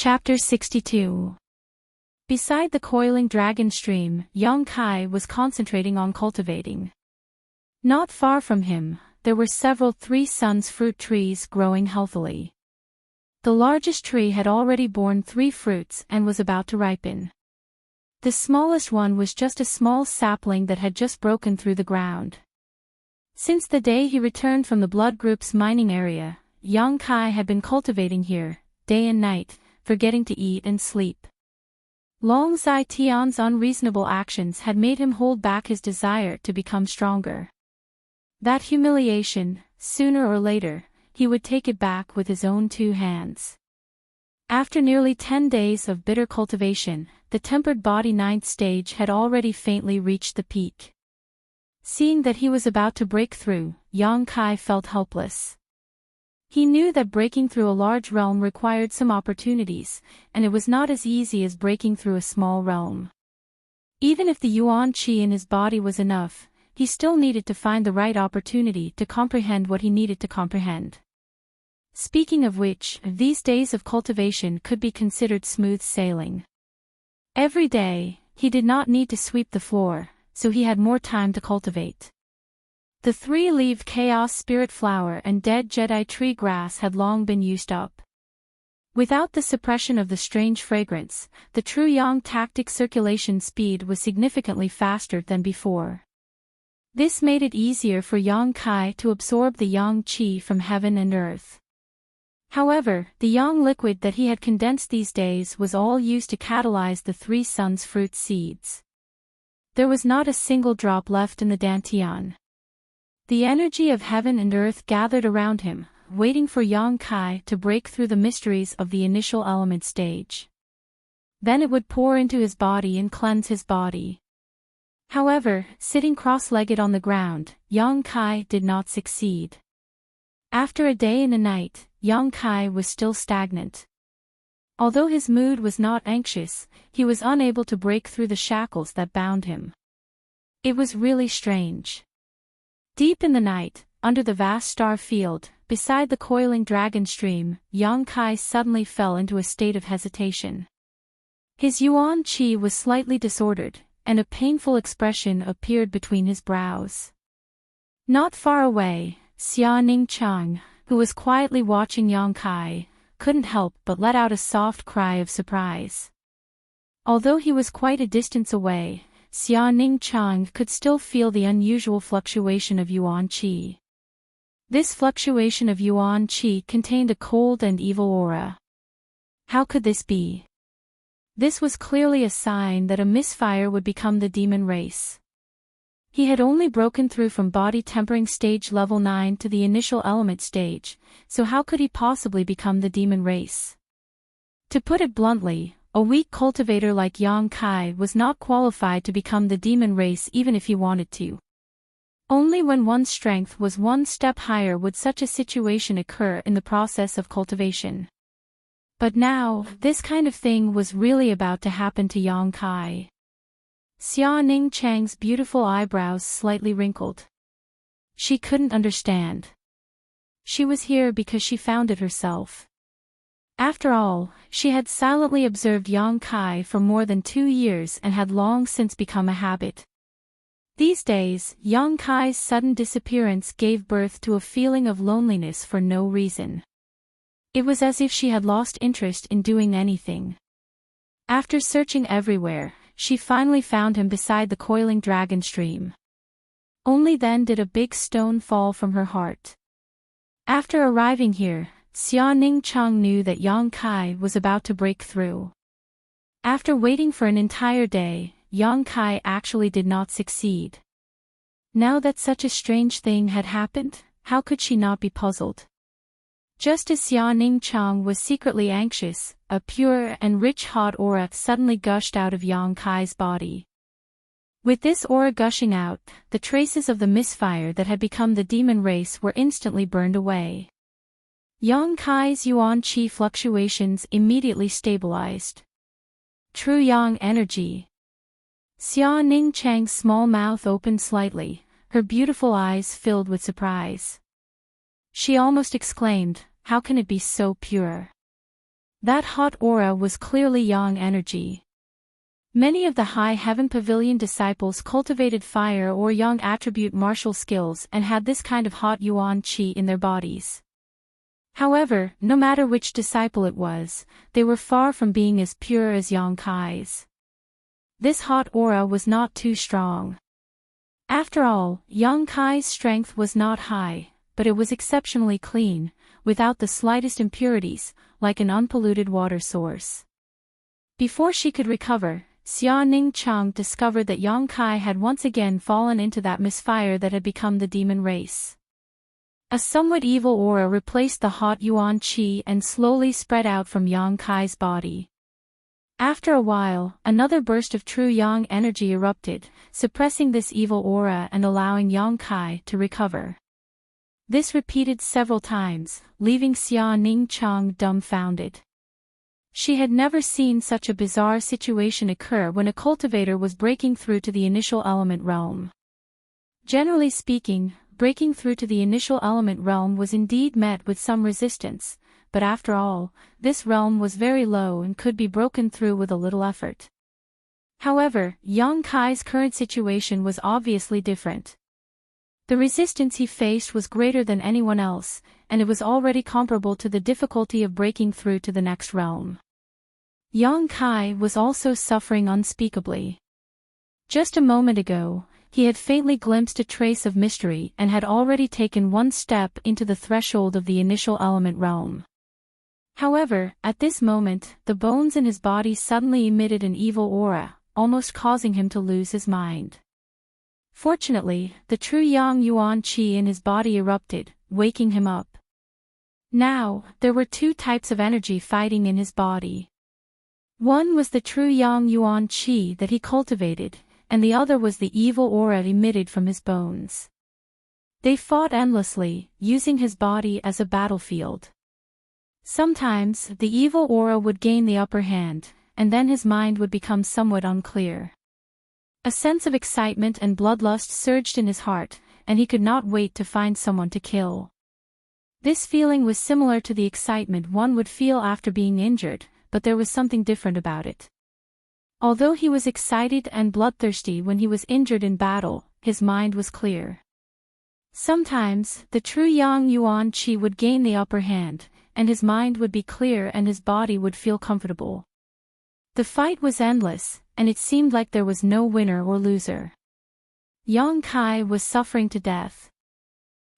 Chapter 62. Beside the coiling dragon stream, young Kai was concentrating on cultivating. Not far from him, there were several Three Suns fruit trees growing healthily. The largest tree had already borne 3 fruits and was about to ripen. The smallest one was just a small sapling that had just broken through the ground. Since the day he returned from the Blood Group's mining area, young Kai had been cultivating here, day and night, forgetting to eat and sleep. Long Zai Tian's unreasonable actions had made him hold back his desire to become stronger. That humiliation, sooner or later, he would take it back with his own 2 hands. After nearly 10 days of bitter cultivation, the tempered body 9th stage had already faintly reached the peak. Seeing that he was about to break through, young Kai felt helpless. He knew that breaking through a large realm required some opportunities, and it was not as easy as breaking through a small realm. Even if the Yuan Qi in his body was enough, he still needed to find the right opportunity to comprehend what he needed to comprehend. Speaking of which, these days of cultivation could be considered smooth sailing. Every day, he did not need to sweep the floor, so he had more time to cultivate. The 3-leaved Chaos Spirit Flower and dead Jedi Tree Grass had long been used up. Without the suppression of the strange fragrance, the true Yang tactic circulation speed was significantly faster than before. This made it easier for Yang Kai to absorb the Yang Qi from heaven and earth. However, the Yang liquid that he had condensed these days was all used to catalyze the 3 Suns fruit seeds. There was not a single drop left in the Dantian. The energy of heaven and earth gathered around him, waiting for Yang Kai to break through the mysteries of the initial element stage. Then it would pour into his body and cleanse his body. However, sitting cross-legged on the ground, Yang Kai did not succeed. After a day and a night, Yang Kai was still stagnant. Although his mood was not anxious, he was unable to break through the shackles that bound him. It was really strange. Deep in the night, under the vast star field, beside the coiling dragon stream, Yang Kai suddenly fell into a state of hesitation. His Yuan Qi was slightly disordered, and a painful expression appeared between his brows. Not far away, Xia Ningchang, who was quietly watching Yang Kai, couldn't help but let out a soft cry of surprise. Although he was quite a distance away, Xia Ningchang could still feel the unusual fluctuation of Yuan Qi. This fluctuation of Yuan Qi contained a cold and evil aura. How could this be? This was clearly a sign that a misfire would become the demon race. He had only broken through from body tempering stage level 9 to the initial element stage, so how could he possibly become the demon race? To put it bluntly, a weak cultivator like Yang Kai was not qualified to become the demon race even if he wanted to. Only when one's strength was one step higher would such a situation occur in the process of cultivation. But now, this kind of thing was really about to happen to Yang Kai. Xia Ningchang's beautiful eyebrows slightly wrinkled. She couldn't understand. She was here because she found it herself. After all, she had silently observed Yang Kai for more than 2 years and had long since become a habit. These days, Yang Kai's sudden disappearance gave birth to a feeling of loneliness for no reason. It was as if she had lost interest in doing anything. After searching everywhere, she finally found him beside the coiling dragon stream. Only then did a big stone fall from her heart. After arriving here, Xia Ningchang knew that Yang Kai was about to break through. After waiting for an entire day, Yang Kai actually did not succeed. Now that such a strange thing had happened, how could she not be puzzled? Just as Xia Ningchang was secretly anxious, a pure and rich hot aura suddenly gushed out of Yang Kai's body. With this aura gushing out, the traces of the misfire that had become the demon race were instantly burned away. Yang Kai's Yuan Qi fluctuations immediately stabilized. True Yang energy. Xia Ningchang's small mouth opened slightly, her beautiful eyes filled with surprise. She almost exclaimed, "How can it be so pure?" That hot aura was clearly yang energy. Many of the High Heaven Pavilion disciples cultivated fire or yang attribute martial skills and had this kind of hot yuan qi in their bodies. However, no matter which disciple it was, they were far from being as pure as Yang Kai's. This hot aura was not too strong. After all, Yang Kai's strength was not high, but it was exceptionally clean, without the slightest impurities, like an unpolluted water source. Before she could recover, Xia Ningchang discovered that Yang Kai had once again fallen into that misfire that had become the demon race. A somewhat evil aura replaced the hot yuan qi and slowly spread out from Yang Kai's body. After a while, another burst of true yang energy erupted, suppressing this evil aura and allowing Yang Kai to recover. This repeated several times, leaving Xia Ningchang dumbfounded. She had never seen such a bizarre situation occur when a cultivator was breaking through to the initial element realm. Generally speaking, breaking through to the initial element realm was indeed met with some resistance, but after all, this realm was very low and could be broken through with a little effort. However, Yang Kai's current situation was obviously different. The resistance he faced was greater than anyone else, and it was already comparable to the difficulty of breaking through to the next realm. Yang Kai was also suffering unspeakably. Just a moment ago, he had faintly glimpsed a trace of mystery and had already taken one step into the threshold of the initial element realm. However, at this moment, the bones in his body suddenly emitted an evil aura, almost causing him to lose his mind. Fortunately, the true yang yuan qi in his body erupted, waking him up. Now, there were two types of energy fighting in his body. One was the true yang yuan qi that he cultivated, and the other was the evil aura emitted from his bones. They fought endlessly, using his body as a battlefield. Sometimes, the evil aura would gain the upper hand, and then his mind would become somewhat unclear. A sense of excitement and bloodlust surged in his heart, and he could not wait to find someone to kill. This feeling was similar to the excitement one would feel after being injured, but there was something different about it. Although he was excited and bloodthirsty when he was injured in battle, his mind was clear. Sometimes, the true yang yuan qi would gain the upper hand, and his mind would be clear and his body would feel comfortable. The fight was endless, and it seemed like there was no winner or loser. Yang Kai was suffering to death.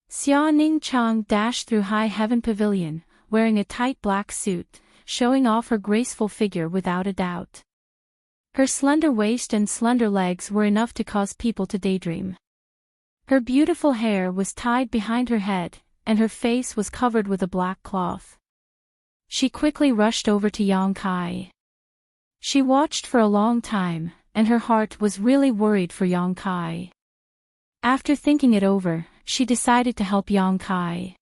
Xia Ningchang dashed through High Heaven Pavilion, wearing a tight black suit, showing off her graceful figure without a doubt. Her slender waist and slender legs were enough to cause people to daydream. Her beautiful hair was tied behind her head, and her face was covered with a black cloth. She quickly rushed over to Yang Kai. She watched for a long time, and her heart was really worried for Yang Kai. After thinking it over, she decided to help Yang Kai.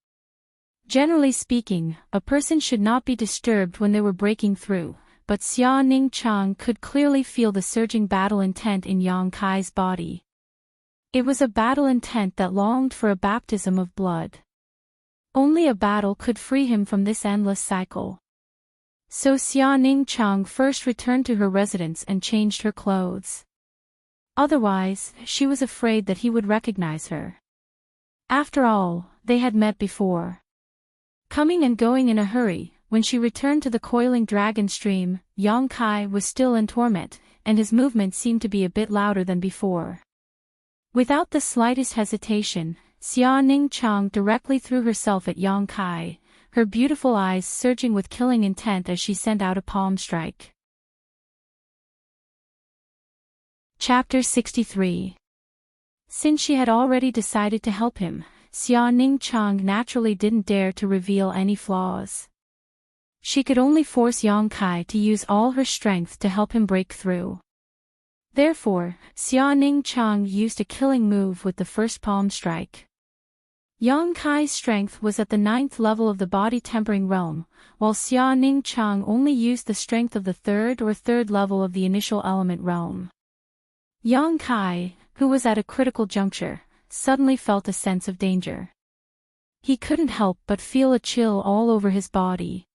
Generally speaking, a person should not be disturbed when they were breaking through, but Xia Ningchang could clearly feel the surging battle intent in Yang Kai's body. It was a battle intent that longed for a baptism of blood. Only a battle could free him from this endless cycle. So Xia Ningchang first returned to her residence and changed her clothes. Otherwise, she was afraid that he would recognize her. After all, they had met before. Coming and going in a hurry, when she returned to the coiling dragon stream, Yang Kai was still in torment, and his movement seemed to be a bit louder than before. Without the slightest hesitation, Xia Ningchang directly threw herself at Yang Kai, her beautiful eyes surging with killing intent as she sent out a palm strike. Chapter 63. Since she had already decided to help him, Xia Ningchang naturally didn't dare to reveal any flaws. She could only force Yang Kai to use all her strength to help him break through. Therefore, Xia Ningchang used a killing move with the first palm strike. Yang Kai's strength was at the 9th level of the body tempering realm, while Xia Ningchang only used the strength of the 3rd level of the initial element realm. Yang Kai, who was at a critical juncture, suddenly felt a sense of danger. He couldn't help but feel a chill all over his body.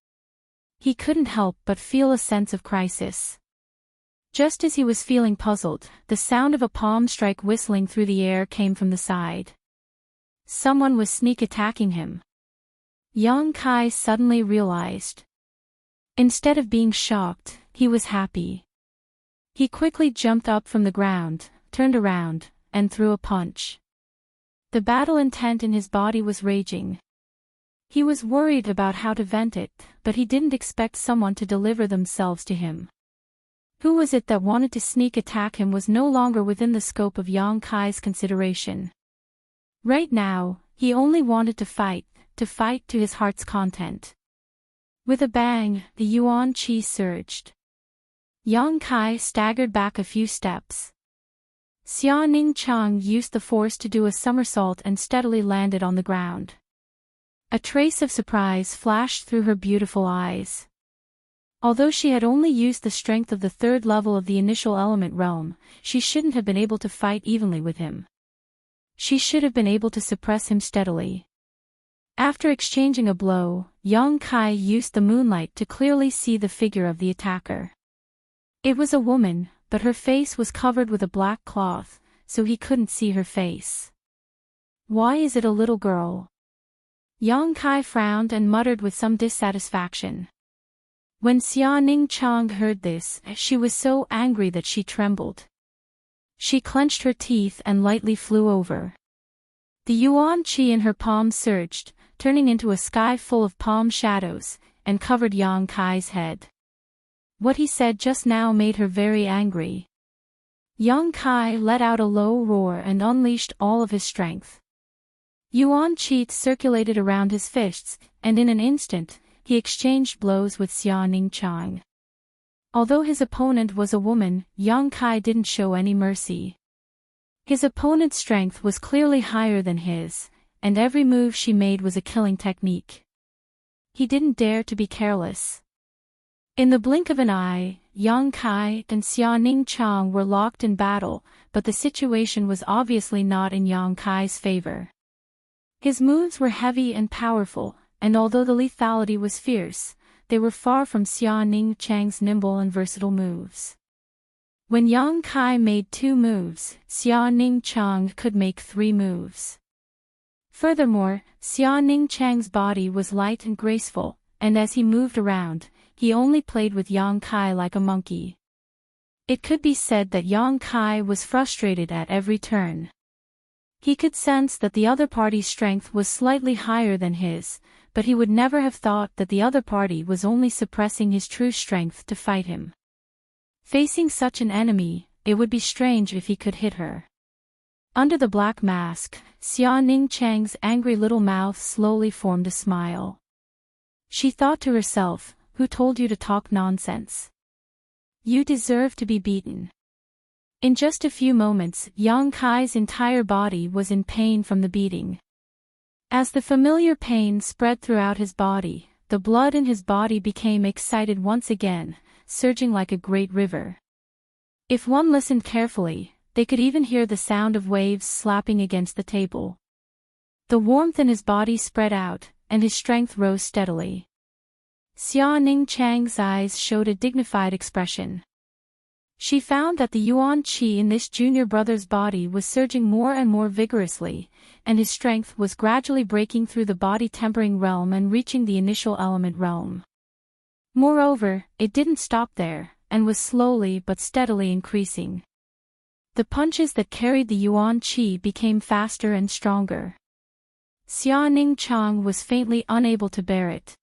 He couldn't help but feel a sense of crisis. Just as he was feeling puzzled, the sound of a palm strike whistling through the air came from the side. Someone was sneak attacking him. Yang Kai suddenly realized. Instead of being shocked, he was happy. He quickly jumped up from the ground, turned around, and threw a punch. The battle intent in his body was raging. He was worried about how to vent it, but he didn't expect someone to deliver themselves to him. Who was it that wanted to sneak attack him was no longer within the scope of Yang Kai's consideration. Right now, he only wanted to fight to his heart's content. With a bang, the yuan qi surged. Yang Kai staggered back a few steps. Xia Ning Chang used the force to do a somersault and steadily landed on the ground. A trace of surprise flashed through her beautiful eyes. Although she had only used the strength of the third level of the initial element realm, she shouldn't have been able to fight evenly with him. She should have been able to suppress him steadily. After exchanging a blow, Yang Kai used the moonlight to clearly see the figure of the attacker. It was a woman, but her face was covered with a black cloth, so he couldn't see her face. Why is it a little girl? Yang Kai frowned and muttered with some dissatisfaction. When Xia Ning Chang heard this, she was so angry that she trembled. She clenched her teeth and lightly flew over. The yuan qi in her palm surged, turning into a sky full of palm shadows, and covered Yang Kai's head. What he said just now made her very angry. Yang Kai let out a low roar and unleashed all of his strength. Yuan qi circulated around his fists, and in an instant, he exchanged blows with Xia Ning Chang. Although his opponent was a woman, Yang Kai didn't show any mercy. His opponent's strength was clearly higher than his, and every move she made was a killing technique. He didn't dare to be careless. In the blink of an eye, Yang Kai and Xia Ning Chang were locked in battle, but the situation was obviously not in Yang Kai's favor. His moves were heavy and powerful, and although the lethality was fierce, they were far from Xia Ning Chang's nimble and versatile moves. When Yang Kai made 2 moves, Xia Ning Chang could make 3 moves. Furthermore, Xia Ning Chang's body was light and graceful, and as he moved around, he only played with Yang Kai like a monkey. It could be said that Yang Kai was frustrated at every turn. He could sense that the other party's strength was slightly higher than his, but he would never have thought that the other party was only suppressing his true strength to fight him. Facing such an enemy, it would be strange if he could hit her. Under the black mask, Xia Ning Chang's angry little mouth slowly formed a smile. She thought to herself, "Who told you to talk nonsense? You deserve to be beaten." In just a few moments, Yang Kai's entire body was in pain from the beating. As the familiar pain spread throughout his body, the blood in his body became excited once again, surging like a great river. If one listened carefully, they could even hear the sound of waves slapping against the table. The warmth in his body spread out, and his strength rose steadily. Xia Ning Chang's eyes showed a dignified expression. She found that the yuan qi in this junior brother's body was surging more and more vigorously, and his strength was gradually breaking through the body-tempering realm and reaching the initial element realm. Moreover, it didn't stop there, and was slowly but steadily increasing. The punches that carried the yuan qi became faster and stronger. Xia Ning Chang was faintly unable to bear it.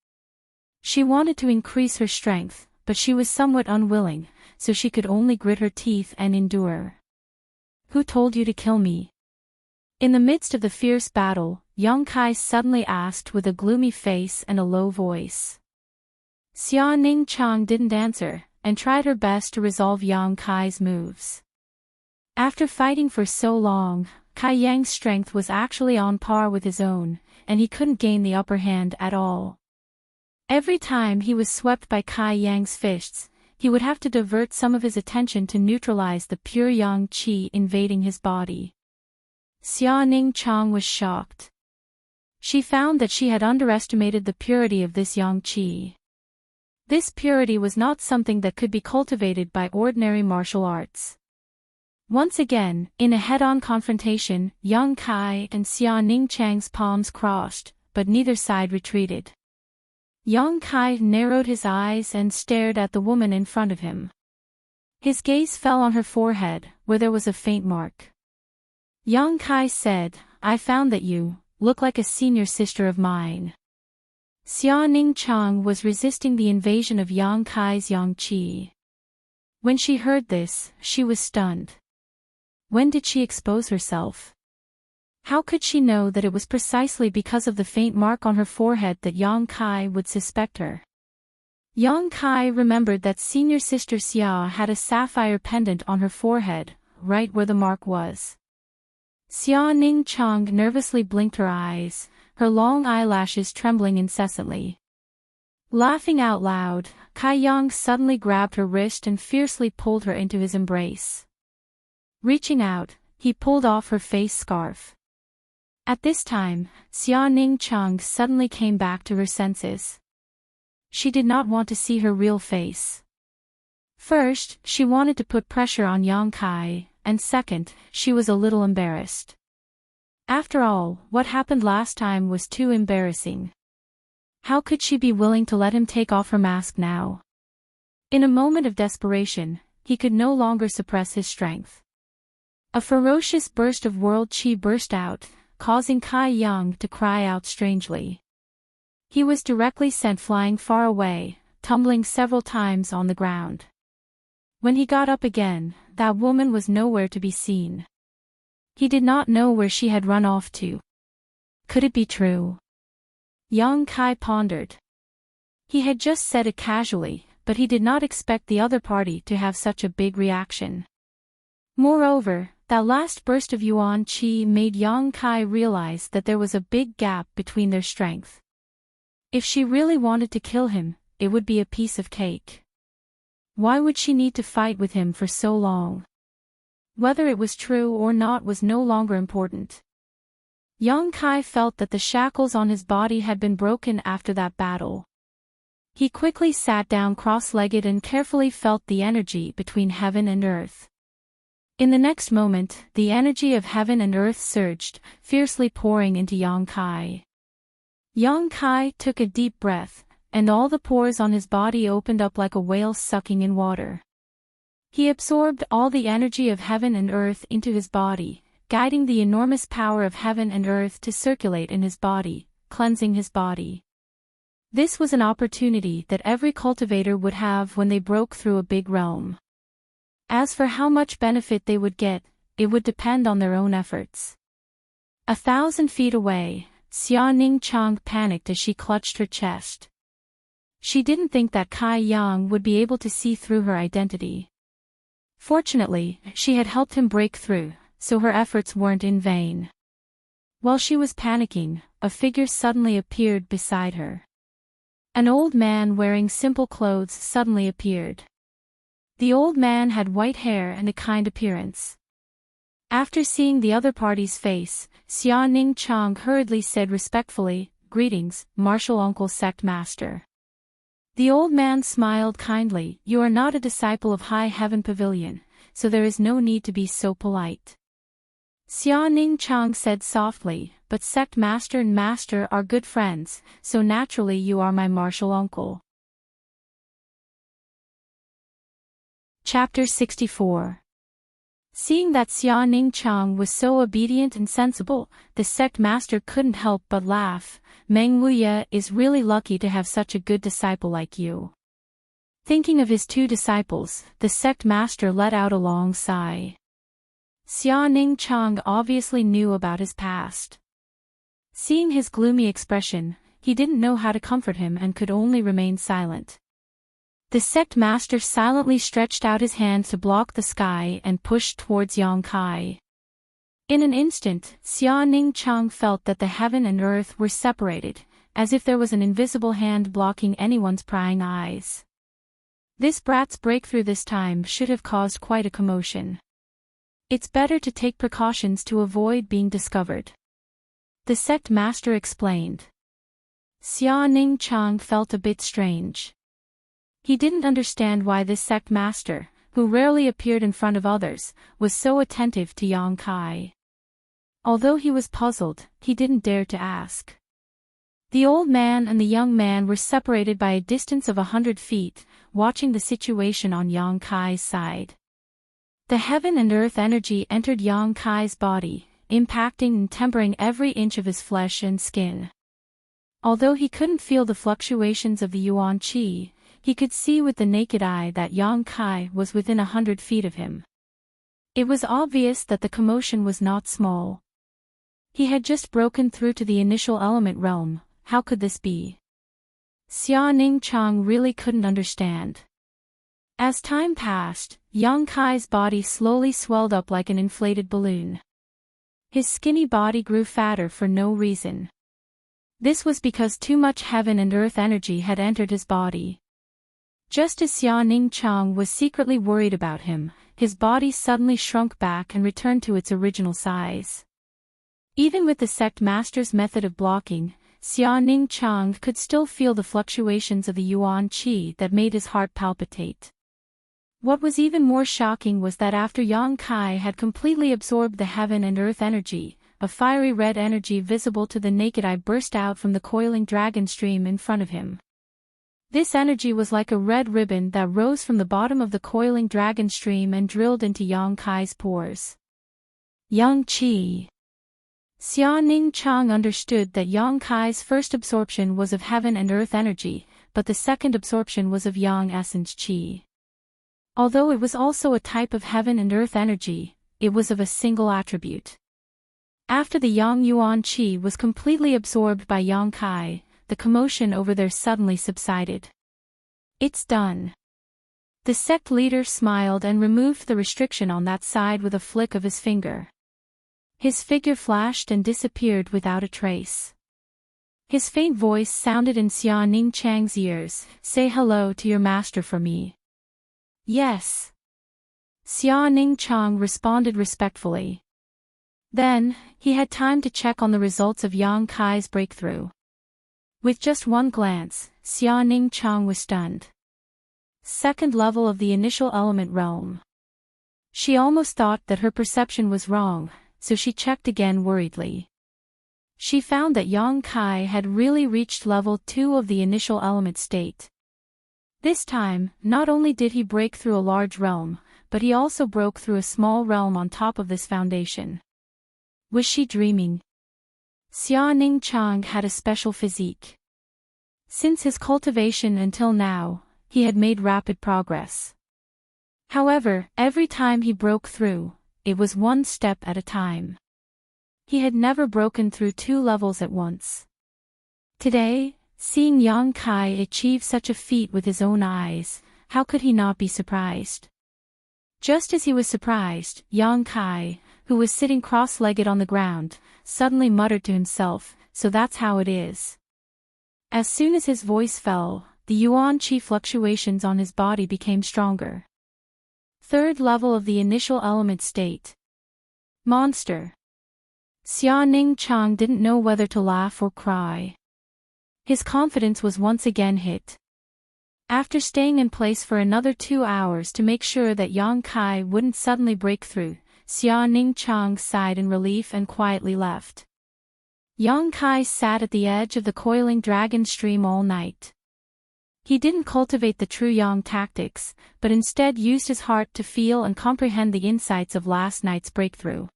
She wanted to increase her strength, but she was somewhat unwilling, so she could only grit her teeth and endure. "Who told you to kill me?" In the midst of the fierce battle, Yang Kai suddenly asked with a gloomy face and a low voice. Xia Ning Chang didn't answer, and tried her best to resolve Yang Kai's moves. After fighting for so long, Kai Yang's strength was actually on par with his own, and he couldn't gain the upper hand at all. Every time he was swept by Kai Yang's fists, he would have to divert some of his attention to neutralize the pure yang qi invading his body. Xia Ning Chang was shocked. She found that she had underestimated the purity of this yang qi. This purity was not something that could be cultivated by ordinary martial arts. Once again, in a head-on confrontation, Yang Kai and Xia Ningchang's palms crossed, but neither side retreated. Yang Kai narrowed his eyes and stared at the woman in front of him. His gaze fell on her forehead, where there was a faint mark. Yang Kai said, "I found that you look like a senior sister of mine." Xia Ningchang was resisting the invasion of Yang Kai's Yang Qi. When she heard this, she was stunned. When did she expose herself? How could she know that it was precisely because of the faint mark on her forehead that Yang Kai would suspect her? Yang Kai remembered that senior sister Xia had a sapphire pendant on her forehead, right where the mark was. Xia Ningchang nervously blinked her eyes, her long eyelashes trembling incessantly. Laughing out loud, Kai Yang suddenly grabbed her wrist and fiercely pulled her into his embrace. Reaching out, he pulled off her face scarf. At this time, Xia Ningchang suddenly came back to her senses. She did not want to see her real face. First, she wanted to put pressure on Yang Kai, and second, she was a little embarrassed. After all, what happened last time was too embarrassing. How could she be willing to let him take off her mask now? In a moment of desperation, he could no longer suppress his strength. A ferocious burst of world qi burst out, causing Kai Yang to cry out strangely. He was directly sent flying far away, tumbling several times on the ground. When he got up again, that woman was nowhere to be seen. He did not know where she had run off to. Could it be true? Yang Kai pondered. He had just said it casually, but he did not expect the other party to have such a big reaction. Moreover, that last burst of Yuan Qi made Yang Kai realize that there was a big gap between their strength. If she really wanted to kill him, it would be a piece of cake. Why would she need to fight with him for so long? Whether it was true or not was no longer important. Yang Kai felt that the shackles on his body had been broken after that battle. He quickly sat down cross-legged and carefully felt the energy between heaven and earth. In the next moment, the energy of heaven and earth surged, fiercely pouring into Yang Kai. Yang Kai took a deep breath, and all the pores on his body opened up like a whale sucking in water. He absorbed all the energy of heaven and earth into his body, guiding the enormous power of heaven and earth to circulate in his body, cleansing his body. This was an opportunity that every cultivator would have when they broke through a big realm. As for how much benefit they would get, it would depend on their own efforts. 1,000 feet away, Xia Ningchang panicked as she clutched her chest. She didn't think that Kai Yang would be able to see through her identity. Fortunately, she had helped him break through, so her efforts weren't in vain. While she was panicking, a figure suddenly appeared beside her. An old man wearing simple clothes suddenly appeared. The old man had white hair and a kind appearance. After seeing the other party's face, Xia Ningchang hurriedly said respectfully, "Greetings, martial uncle sect master." The old man smiled kindly. "You are not a disciple of High Heaven Pavilion, so there is no need to be so polite." Xia Ningchang said softly, "But sect master and master are good friends, so naturally you are my martial uncle." Chapter 64. Seeing that Xia Ningchang was so obedient and sensible, the sect master couldn't help but laugh. "Meng Wuxia is really lucky to have such a good disciple like you." Thinking of his two disciples, the sect master let out a long sigh. Xia Ningchang obviously knew about his past. Seeing his gloomy expression, he didn't know how to comfort him and could only remain silent. The sect master silently stretched out his hand to block the sky and pushed towards Yang Kai. In an instant, Xia Ningchang felt that the heaven and earth were separated, as if there was an invisible hand blocking anyone's prying eyes. This brat's breakthrough this time should have caused quite a commotion. It's better to take precautions to avoid being discovered, the sect master explained. Xia Ningchang felt a bit strange. He didn't understand why this sect master, who rarely appeared in front of others, was so attentive to Yang Kai. Although he was puzzled, he didn't dare to ask. The old man and the young man were separated by a distance of 100 feet, watching the situation on Yang Kai's side. The heaven and earth energy entered Yang Kai's body, impacting and tempering every inch of his flesh and skin. Although he couldn't feel the fluctuations of the Yuan Qi, he could see with the naked eye that Yang Kai was within 100 feet of him. It was obvious that the commotion was not small. He had just broken through to the initial element realm. How could this be? Xia Ning Chang really couldn't understand. As time passed, Yang Kai's body slowly swelled up like an inflated balloon. His skinny body grew fatter for no reason. This was because too much heaven and earth energy had entered his body. Just as Xia Ning Chang was secretly worried about him, his body suddenly shrunk back and returned to its original size. Even with the sect master's method of blocking, Xia Ning Chang could still feel the fluctuations of the Yuan Qi that made his heart palpitate. What was even more shocking was that after Yang Kai had completely absorbed the heaven and earth energy, a fiery red energy visible to the naked eye burst out from the coiling dragon stream in front of him. This energy was like a red ribbon that rose from the bottom of the coiling dragon stream and drilled into Yang Kai's pores. Yang Qi. Xia Ning Chang understood that Yang Kai's first absorption was of heaven and earth energy, but the second absorption was of Yang essence Qi. Although it was also a type of heaven and earth energy, it was of a single attribute. After the Yang Yuan Qi was completely absorbed by Yang Kai, the commotion over there suddenly subsided. It's done. The sect leader smiled and removed the restriction on that side with a flick of his finger. His figure flashed and disappeared without a trace. His faint voice sounded in Xia Ning Chang's ears, "Say hello to your master for me." "Yes." Xia Ning Chang responded respectfully. Then, he had time to check on the results of Yang Kai's breakthrough. With just one glance, Xia Ning Chang was stunned. Second level of the initial element realm. She almost thought that her perception was wrong, so she checked again worriedly. She found that Yang Kai had really reached level 2 of the initial element state. This time, not only did he break through a large realm, but he also broke through a small realm on top of this foundation. Was she dreaming? Xia Ning Chang had a special physique. Since his cultivation until now, he had made rapid progress. However, every time he broke through, it was one step at a time. He had never broken through 2 levels at once. Today, seeing Yang Kai achieve such a feat with his own eyes, how could he not be surprised? Just as he was surprised, Yang Kai, who was sitting cross-legged on the ground, suddenly muttered to himself, "So that's how it is." As soon as his voice fell, the Yuan Qi fluctuations on his body became stronger. Third level of the initial element state. Monster. Xia Ning Chang didn't know whether to laugh or cry. His confidence was once again hit. After staying in place for another 2 hours to make sure that Yang Kai wouldn't suddenly break through, Xia Ning Chang sighed in relief and quietly left. Yang Kai sat at the edge of the coiling dragon stream all night. He didn't cultivate the true Yang tactics, but instead used his heart to feel and comprehend the insights of last night's breakthrough.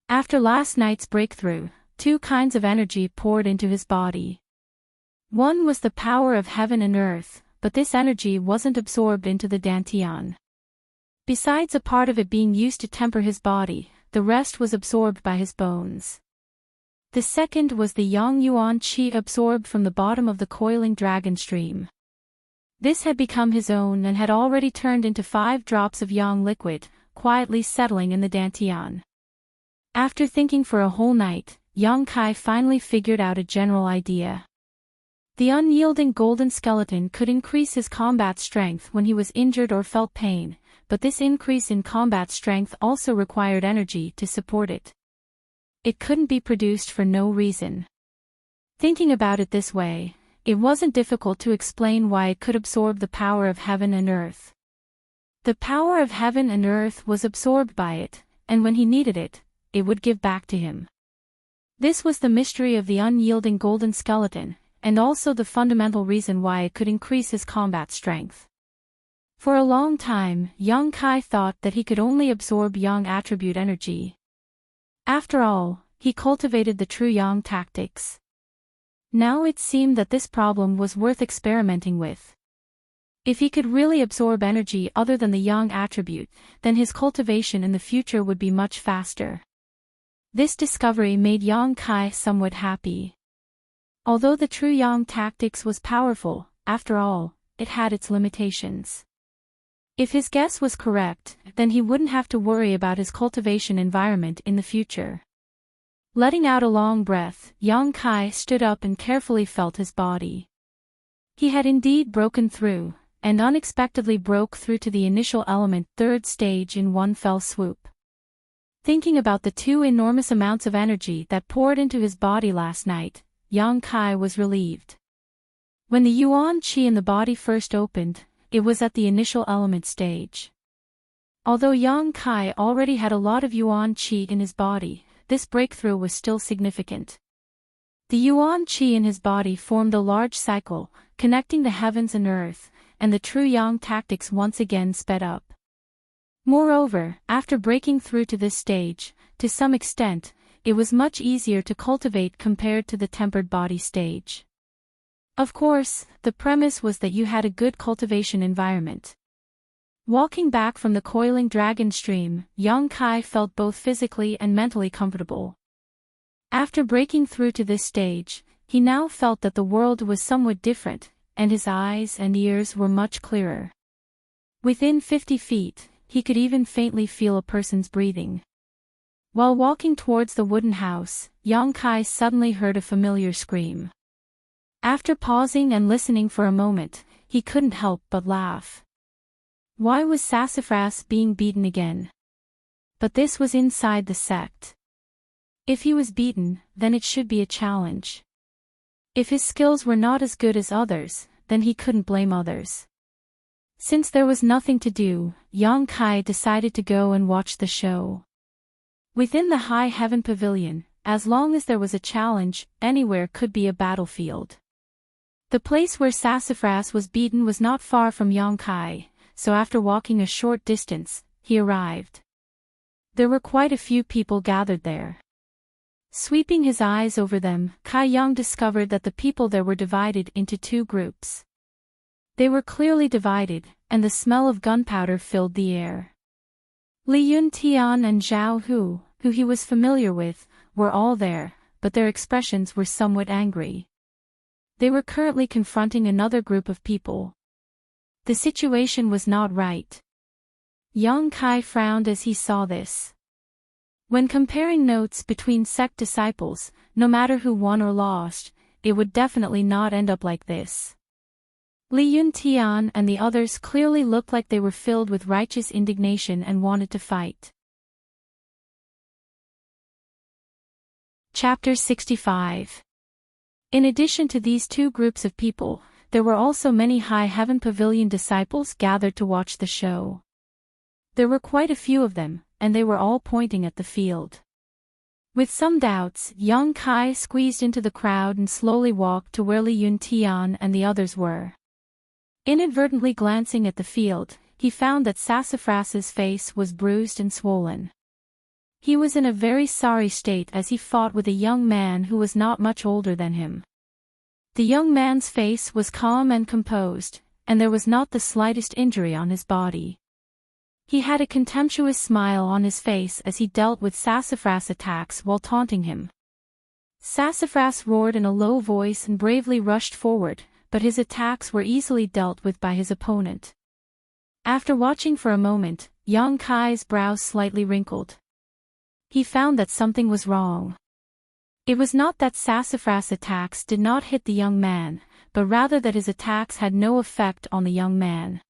After last night's breakthrough, 2 kinds of energy poured into his body. One was the power of heaven and earth, but this energy wasn't absorbed into the dantian. Besides a part of it being used to temper his body, the rest was absorbed by his bones. The second was the Yang Yuan Qi absorbed from the bottom of the coiling dragon stream. This had become his own and had already turned into 5 drops of Yang liquid, quietly settling in the dantian. After thinking for a whole night, Yang Kai finally figured out a general idea. The unyielding golden skeleton could increase his combat strength when he was injured or felt pain, but this increase in combat strength also required energy to support it. It couldn't be produced for no reason. Thinking about it this way, it wasn't difficult to explain why it could absorb the power of heaven and earth. The power of heaven and earth was absorbed by it, and when he needed it, it would give back to him. This was the mystery of the unyielding golden skeleton, and also the fundamental reason why it could increase his combat strength. For a long time, young Kai thought that he could only absorb yang attribute energy. After all, he cultivated the true yang tactics. Now it seemed that this problem was worth experimenting with. If he could really absorb energy other than the yang attribute, then his cultivation in the future would be much faster. This discovery made young Kai somewhat happy. Although the true yang tactics was powerful, after all, it had its limitations. If his guess was correct, then he wouldn't have to worry about his cultivation environment in the future. Letting out a long breath, young Kai stood up and carefully felt his body. He had indeed broken through, and unexpectedly broke through to the initial element third stage in one fell swoop. Thinking about the two enormous amounts of energy that poured into his body last night, young Kai was relieved. When the yuan qi in the body first opened, it was at the initial element stage. Although young Kai already had a lot of yuan qi in his body, this breakthrough was still significant. The yuan qi in his body formed a large cycle, connecting the heavens and earth, and the true yang tactics once again sped up. Moreover, after breaking through to this stage, to some extent, it was much easier to cultivate compared to the tempered body stage. Of course, the premise was that you had a good cultivation environment. Walking back from the coiling dragon stream, young Kai felt both physically and mentally comfortable. After breaking through to this stage, he now felt that the world was somewhat different, and his eyes and ears were much clearer. Within 50 feet, he could even faintly feel a person's breathing. While walking towards the wooden house, young Kai suddenly heard a familiar scream. After pausing and listening for a moment, he couldn't help but laugh. Why was Sassafras being beaten again? But this was inside the sect. If he was beaten, then it should be a challenge. If his skills were not as good as others, then he couldn't blame others. Since there was nothing to do, young Kai decided to go and watch the show. Within the High Heaven Pavilion, as long as there was a challenge, anywhere could be a battlefield. The place where Sassafras was beaten was not far from young Kai, so after walking a short distance, he arrived. There were quite a few people gathered there. Sweeping his eyes over them, Kai Young discovered that the people there were divided into two groups. They were clearly divided, and the smell of gunpowder filled the air. Li Yun Tian and Zhao Hu, who he was familiar with, were all there, but their expressions were somewhat angry. They were currently confronting another group of people. The situation was not right. Young Kai frowned as he saw this. When comparing notes between sect disciples, no matter who won or lost, it would definitely not end up like this. Li Yun Tian and the others clearly looked like they were filled with righteous indignation and wanted to fight. Chapter 65. In addition to these two groups of people, there were also many High Heaven Pavilion disciples gathered to watch the show. There were quite a few of them, and they were all pointing at the field. With some doubts, young Kai squeezed into the crowd and slowly walked to where Li Yun Tian and the others were. Inadvertently glancing at the field, he found that Sassafras's face was bruised and swollen. He was in a very sorry state as he fought with a young man who was not much older than him. The young man's face was calm and composed, and there was not the slightest injury on his body. He had a contemptuous smile on his face as he dealt with Sassafras' attacks while taunting him. Sassafras roared in a low voice and bravely rushed forward, but his attacks were easily dealt with by his opponent. After watching for a moment, young Kai's brows slightly wrinkled. He found that something was wrong. It was not that Sassafras' attacks did not hit the young man, but rather that his attacks had no effect on the young man.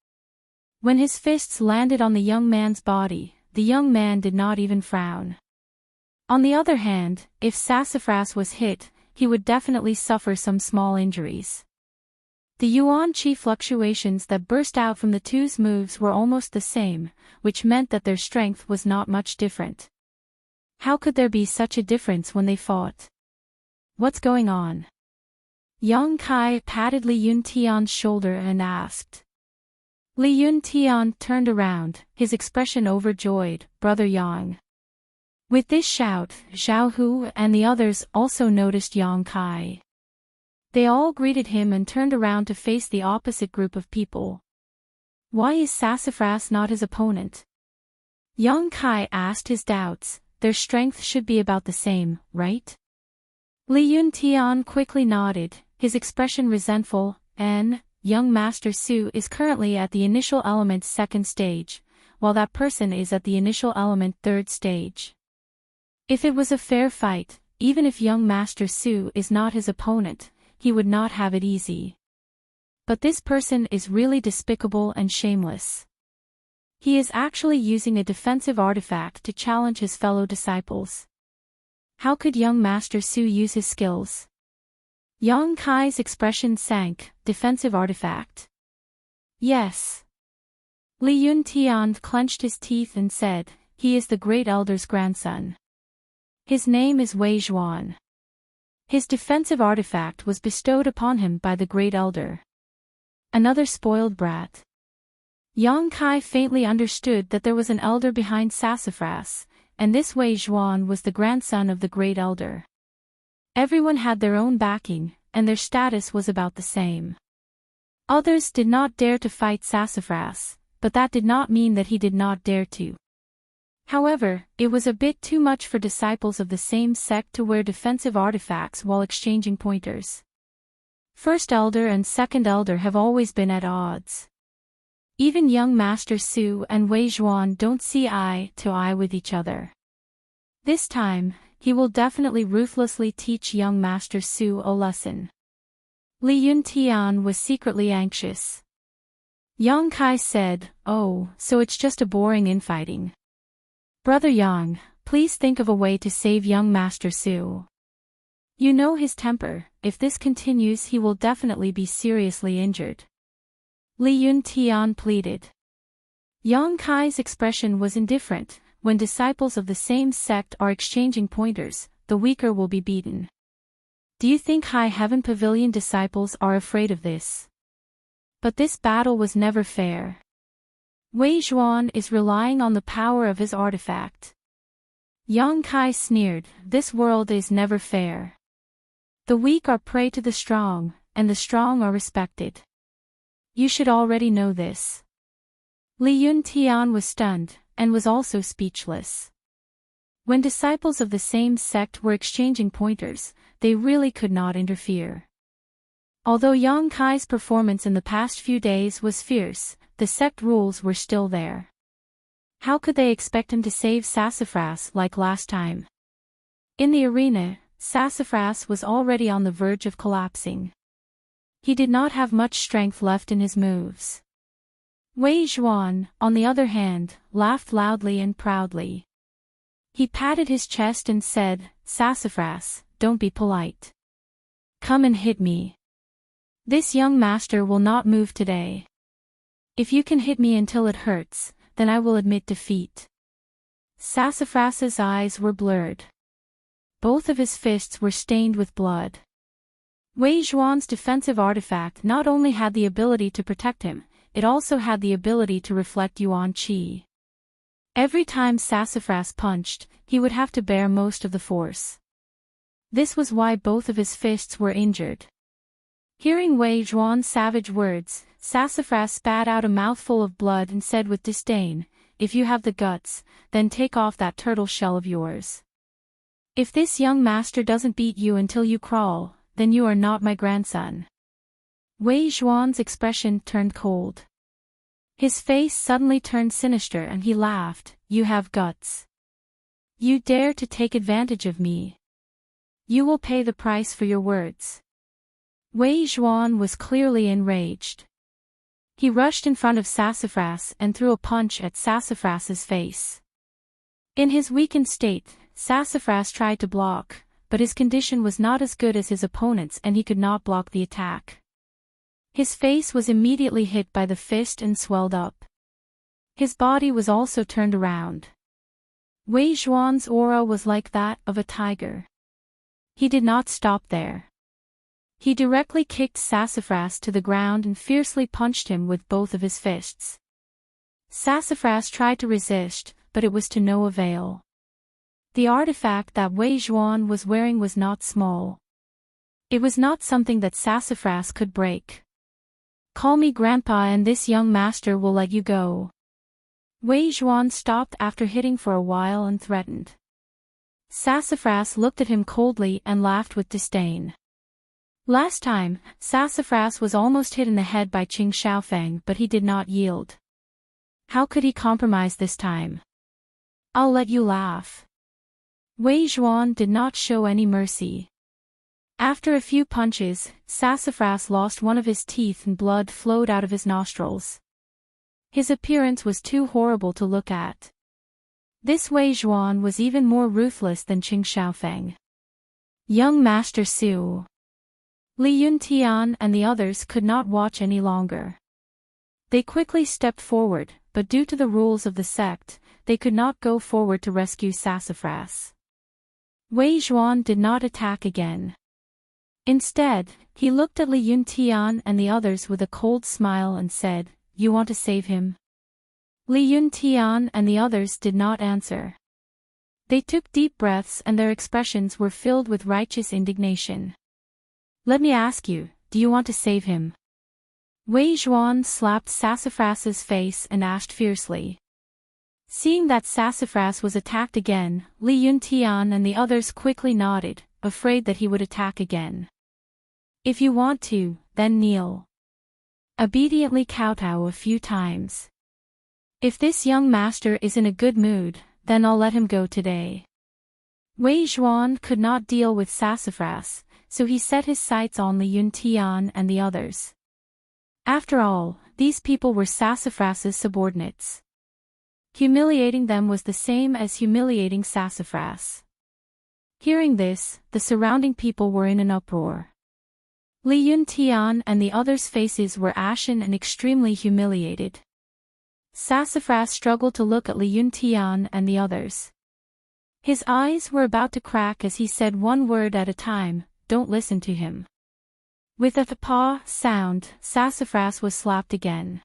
When his fists landed on the young man's body, the young man did not even frown. On the other hand, if Sassafras was hit, he would definitely suffer some small injuries. The yuan qi fluctuations that burst out from the two's moves were almost the same, which meant that their strength was not much different. How could there be such a difference when they fought? What's going on? Yang Kai patted Li Yuntian's shoulder and asked. Li Yuntian turned around, his expression overjoyed. Brother Yang. With this shout, Zhao Hu and the others also noticed Yang Kai. They all greeted him and turned around to face the opposite group of people. Why is Sassafras not his opponent? Yang Kai asked his doubts. Their strength should be about the same, right? Li Yuntian quickly nodded, his expression resentful. Young Master Su is currently at the initial element 2nd stage, while that person is at the initial element 3rd stage. If it was a fair fight, even if young Master Su is not his opponent, he would not have it easy. But this person is really despicable and shameless. He is actually using a defensive artifact to challenge his fellow disciples. How could young Master Su use his skills? Yang Kai's expression sank. Defensive artifact. Yes. Li Yuntian clenched his teeth and said, he is the Great Elder's grandson. His name is Wei Zhuan. His defensive artifact was bestowed upon him by the Great Elder. Another spoiled brat. Yang Kai faintly understood that there was an elder behind Sassafras, and this Wei Zhuan was the grandson of the Great Elder. Everyone had their own backing, and their status was about the same. Others did not dare to fight Sassafras, but that did not mean that he did not dare to. However, it was a bit too much for disciples of the same sect to wear defensive artifacts while exchanging pointers. First Elder and Second Elder have always been at odds. Even young Master Su and Wei Zhuan don't see eye to eye with each other. This time, he will definitely ruthlessly teach young Master Su a lesson. Li Yuntian was secretly anxious. Yang Kai said, "Oh, so it's just a boring infighting. Brother Yang, please think of a way to save young Master Su. You know his temper, if this continues he will definitely be seriously injured." Li Yuntian pleaded. Yang Kai's expression was indifferent. When disciples of the same sect are exchanging pointers, the weaker will be beaten. Do you think High Heaven Pavilion disciples are afraid of this? But this battle was never fair. Wei Zhuan is relying on the power of his artifact. Yang Kai sneered, this world is never fair. The weak are prey to the strong, and the strong are respected. You should already know this. Li Yuntian was stunned, and was also speechless. When disciples of the same sect were exchanging pointers, they really could not interfere. Although Yang Kai's performance in the past few days was fierce, the sect rules were still there. How could they expect him to save Sassafras like last time? In the arena, Sassafras was already on the verge of collapsing. He did not have much strength left in his moves. Wei Zhuan, on the other hand, laughed loudly and proudly. He patted his chest and said, Sassafras, don't be polite. Come and hit me. This young master will not move today. If you can hit me until it hurts, then I will admit defeat. Sassafras's eyes were blurred. Both of his fists were stained with blood. Wei Zhuan's defensive artifact not only had the ability to protect him, it also had the ability to reflect Yuan Qi. Every time Sassafras punched, he would have to bear most of the force. This was why both of his fists were injured. Hearing Wei Zhuan's savage words, Sassafras spat out a mouthful of blood and said with disdain, if you have the guts, then take off that turtle shell of yours. If this young master doesn't beat you until you crawl, then you are not my grandson. Wei Zhuan's expression turned cold. His face suddenly turned sinister and he laughed, you have guts. You dare to take advantage of me. You will pay the price for your words. Wei Zhuan was clearly enraged. He rushed in front of Sassafras and threw a punch at Sassafras's face. In his weakened state, Sassafras tried to block, but his condition was not as good as his opponent's and he could not block the attack. His face was immediately hit by the fist and swelled up. His body was also turned around. Wei Zhuan's aura was like that of a tiger. He did not stop there. He directly kicked Sassafras to the ground and fiercely punched him with both of his fists. Sassafras tried to resist, but it was to no avail. The artifact that Wei Zhuan was wearing was not small. It was not something that Sassafras could break. "Call me Grandpa and this young master will let you go." Wei Zhuan stopped after hitting for a while and threatened. Sassafras looked at him coldly and laughed with disdain. Last time, Sassafras was almost hit in the head by Qing Xiaofeng, but he did not yield. How could he compromise this time? "I'll let you laugh." Wei Zhuan did not show any mercy. After a few punches, Sassafras lost one of his teeth and blood flowed out of his nostrils. His appearance was too horrible to look at. This Wei Zhuan was even more ruthless than Qing Xiaofeng. Young Master Su. Li Yuntian and the others could not watch any longer. They quickly stepped forward, but due to the rules of the sect, they could not go forward to rescue Sassafras. Wei Zhuan did not attack again. Instead, he looked at Li Yuntian and the others with a cold smile and said, "You want to save him?" Li Yuntian and the others did not answer. They took deep breaths and their expressions were filled with righteous indignation. "Let me ask you, do you want to save him?" Wei Zhuan slapped Sassafras's face and asked fiercely. Seeing that Sassafras was attacked again, Li Yuntian and the others quickly nodded, afraid that he would attack again. "If you want to, then kneel." Obediently kowtow a few times. "If this young master is in a good mood, then I'll let him go today." Wei Zhuan could not deal with Sassafras, so he set his sights on Li Yuntian and the others. After all, these people were Sassafras's subordinates. Humiliating them was the same as humiliating Sassafras. Hearing this, the surrounding people were in an uproar. Li Yuntian and the others' faces were ashen and extremely humiliated. Sassafras struggled to look at Li Yuntian and the others. His eyes were about to crack as he said one word at a time, "Don't listen to him." With a "paw" sound, Sassafras was slapped again.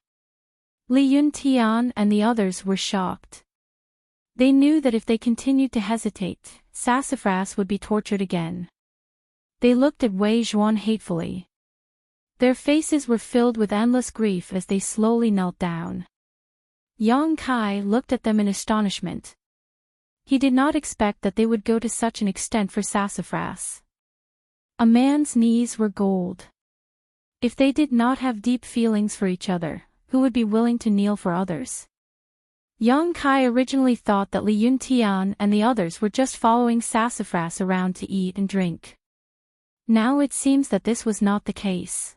Li Yuntian and the others were shocked. They knew that if they continued to hesitate, Sassafras would be tortured again. They looked at Wei Zhuan hatefully. Their faces were filled with endless grief as they slowly knelt down. Yang Kai looked at them in astonishment. He did not expect that they would go to such an extent for Sassafras. A man's knees were gold. If they did not have deep feelings for each other, who would be willing to kneel for others? Yang Kai originally thought that Li Yuntian and the others were just following Sassafras around to eat and drink. Now it seems that this was not the case.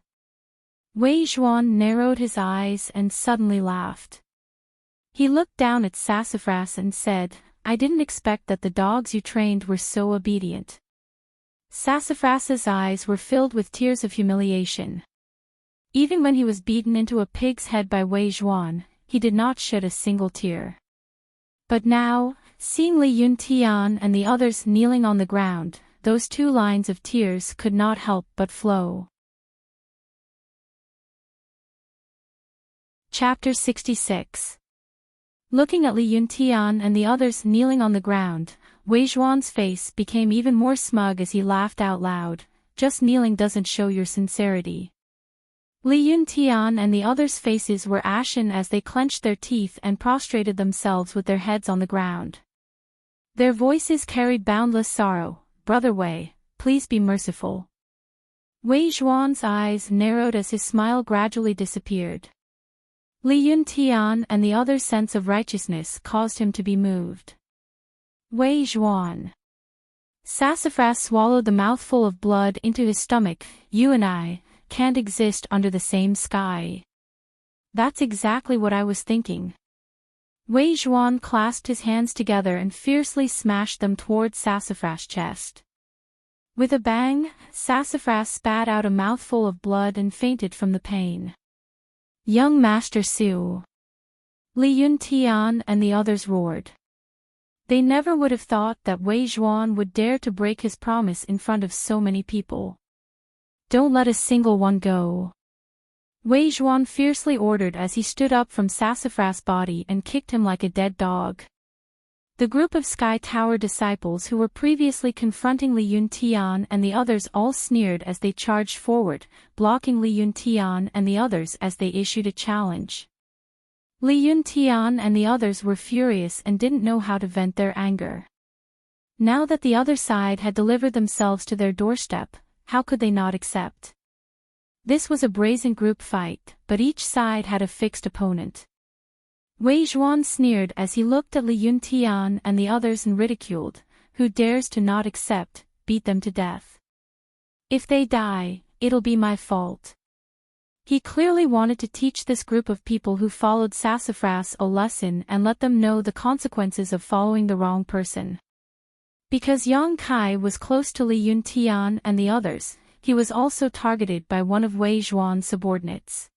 Wei Zhuan narrowed his eyes and suddenly laughed. He looked down at Sassafras and said, "I didn't expect that the dogs you trained were so obedient." Sassafras's eyes were filled with tears of humiliation. Even when he was beaten into a pig's head by Wei Zhuan, he did not shed a single tear. But now, seeing Li Yuntian and the others kneeling on the ground, those two lines of tears could not help but flow. Chapter 66. Looking at Li Yuntian and the others kneeling on the ground, Wei Zhuan's face became even more smug as he laughed out loud. "Just kneeling doesn't show your sincerity." Li Yuntian and the others' faces were ashen as they clenched their teeth and prostrated themselves with their heads on the ground. Their voices carried boundless sorrow. "Brother Wei, please be merciful." Wei Zhuan's eyes narrowed as his smile gradually disappeared. Li Yuntian and the others' sense of righteousness caused him to be moved. Wei Zhuan. Sassafras swallowed the mouthful of blood into his stomach. "You and I can't exist under the same sky." "That's exactly what I was thinking." Wei Zhuan clasped his hands together and fiercely smashed them towards Sassafras' chest. With a bang, Sassafras spat out a mouthful of blood and fainted from the pain. Young Master Su! Li Yuntian and the others roared. They never would have thought that Wei Zhuan would dare to break his promise in front of so many people. Don't let a single one go. Wei Zhuan fiercely ordered as he stood up from Sassafras' body and kicked him like a dead dog. The group of Sky Tower disciples who were previously confronting Li Yuntian and the others all sneered as they charged forward, blocking Li Yuntian and the others as they issued a challenge. Li Yuntian and the others were furious and didn't know how to vent their anger. Now that the other side had delivered themselves to their doorstep, how could they not accept? This was a brazen group fight, but each side had a fixed opponent. Wei Zhuan sneered as he looked at Li Yuntian and the others and ridiculed, who dares to not accept, beat them to death. If they die, it'll be my fault. He clearly wanted to teach this group of people who followed Sassafras a lesson and let them know the consequences of following the wrong person. Because Yang Kai was close to Li Yuntian and the others, he was also targeted by one of Wei Zhuan's subordinates.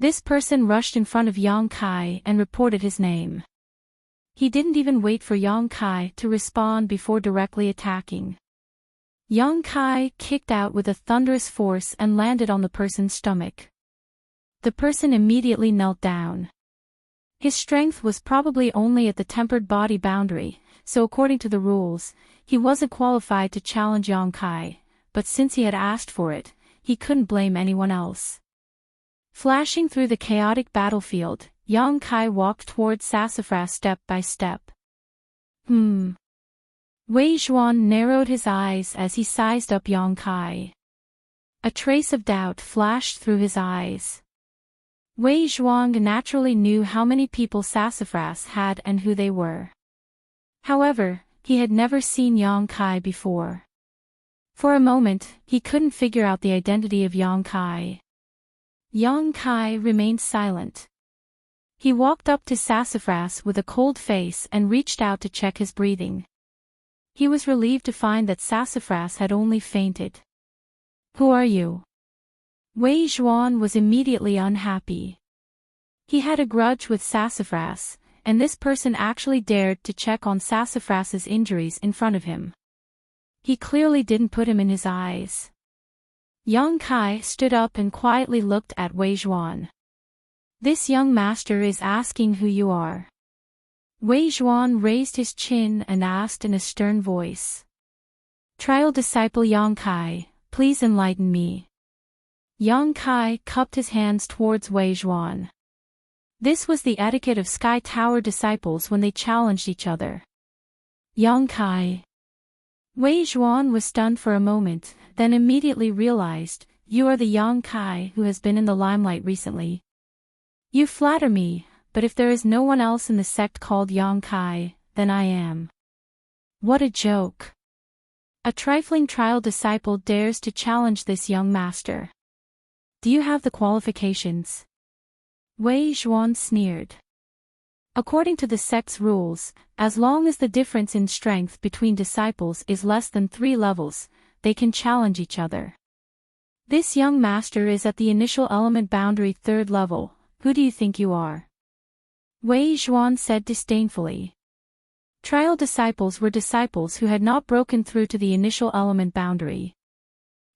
This person rushed in front of Yang Kai and reported his name. He didn't even wait for Yang Kai to respond before directly attacking. Yang Kai kicked out with a thunderous force and landed on the person's stomach. The person immediately knelt down. His strength was probably only at the tempered body boundary, so according to the rules, he wasn't qualified to challenge Yang Kai, but since he had asked for it, he couldn't blame anyone else. Flashing through the chaotic battlefield, Yang Kai walked towards Sassafras step by step. Wei Zhuan narrowed his eyes as he sized up Yang Kai. A trace of doubt flashed through his eyes. Wei Zhuan naturally knew how many people Sassafras had and who they were. However, he had never seen Yang Kai before. For a moment, he couldn't figure out the identity of Yang Kai. Yang Kai remained silent. He walked up to Sassafras with a cold face and reached out to check his breathing. He was relieved to find that Sassafras had only fainted. Who are you? Wei Zhuan was immediately unhappy. He had a grudge with Sassafras, and this person actually dared to check on Sassafras's injuries in front of him. He clearly didn't put him in his eyes. Yang Kai stood up and quietly looked at Wei Zhuan. This young master is asking who you are. Wei Zhuan raised his chin and asked in a stern voice. Trial disciple Yang Kai, please enlighten me. Yang Kai cupped his hands towards Wei Zhuan. This was the etiquette of Sky Tower disciples when they challenged each other. Yang Kai. Wei Zhuan was stunned for a moment, then immediately realized, you are the Yang Kai who has been in the limelight recently. You flatter me, but if there is no one else in the sect called Yang Kai, then I am. What a joke. A trifling trial disciple dares to challenge this young master. Do you have the qualifications? Wei Zhuan sneered. According to the sect's rules, as long as the difference in strength between disciples is less than 3 levels, they can challenge each other. This young master is at the initial element boundary 3rd level. Who do you think you are? Wei Zhuan said disdainfully. Trial disciples were disciples who had not broken through to the initial element boundary.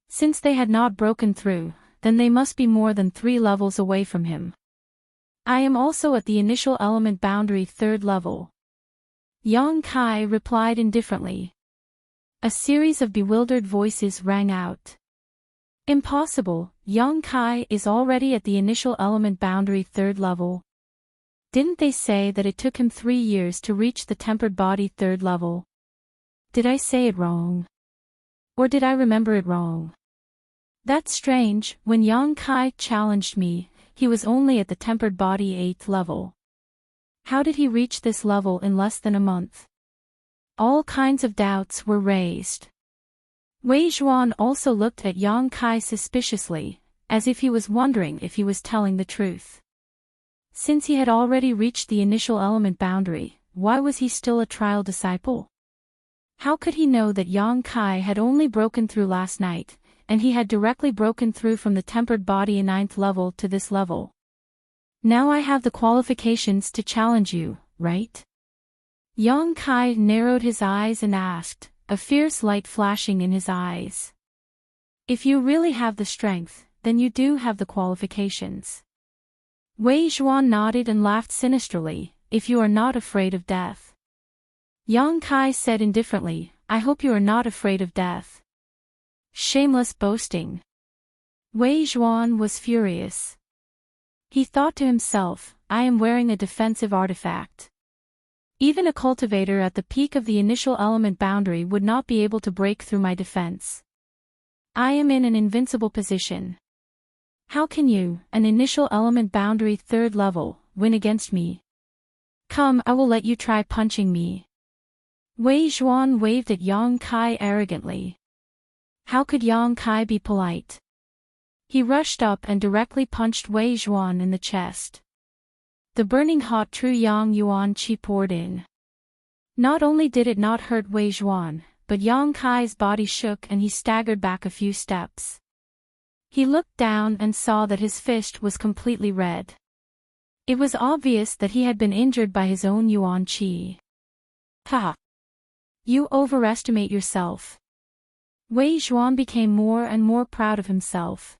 Since they had not broken through, then they must be more than 3 levels away from him. I am also at the initial element boundary 3rd level. Yang Kai replied indifferently. A series of bewildered voices rang out. Impossible, Yang Kai is already at the initial element boundary 3rd level. Didn't they say that it took him 3 years to reach the tempered body 3rd level? Did I say it wrong? Or did I remember it wrong? That's strange, when Yang Kai challenged me, he was only at the tempered body 8th level. How did he reach this level in less than a month? All kinds of doubts were raised. Wei Zhuan also looked at Yang Kai suspiciously, as if he was wondering if he was telling the truth. Since he had already reached the initial element boundary, why was he still a trial disciple? How could he know that Yang Kai had only broken through last night, and he had directly broken through from the tempered body in 9th level to this level? Now I have the qualifications to challenge you, right? Yang Kai narrowed his eyes and asked, a fierce light flashing in his eyes. If you really have the strength, then you do have the qualifications. Wei Zhuan nodded and laughed sinisterly, if you are not afraid of death. Yang Kai said indifferently, I hope you are not afraid of death. Shameless boasting. Wei Zhuan was furious. He thought to himself, I am wearing a defensive artifact. Even a cultivator at the peak of the initial element boundary would not be able to break through my defense. I am in an invincible position. How can you, an initial element boundary 3rd level, win against me? Come, I will let you try punching me. Wei Zhuan waved at Yang Kai arrogantly. How could Yang Kai be polite? He rushed up and directly punched Wei Zhuan in the chest. The burning hot true Yang Yuan Qi poured in. Not only did it not hurt Wei Zhuan, but Yang Kai's body shook and he staggered back a few steps. He looked down and saw that his fist was completely red. It was obvious that he had been injured by his own Yuan Qi. Ha! You overestimate yourself. Wei Zhuan became more and more proud of himself.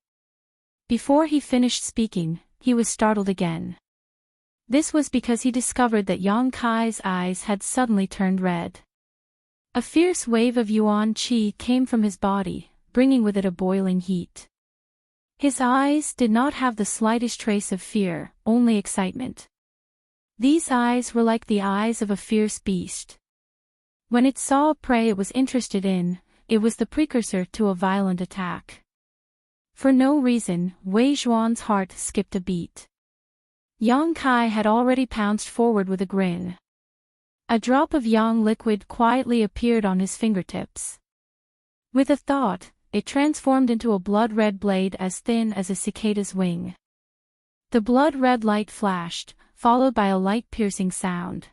Before he finished speaking, he was startled again. This was because he discovered that Yang Kai's eyes had suddenly turned red. A fierce wave of Yuan Qi came from his body, bringing with it a boiling heat. His eyes did not have the slightest trace of fear, only excitement. These eyes were like the eyes of a fierce beast. When it saw a prey it was interested in, it was the precursor to a violent attack. For no reason, Wei Zhuan's heart skipped a beat. Yang Kai had already pounced forward with a grin. A drop of yang liquid quietly appeared on his fingertips. With a thought, it transformed into a blood-red blade as thin as a cicada's wing. The blood-red light flashed, followed by a light-piercing sound.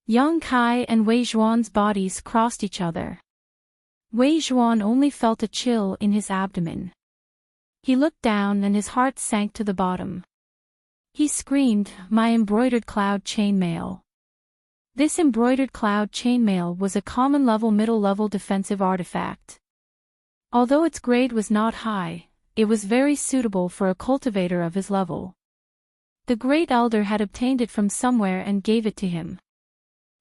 Yang Kai and Wei Zhuan's bodies crossed each other. Wei Zhuan only felt a chill in his abdomen. He looked down and his heart sank to the bottom. He screamed, my embroidered cloud chainmail. This embroidered cloud chainmail was a common middle-level defensive artifact. Although its grade was not high, it was very suitable for a cultivator of his level. The Great Elder had obtained it from somewhere and gave it to him.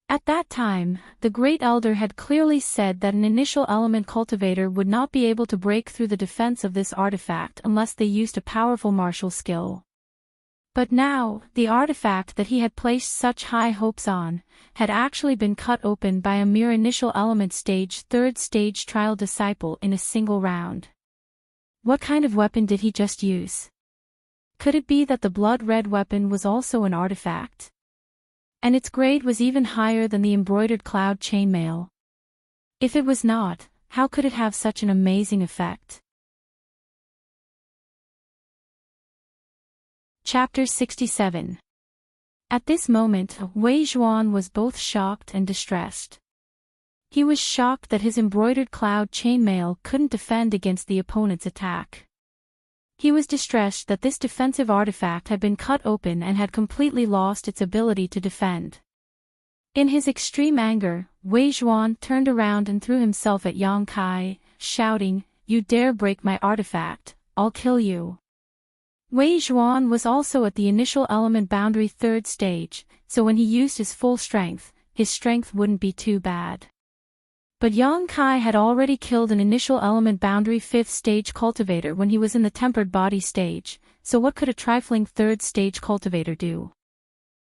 At that time, the Great Elder had clearly said that an initial element cultivator would not be able to break through the defense of this artifact unless they used a powerful martial skill. But now, the artifact that he had placed such high hopes on, had actually been cut open by a mere initial element stage 3rd stage trial disciple in a single round. What kind of weapon did he just use? Could it be that the blood-red weapon was also an artifact? And its grade was even higher than the embroidered cloud chainmail? If it was not, how could it have such an amazing effect? Chapter 67. At this moment, Wei Zhuan was both shocked and distressed. He was shocked that his embroidered cloud chainmail couldn't defend against the opponent's attack. He was distressed that this defensive artifact had been cut open and had completely lost its ability to defend. In his extreme anger, Wei Zhuan turned around and threw himself at Yang Kai, shouting, "You dare break my artifact, I'll kill you." Wei Zhuan was also at the initial element boundary 3rd stage, so when he used his full strength, his strength wouldn't be too bad. But Yang Kai had already killed an initial element boundary 5th stage cultivator when he was in the tempered body stage, so what could a trifling 3rd stage cultivator do?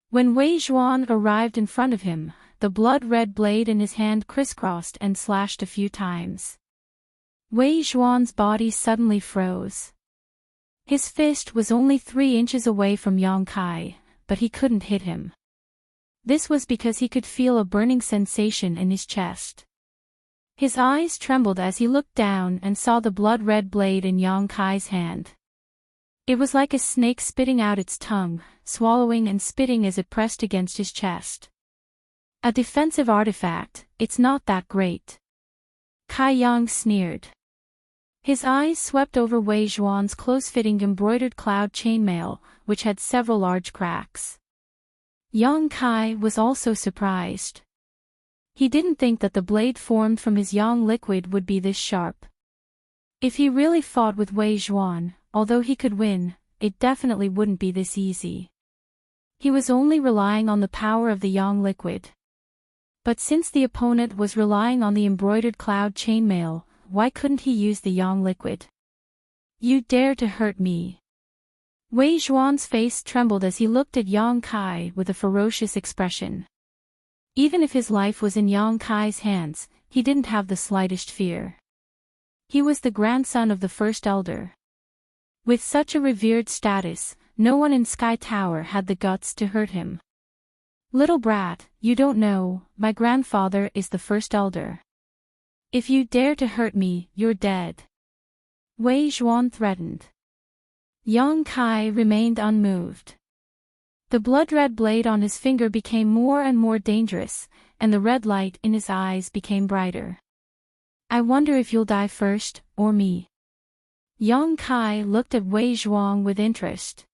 When Wei Zhuan arrived in front of him, the blood-red blade in his hand crisscrossed and slashed a few times. Wei Zhuan's body suddenly froze. His fist was only 3 inches away from Yang Kai, but he couldn't hit him. This was because he could feel a burning sensation in his chest. His eyes trembled as he looked down and saw the blood-red blade in Yang Kai's hand. It was like a snake spitting out its tongue, swallowing and spitting as it pressed against his chest. A defensive artifact, it's not that great. Kai Yang sneered. His eyes swept over Wei Zhuan's close-fitting embroidered cloud chainmail, which had several large cracks. Yang Kai was also surprised. He didn't think that the blade formed from his yang liquid would be this sharp. If he really fought with Wei Zhuan, although he could win, it definitely wouldn't be this easy. He was only relying on the power of the yang liquid. But since the opponent was relying on the embroidered cloud chainmail, why couldn't he use the yang liquid? You dare to hurt me. Wei Zhuan's face trembled as he looked at Yang Kai with a ferocious expression. Even if his life was in Yang Kai's hands, he didn't have the slightest fear. He was the grandson of the first elder. With such a revered status, no one in Sky Tower had the guts to hurt him. Little brat, you don't know, my grandfather is the first elder. If you dare to hurt me, you're dead. Wei Zhuan threatened. Yang Kai remained unmoved. The blood-red blade on his finger became more and more dangerous, and the red light in his eyes became brighter. I wonder if you'll die first, or me. Yang Kai looked at Wei Zhuan with interest.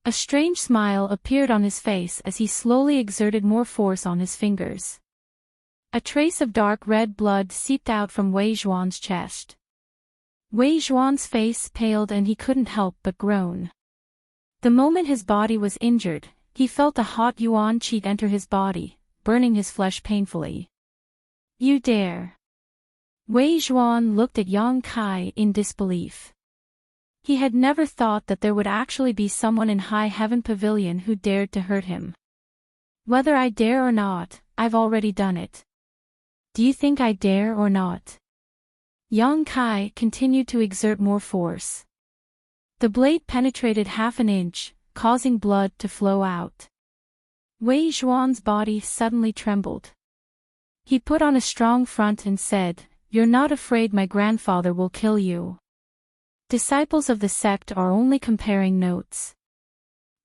A strange smile appeared on his face as he slowly exerted more force on his fingers. A trace of dark red blood seeped out from Wei Zhuan's chest. Wei Zhuan's face paled and he couldn't help but groan. The moment his body was injured, he felt a hot yuan qi enter his body, burning his flesh painfully. You dare. Wei Zhuan looked at Yang Kai in disbelief. He had never thought that there would actually be someone in High Heaven Pavilion who dared to hurt him. Whether I dare or not, I've already done it. Do you think I dare or not? Yang Kai continued to exert more force. The blade penetrated half an inch, causing blood to flow out. Wei Zhuan's body suddenly trembled. He put on a strong front and said, "You're not afraid my grandfather will kill you. Disciples of the sect are only comparing notes.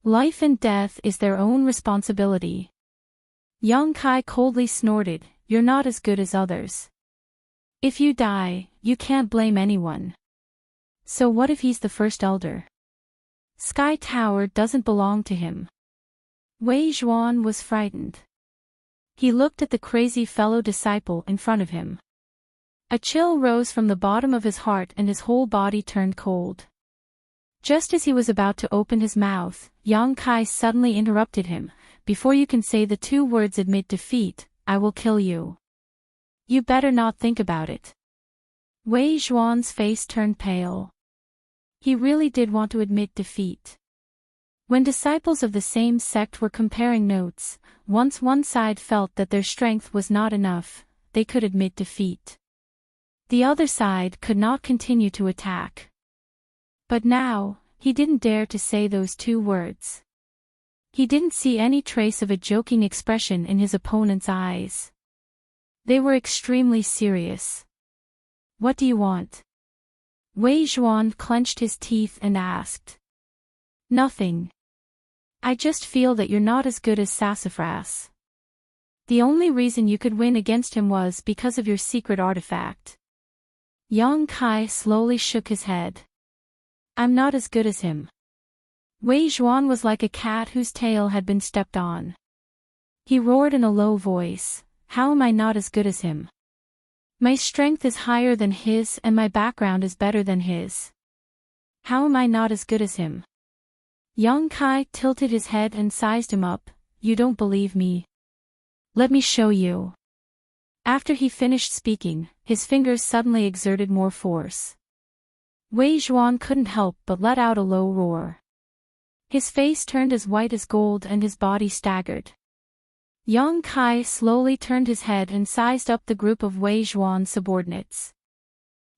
Life and death is their own responsibility." Yang Kai coldly snorted, "You're not as good as others. If you die, you can't blame anyone. So what if he's the first elder? Sky Tower doesn't belong to him." Wei Zhuan was frightened. He looked at the crazy fellow disciple in front of him. A chill rose from the bottom of his heart and his whole body turned cold. Just as he was about to open his mouth, Yang Kai suddenly interrupted him. "Before you can say the two words admit defeat, I will kill you. You better not think about it." Wei Zhuan's face turned pale. He really did want to admit defeat. When disciples of the same sect were comparing notes, once one side felt that their strength was not enough, they could admit defeat. The other side could not continue to attack. But now, he didn't dare to say those two words. He didn't see any trace of a joking expression in his opponent's eyes. They were extremely serious. "What do you want?" Wei Zhuan clenched his teeth and asked. "Nothing. I just feel that you're not as good as Sassafras. The only reason you could win against him was because of your secret artifact." Yang Kai slowly shook his head. "I'm not as good as him." Wei Zhuan was like a cat whose tail had been stepped on. He roared in a low voice, "How am I not as good as him? My strength is higher than his and my background is better than his. How am I not as good as him?" Yang Kai tilted his head and sized him up. "You don't believe me? Let me show you." After he finished speaking, his fingers suddenly exerted more force. Wei Zhuan couldn't help but let out a low roar. His face turned as white as gold and his body staggered. Yang Kai slowly turned his head and sized up the group of Wei Zhuan's subordinates.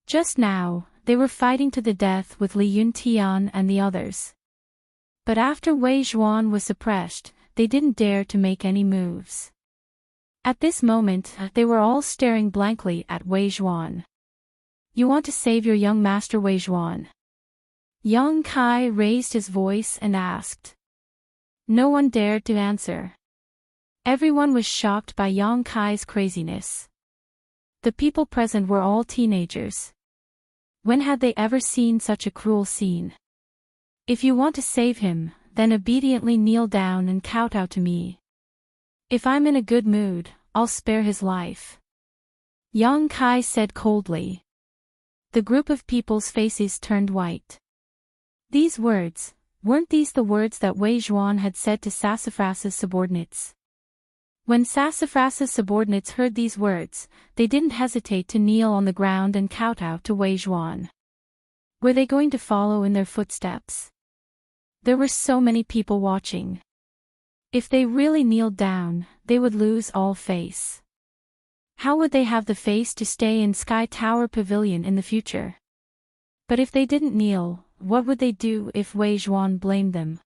Just now, they were fighting to the death with Li Yuntian and the others. But after Wei Zhuan was suppressed, they didn't dare to make any moves. At this moment, they were all staring blankly at Wei Zhuan. "You want to save your young master Wei Zhuan?" Yang Kai raised his voice and asked. No one dared to answer. Everyone was shocked by Yang Kai's craziness. The people present were all teenagers. When had they ever seen such a cruel scene? If you want to save him, then obediently kneel down and kowtow to me. If I'm in a good mood, I'll spare his life. Yang Kai said coldly. The group of people's faces turned white. These words, weren't these the words that Wei Zhuan had said to Sassafras's subordinates? When Sassafras's subordinates heard these words, they didn't hesitate to kneel on the ground and kowtow to Wei Zhuan. Were they going to follow in their footsteps? There were so many people watching. If they really kneeled down, they would lose all face. How would they have the face to stay in Sky Tower Pavilion in the future? But if they didn't kneel, what would they do if Wei Zhuan blamed them?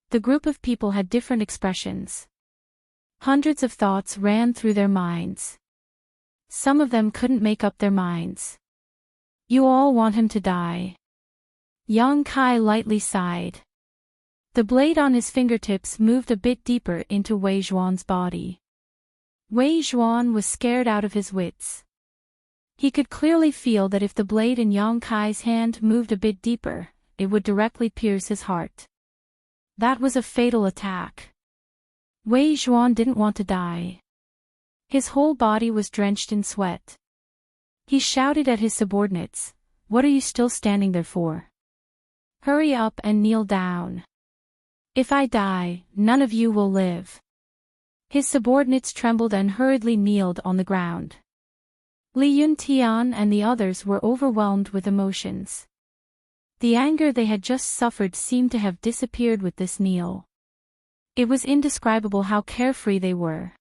The group of people had different expressions. Hundreds of thoughts ran through their minds. Some of them couldn't make up their minds. You all want him to die. Yang Kai lightly sighed. The blade on his fingertips moved a bit deeper into Wei Zhuan's body. Wei Zhuan was scared out of his wits. He could clearly feel that if the blade in Yang Kai's hand moved a bit deeper, it would directly pierce his heart. That was a fatal attack. Wei Zhuan didn't want to die. His whole body was drenched in sweat. He shouted at his subordinates, "What are you still standing there for? Hurry up and kneel down. If I die, none of you will live." His subordinates trembled and hurriedly kneeled on the ground. Li Yuntian and the others were overwhelmed with emotions. The anger they had just suffered seemed to have disappeared with this kneel. It was indescribable how carefree they were.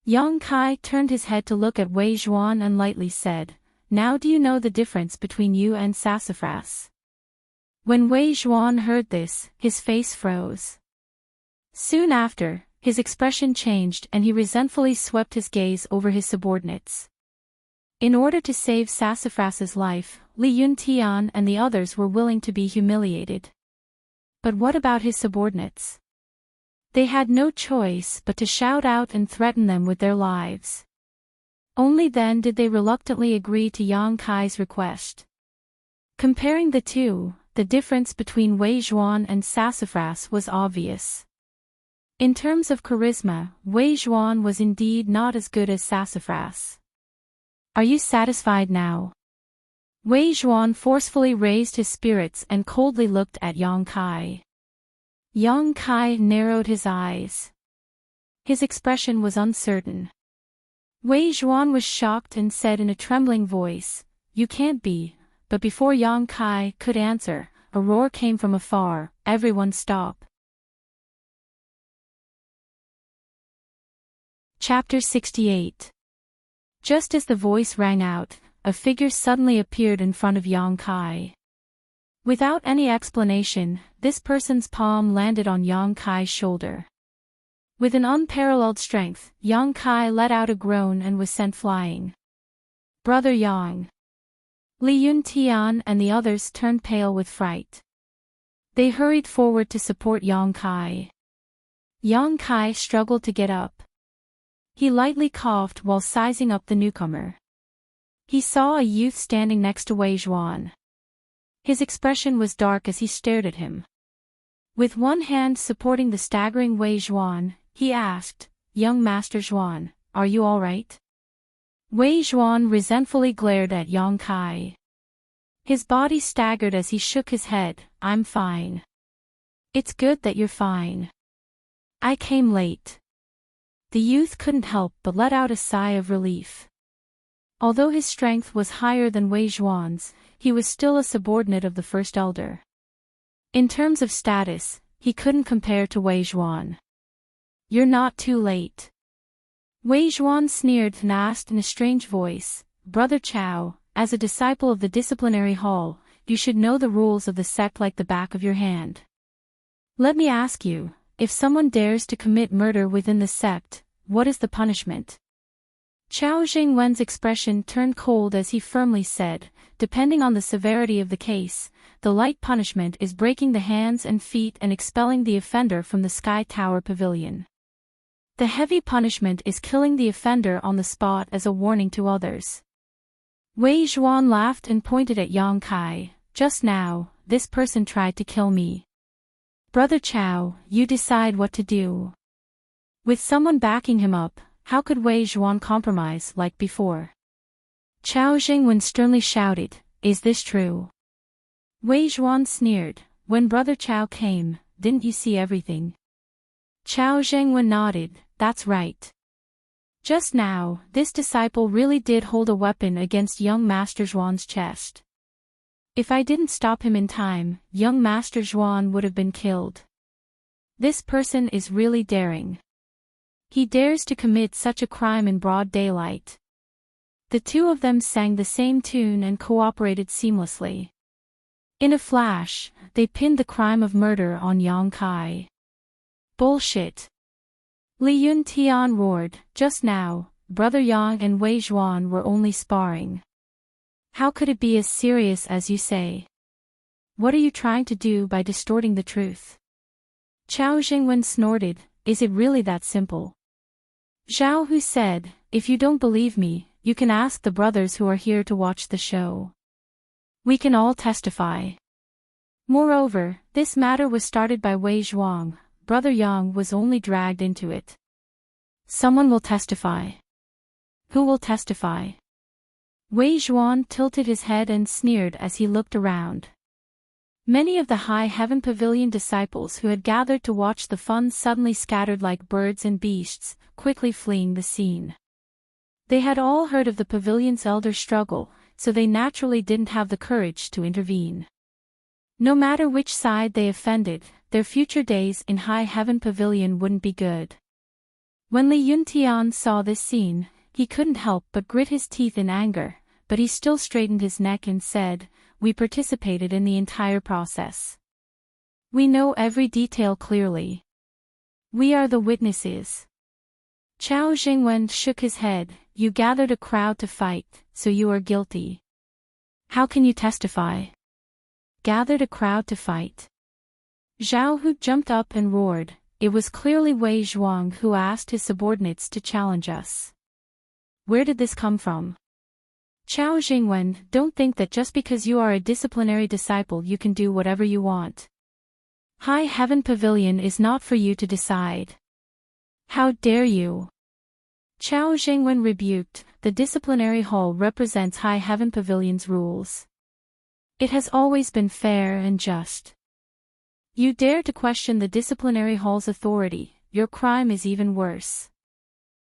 Yang Kai turned his head to look at Wei Zhuan and lightly said, "Now do you know the difference between you and Sassafras?" When Wei Zhuan heard this, his face froze. Soon after, his expression changed and he resentfully swept his gaze over his subordinates. In order to save Sassafras's life, Li Yuntian and the others were willing to be humiliated. But what about his subordinates? They had no choice but to shout out and threaten them with their lives. Only then did they reluctantly agree to Yang Kai's request. Comparing the two, the difference between Wei Zhuan and Sassafras was obvious. In terms of charisma, Wei Zhuan was indeed not as good as Sassafras. "Are you satisfied now?" Wei Zhuan forcefully raised his spirits and coldly looked at Yang Kai. Yang Kai narrowed his eyes. His expression was uncertain. Wei Zhuan was shocked and said in a trembling voice, "You can't be," but before Yang Kai could answer, a roar came from afar, "Everyone stop." Chapter 68. Just as the voice rang out, a figure suddenly appeared in front of Yang Kai. Without any explanation, this person's palm landed on Yang Kai's shoulder. With an unparalleled strength, Yang Kai let out a groan and was sent flying. "Brother Yang." Li Yuntian and the others turned pale with fright. They hurried forward to support Yang Kai. Yang Kai struggled to get up. He lightly coughed while sizing up the newcomer. He saw a youth standing next to Wei Zhuan. His expression was dark as he stared at him. With one hand supporting the staggering Wei Zhuan, he asked, "Young Master Zhuan, are you all right?" Wei Zhuan resentfully glared at Yang Kai. His body staggered as he shook his head, "I'm fine." "It's good that you're fine. I came late." The youth couldn't help but let out a sigh of relief. Although his strength was higher than Wei Zhuan's, he was still a subordinate of the first elder. In terms of status, he couldn't compare to Wei Zhuan. "You're not too late." Wei Zhuan sneered and asked in a strange voice, "Brother Chao, as a disciple of the disciplinary hall, you should know the rules of the sect like the back of your hand. Let me ask you, if someone dares to commit murder within the sect, what is the punishment?" Chao Jingwen's expression turned cold as he firmly said, "Depending on the severity of the case, the light punishment is breaking the hands and feet and expelling the offender from the Sky Tower Pavilion. The heavy punishment is killing the offender on the spot as a warning to others. Wei Zhuan laughed and pointed at Yang Kai. Just now, this person tried to kill me. Brother Chao, you decide what to do. With someone backing him up, how could Wei Zhuan compromise like before? Chao Jingwen sternly shouted, is this true? Wei Zhuan sneered, when Brother Chao came, didn't you see everything? Chao Jingwen nodded, that's right. Just now, this disciple really did hold a weapon against young Master Zhuan's chest. If I didn't stop him in time, young Master Zhuan would have been killed. This person is really daring. He dares to commit such a crime in broad daylight. The two of them sang the same tune and cooperated seamlessly. In a flash, they pinned the crime of murder on Yang Kai. Bullshit. Li Yuntian roared, just now, Brother Yang and Wei Zhuan were only sparring. How could it be as serious as you say? What are you trying to do by distorting the truth? Chao Jingwen snorted, is it really that simple? Zhao Hu said, if you don't believe me, you can ask the brothers who are here to watch the show. We can all testify. Moreover, this matter was started by Wei Zhuang. Brother Yang was only dragged into it. Someone will testify. Who will testify? Wei Zhuan tilted his head and sneered as he looked around. Many of the High Heaven Pavilion disciples who had gathered to watch the fun suddenly scattered like birds and beasts, quickly fleeing the scene. They had all heard of the pavilion's elder struggle, so they naturally didn't have the courage to intervene. No matter which side they offended, their future days in High Heaven Pavilion wouldn't be good. When Li Yuntian saw this scene, he couldn't help but grit his teeth in anger, but he still straightened his neck and said, we participated in the entire process. We know every detail clearly. We are the witnesses. Chao Jingwen shook his head, you gathered a crowd to fight, so you are guilty. How can you testify? Gathered a crowd to fight. Zhao Hu jumped up and roared, it was clearly Wei Zhuang who asked his subordinates to challenge us. Where did this come from? Chao Jingwen, don't think that just because you are a disciplinary disciple you can do whatever you want. High Heaven Pavilion is not for you to decide. How dare you? Chao Jingwen rebuked, the disciplinary hall represents High Heaven Pavilion's rules. It has always been fair and just. You dare to question the disciplinary hall's authority, your crime is even worse.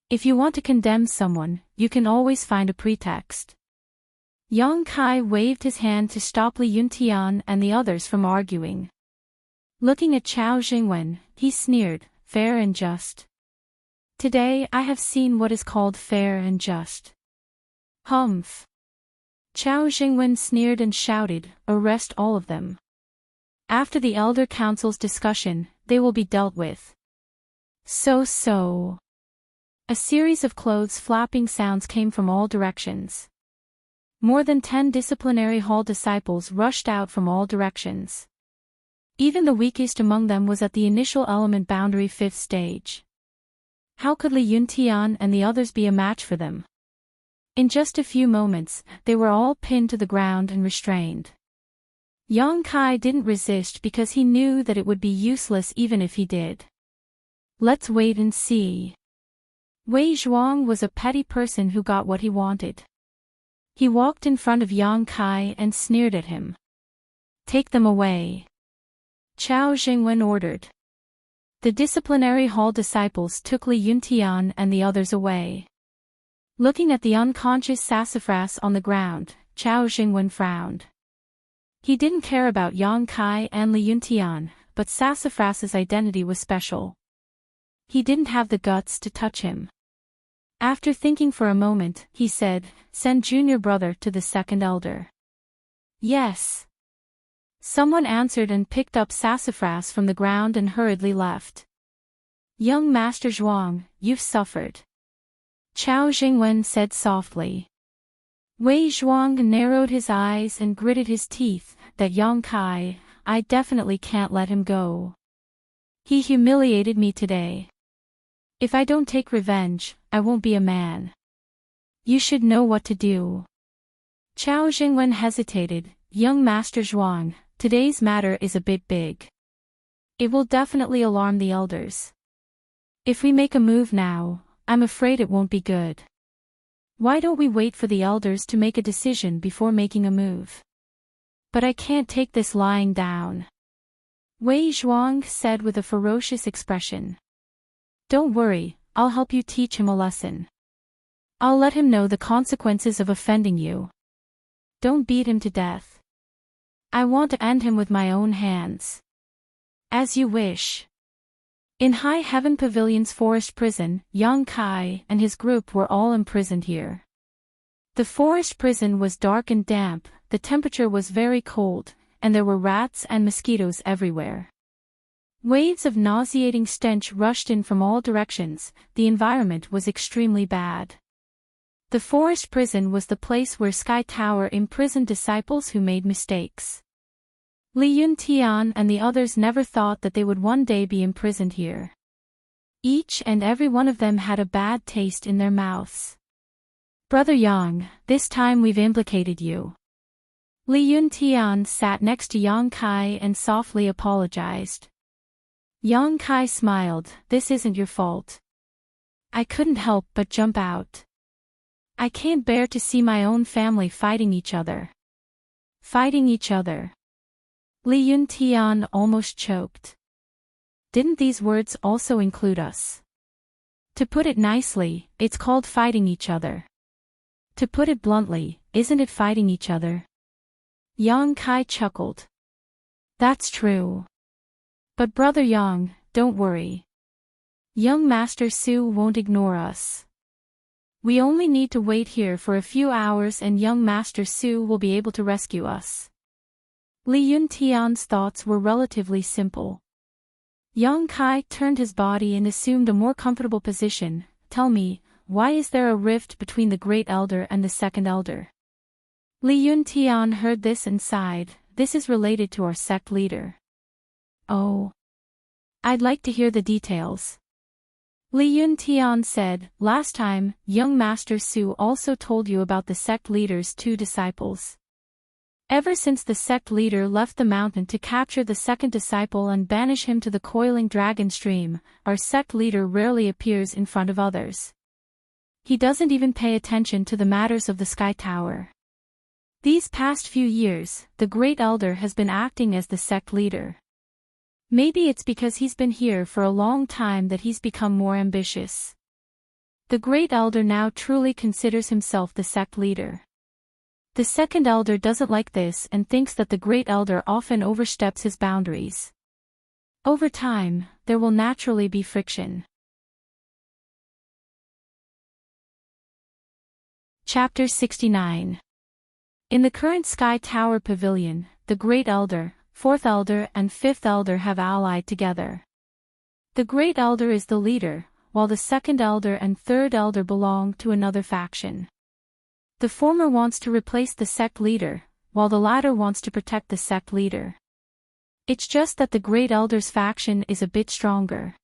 If you want to condemn someone, you can always find a pretext. Yang Kai waved his hand to stop Li Yuntian and the others from arguing. Looking at Chao Jingwen, he sneered, fair and just. Today I have seen what is called fair and just. Humph. Chao Jingwen sneered and shouted, arrest all of them. After the Elder Council's discussion, they will be dealt with. So. A series of clothes flapping sounds came from all directions. More than 10 disciplinary hall disciples rushed out from all directions. Even the weakest among them was at the initial element boundary 5th stage. How could Li Yuntian and the others be a match for them? In just a few moments, they were all pinned to the ground and restrained. Yang Kai didn't resist because he knew that it would be useless even if he did. Let's wait and see. Wei Zhuang was a petty person who got what he wanted. He walked in front of Yang Kai and sneered at him. Take them away. Chao Jingwen ordered. The disciplinary hall disciples took Li Yuntian and the others away. Looking at the unconscious sassafras on the ground, Chao Jingwen frowned. He didn't care about Yang Kai and Li Yuntian, but Sassafras's identity was special. He didn't have the guts to touch him. After thinking for a moment, he said, send junior brother to the second elder. Yes. Someone answered and picked up Sassafras from the ground and hurriedly left. Young Master Zhuang, you've suffered. Chao Jingwen said softly. Wei Zhuang narrowed his eyes and gritted his teeth, that Yang Kai, I definitely can't let him go. He humiliated me today. If I don't take revenge, I won't be a man. You should know what to do. Chao Jingwen hesitated. Young Master Zhuang, today's matter is a bit big. It will definitely alarm the elders. If we make a move now, I'm afraid it won't be good. Why don't we wait for the elders to make a decision before making a move? But I can't take this lying down. Wei Zhuang said with a ferocious expression. Don't worry, I'll help you teach him a lesson. I'll let him know the consequences of offending you. Don't beat him to death. I want to end him with my own hands. As you wish. In High Heaven Pavilion's forest prison, Yang Kai and his group were all imprisoned here. The forest prison was dark and damp, the temperature was very cold, and there were rats and mosquitoes everywhere. Waves of nauseating stench rushed in from all directions, the environment was extremely bad. The forest prison was the place where Sky Tower imprisoned disciples who made mistakes. Li Yuntian and the others never thought that they would one day be imprisoned here. Each and every one of them had a bad taste in their mouths. Brother Yang, this time we've implicated you. Li Yuntian sat next to Yang Kai and softly apologized. Yang Kai smiled, this isn't your fault. I couldn't help but jump out. I can't bear to see my own family fighting each other. Fighting each other. Li Yuntian almost choked. Didn't these words also include us? To put it nicely, it's called fighting each other. To put it bluntly, isn't it fighting each other? Yang Kai chuckled. That's true. But Brother Yang, don't worry. Young Master Su won't ignore us. We only need to wait here for a few hours and young Master Su will be able to rescue us. Li Yuntian's thoughts were relatively simple. Yang Kai turned his body and assumed a more comfortable position. Tell me, why is there a rift between the Great Elder and the Second Elder? Li Yuntian heard this and sighed. This is related to our sect leader. Oh. I'd like to hear the details. Li Yuntian said, last time, young Master Su also told you about the sect leader's 2 disciples. Ever since the sect leader left the mountain to capture the second disciple and banish him to the coiling dragon stream, our sect leader rarely appears in front of others. He doesn't even pay attention to the matters of the Sky Tower. These past few years, the Great Elder has been acting as the sect leader. Maybe it's because he's been here for a long time that he's become more ambitious. The Great Elder now truly considers himself the sect leader. The Second Elder doesn't like this and thinks that the Great Elder often oversteps his boundaries. Over time, there will naturally be friction. Chapter 69. In the current Sky Tower Pavilion, the Great Elder, Fourth Elder and Fifth Elder have allied together. The Great Elder is the leader, while the Second Elder and Third Elder belong to another faction. The former wants to replace the sect leader, while the latter wants to protect the sect leader. It's just that the Great Elder's faction is a bit stronger.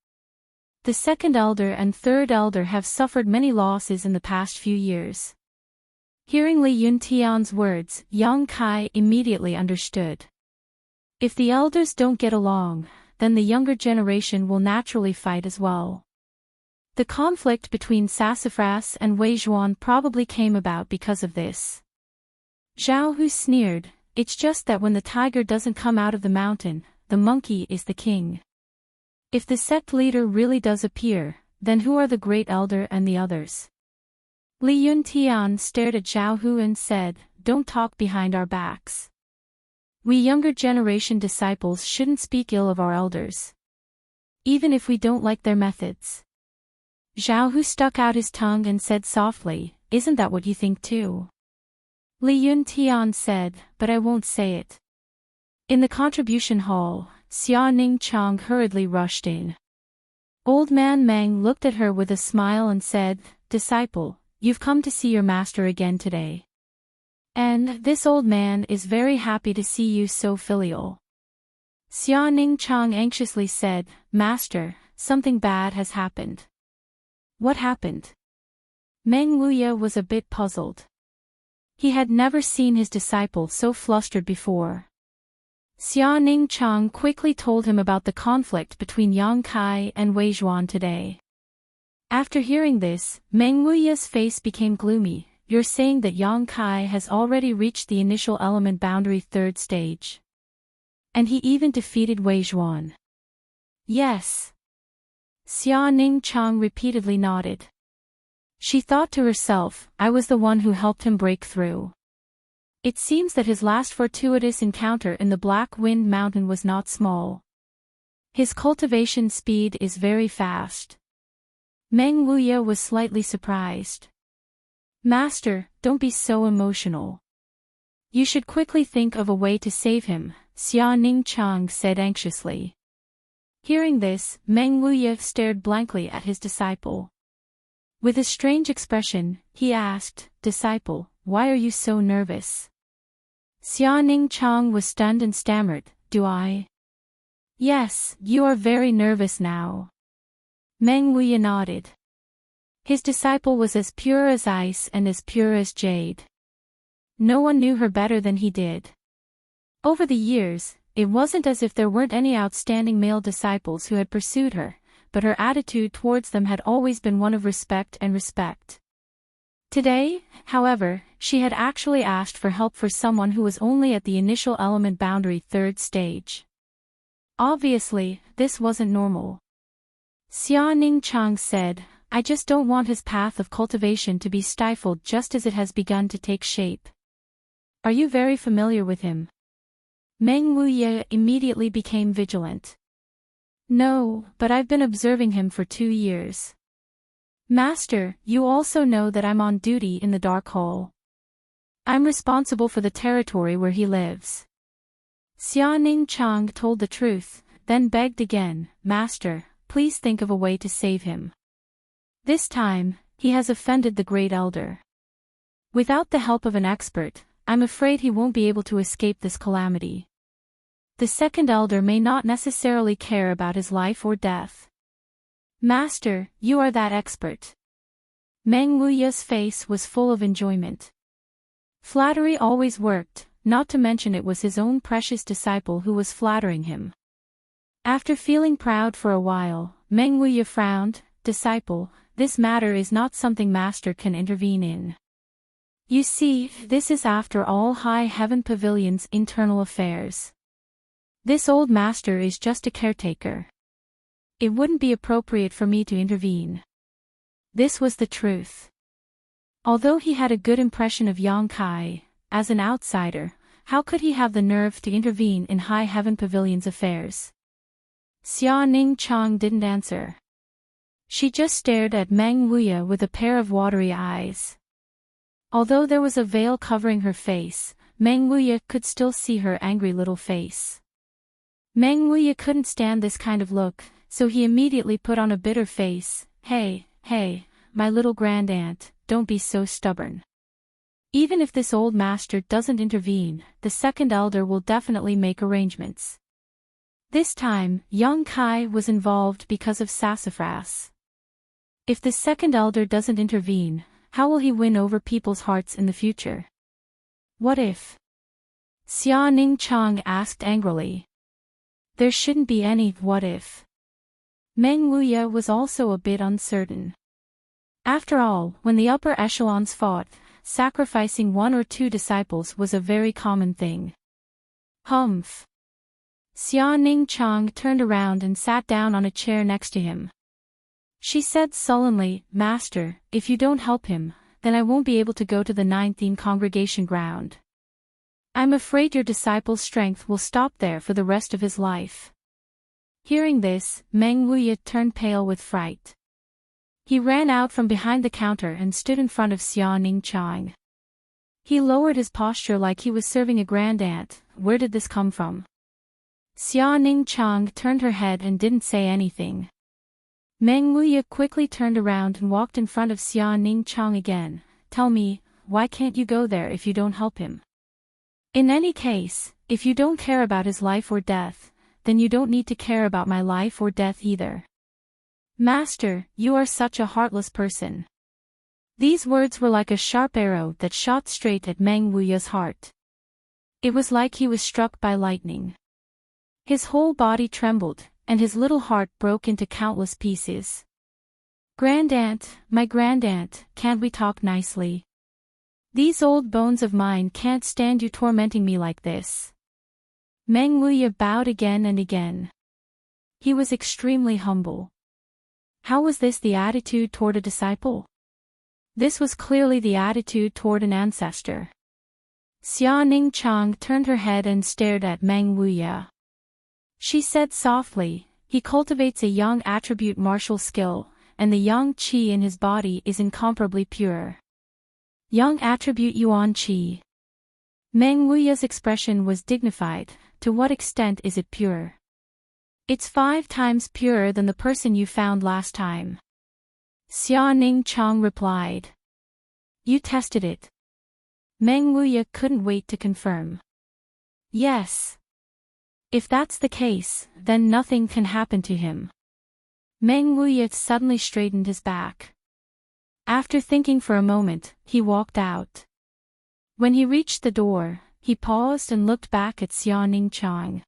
The Second Elder and Third Elder have suffered many losses in the past few years. Hearing Li Yuntian's words, Yang Kai immediately understood. If the elders don't get along, then the younger generation will naturally fight as well. The conflict between Sassafras and Wei Zhuan probably came about because of this. Zhao Hu sneered, it's just that when the tiger doesn't come out of the mountain, the monkey is the king. If the sect leader really does appear, then who are the Great Elder and the others? Li Yuntian stared at Zhao Hu and said, don't talk behind our backs. We younger generation disciples shouldn't speak ill of our elders. Even if we don't like their methods. Zhao Hu stuck out his tongue and said softly, isn't that what you think too? Li Yuntian said, but I won't say it. In the contribution hall, Xia Ning Chang hurriedly rushed in. Old man Meng looked at her with a smile and said, disciple, you've come to see your master again today. And this old man is very happy to see you so filial. Xia Ning Chang anxiously said, Master, something bad has happened. What happened? Meng Wuya was a bit puzzled. He had never seen his disciple so flustered before. Xia Ningchang quickly told him about the conflict between Yang Kai and Wei Zhuan today. After hearing this, Meng Wuya's face became gloomy. You're saying that Yang Kai has already reached the initial element boundary 3rd stage. And he even defeated Wei Zhuan. Yes. Xia Ningchang repeatedly nodded. She thought to herself, I was the one who helped him break through. It seems that his last fortuitous encounter in the Black Wind Mountain was not small. His cultivation speed is very fast. Meng Wuya was slightly surprised. Master, don't be so emotional. You should quickly think of a way to save him, Xia Ningchang said anxiously. Hearing this, Meng Wuya stared blankly at his disciple. With a strange expression, he asked, Disciple, why are you so nervous? Xia Ningchang was stunned and stammered, Do I? Yes, you are very nervous now. Meng Wuya nodded. His disciple was as pure as ice and as pure as jade. No one knew her better than he did. Over the years, it wasn't as if there weren't any outstanding male disciples who had pursued her, but her attitude towards them had always been one of respect and respect. Today, however, she had actually asked for help for someone who was only at the initial element boundary 3rd stage. Obviously, this wasn't normal. Xia Ningchang said, I just don't want his path of cultivation to be stifled just as it has begun to take shape. Are you very familiar with him? Meng Wuya immediately became vigilant. No, but I've been observing him for 2 years. Master, you also know that I'm on duty in the Dark Hole. I'm responsible for the territory where he lives. Xia Ningchang told the truth, then begged again, Master, please think of a way to save him. This time, he has offended the Great Elder. Without the help of an expert, I'm afraid he won't be able to escape this calamity. The second elder may not necessarily care about his life or death. Master, you are that expert. Meng Wuya's face was full of enjoyment. Flattery always worked, not to mention it was his own precious disciple who was flattering him. After feeling proud for a while, Meng Wuya frowned, Disciple, this matter is not something Master can intervene in. You see, this is after all High Heaven Pavilion's internal affairs. This old master is just a caretaker. It wouldn't be appropriate for me to intervene. This was the truth. Although he had a good impression of Yang Kai, as an outsider, how could he have the nerve to intervene in High Heaven Pavilion's affairs? Xia Ningchang didn't answer. She just stared at Meng Wuya with a pair of watery eyes. Although there was a veil covering her face, Meng Wuya could still see her angry little face. Meng Wuya couldn't stand this kind of look, so he immediately put on a bitter face. Hey, my little grand-aunt, don't be so stubborn. Even if this old master doesn't intervene, the second elder will definitely make arrangements. This time, Yang Kai was involved because of sassafras. If the second elder doesn't intervene, how will he win over people's hearts in the future? What if? Xia Ningchang asked angrily. There shouldn't be any what if. Meng Wuya was also a bit uncertain. After all, when the upper echelons fought, sacrificing 1 or 2 disciples was a very common thing. Humph. Xia Ningchang turned around and sat down on a chair next to him. She said sullenly, Master, if you don't help him, then I won't be able to go to the 19th congregation ground. I'm afraid your disciple's strength will stop there for the rest of his life. Hearing this, Meng Wuya turned pale with fright. He ran out from behind the counter and stood in front of Xia Ningchang. He lowered his posture like he was serving a grand-aunt. Where did this come from? Xia Ningchang turned her head and didn't say anything. Meng Wuya quickly turned around and walked in front of Xia Ningchang again. Tell me, why can't you go there if you don't help him? In any case, if you don't care about his life or death, then you don't need to care about my life or death either. Master, you are such a heartless person. These words were like a sharp arrow that shot straight at Meng Wuya's heart. It was like he was struck by lightning. His whole body trembled, and his little heart broke into countless pieces. Grandaunt, my grandaunt, can't we talk nicely? These old bones of mine can't stand you tormenting me like this. Meng Wuya bowed again and again. He was extremely humble. How was this the attitude toward a disciple? This was clearly the attitude toward an ancestor. Xia Ningchang turned her head and stared at Meng Wuya. She said softly, he cultivates a yang attribute martial skill, and the yang qi in his body is incomparably pure. Yang attribute yuan qi. Meng Wuya's expression was dignified. To what extent is it pure? It's 5 times purer than the person you found last time. Xia Ningchang replied. You tested it. Meng Wuya couldn't wait to confirm. Yes. If that's the case, then nothing can happen to him. Meng Wuya suddenly straightened his back. After thinking for a moment, he walked out. When he reached the door, he paused and looked back at Xia Ningchang.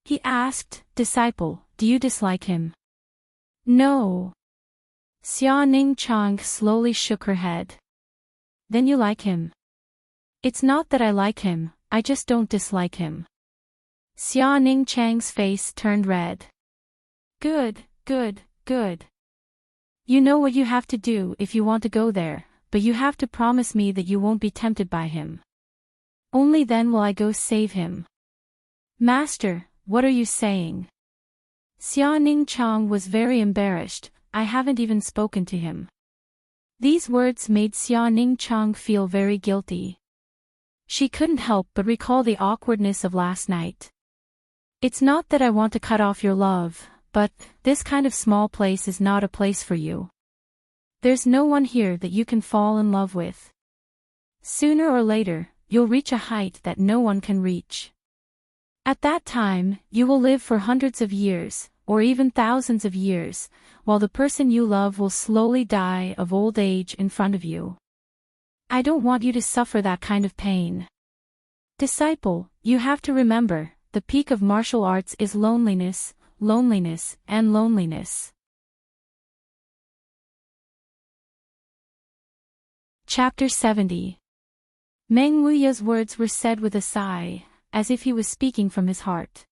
He asked, Disciple, do you dislike him? No. Xia Ningchang slowly shook her head. Then you like him? It's not that I like him, I just don't dislike him. Xia Ningchang's face turned red. Good, good, good. You know what you have to do if you want to go there, but you have to promise me that you won't be tempted by him. Only then will I go save him. Master, what are you saying? Xia Ningchang was very embarrassed. I haven't even spoken to him. These words made Xia Ningchang feel very guilty. She couldn't help but recall the awkwardness of last night. It's not that I want to cut off your love, but this kind of small place is not a place for you. There's no one here that you can fall in love with. Sooner or later, you'll reach a height that no one can reach. At that time, you will live for hundreds of years, or even thousands of years, while the person you love will slowly die of old age in front of you. I don't want you to suffer that kind of pain. Disciple, you have to remember, the peak of martial arts is loneliness, loneliness, and loneliness. Chapter 70. Meng Wuya's words were said with a sigh, as if he was speaking from his heart.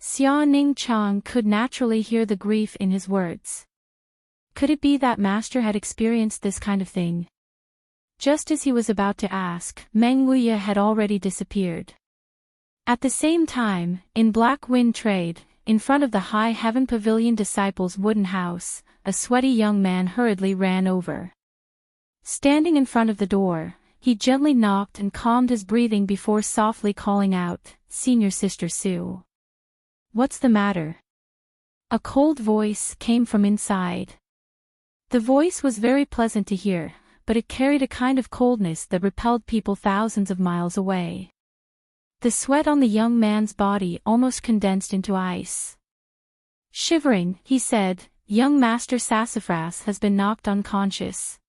Xia Ningchang could naturally hear the grief in his words. Could it be that Master had experienced this kind of thing? Just as he was about to ask, Meng Wuya had already disappeared. At the same time, in Black Wind Trade, in front of the High Heaven Pavilion disciples' wooden house, a sweaty young man hurriedly ran over. Standing in front of the door, he gently knocked and calmed his breathing before softly calling out, Senior Sister Sue. What's the matter? A cold voice came from inside. The voice was very pleasant to hear, but it carried a kind of coldness that repelled people thousands of miles away. The sweat on the young man's body almost condensed into ice. Shivering, he said, Young Master Sassafras has been knocked unconscious.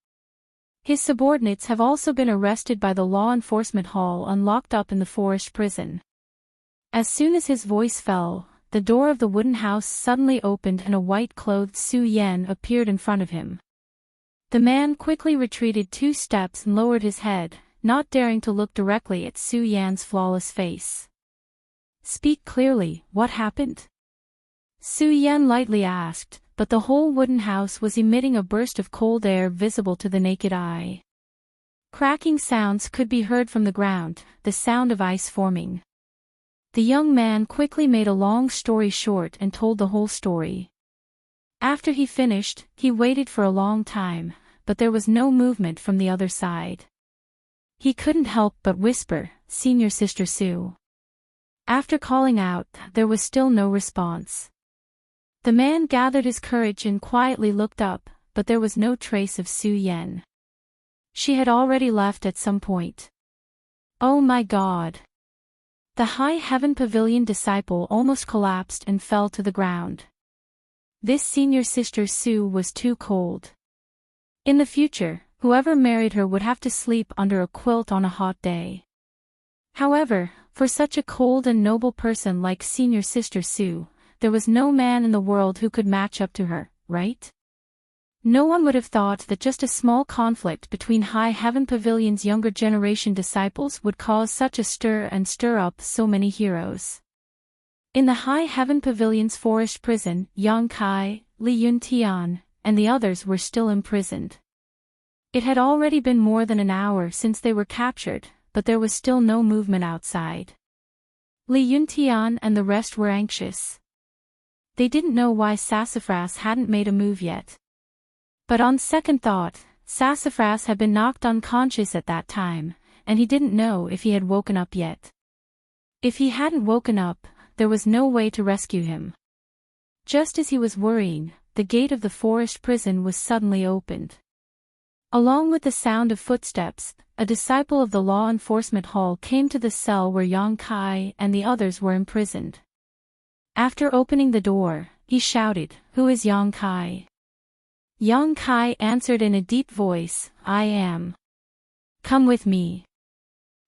His subordinates have also been arrested by the law enforcement hall and locked up in the forest prison. As soon as his voice fell, the door of the wooden house suddenly opened and a white-clothed Su Yan appeared in front of him. The man quickly retreated 2 steps and lowered his head, not daring to look directly at Su Yan's flawless face. Speak clearly, what happened? Su Yan lightly asked, but the whole wooden house was emitting a burst of cold air visible to the naked eye. Cracking sounds could be heard from the ground, the sound of ice forming. The young man quickly made a long story short and told the whole story. After he finished, he waited for a long time, but there was no movement from the other side. He couldn't help but whisper, Senior Sister Sue. After calling out, there was still no response. The man gathered his courage and quietly looked up, but there was no trace of Su Yan. She had already left at some point. Oh my God! The High Heaven Pavilion disciple almost collapsed and fell to the ground. This senior sister Sue was too cold. In the future, whoever married her would have to sleep under a quilt on a hot day. However, for such a cold and noble person like senior sister Sue, there was no man in the world who could match up to her, right? No one would have thought that just a small conflict between High Heaven Pavilion's younger generation disciples would cause such a stir and stir up so many heroes. In the High Heaven Pavilion's forest prison, Yang Kai, Li Yuntian, and the others were still imprisoned. It had already been more than an hour since they were captured, but there was still no movement outside. Li Yuntian and the rest were anxious. They didn't know why Sassafras hadn't made a move yet. But on second thought, Sassafras had been knocked unconscious at that time, and he didn't know if he had woken up yet. If he hadn't woken up, there was no way to rescue him. Just as he was worrying, the gate of the forest prison was suddenly opened. Along with the sound of footsteps, a disciple of the law enforcement hall came to the cell where Yang Kai and the others were imprisoned. After opening the door, he shouted, "Who is Yang Kai?" Yang Kai answered in a deep voice, "I am." "Come with me."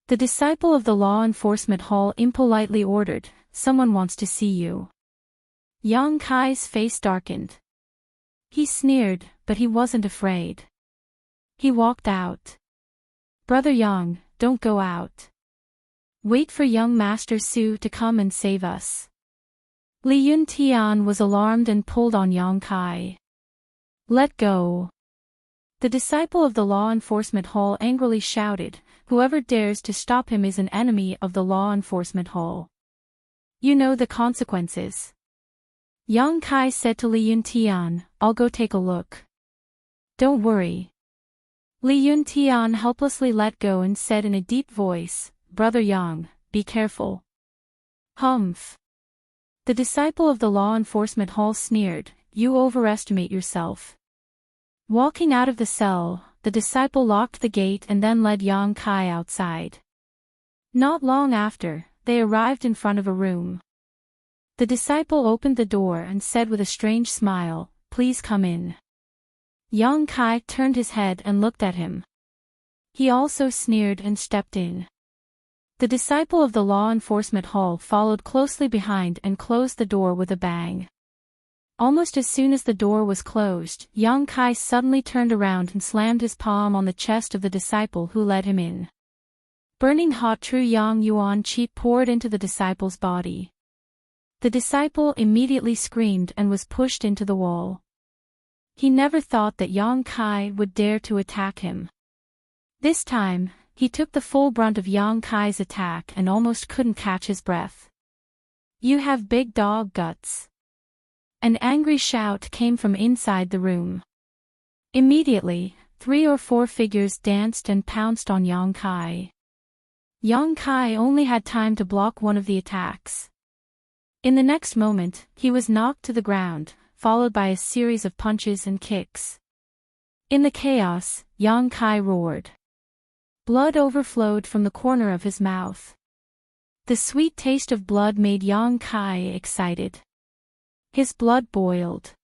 The disciple of the law enforcement hall impolitely ordered, "Someone wants to see you." Yang Kai's face darkened. He sneered, but he wasn't afraid. He walked out. "Brother Yang, don't go out. Wait for young Master Su to come and save us." Li Yuntian was alarmed and pulled on Yang Kai. "Let go." The disciple of the law enforcement hall angrily shouted, "Whoever dares to stop him is an enemy of the law enforcement hall. You know the consequences." Yang Kai said to Li Yuntian, "I'll go take a look." "Don't worry." Li Yuntian helplessly let go and said in a deep voice, "Brother Yang, be careful." "Humph." The disciple of the law enforcement hall sneered, "You overestimate yourself." Walking out of the cell, the disciple locked the gate and then led Yang Kai outside. Not long after, they arrived in front of a room. The disciple opened the door and said with a strange smile, "Please come in." Yang Kai turned his head and looked at him. He also sneered and stepped in. The disciple of the law enforcement hall followed closely behind and closed the door with a bang. Almost as soon as the door was closed, Yang Kai suddenly turned around and slammed his palm on the chest of the disciple who led him in. Burning hot true Yang Yuan Qi poured into the disciple's body. The disciple immediately screamed and was pushed into the wall. He never thought that Yang Kai would dare to attack him. This time, he took the full brunt of Yang Kai's attack and almost couldn't catch his breath. "You have big dog guts." An angry shout came from inside the room. Immediately, 3 or 4 figures danced and pounced on Yang Kai. Yang Kai only had time to block one of the attacks. In the next moment, he was knocked to the ground, followed by a series of punches and kicks. In the chaos, Yang Kai roared. Blood overflowed from the corner of his mouth. The sweet taste of blood made Yang Kai excited. His blood boiled.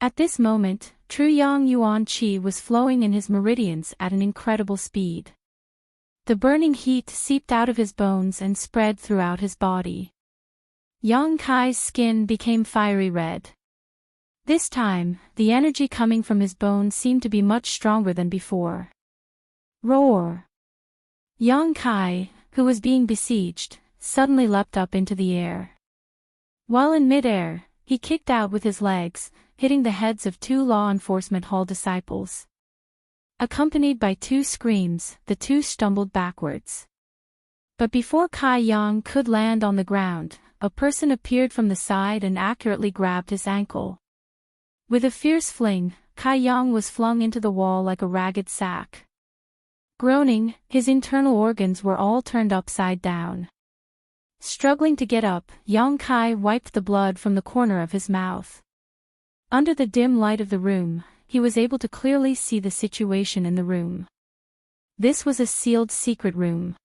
At this moment, true Yang Yuan Qi was flowing in his meridians at an incredible speed. The burning heat seeped out of his bones and spread throughout his body. Yang Kai's skin became fiery red. This time, the energy coming from his bones seemed to be much stronger than before. Roar! Yang Kai, who was being besieged, suddenly leapt up into the air. While in midair, he kicked out with his legs, hitting the heads of 2 law enforcement hall disciples. Accompanied by 2 screams, the 2 stumbled backwards. But before Kai Yang could land on the ground, a person appeared from the side and accurately grabbed his ankle. With a fierce fling, Kai Yang was flung into the wall like a ragged sack. Groaning, his internal organs were all turned upside down. Struggling to get up, Yang Kai wiped the blood from the corner of his mouth. Under the dim light of the room, he was able to clearly see the situation in the room. This was a sealed secret room.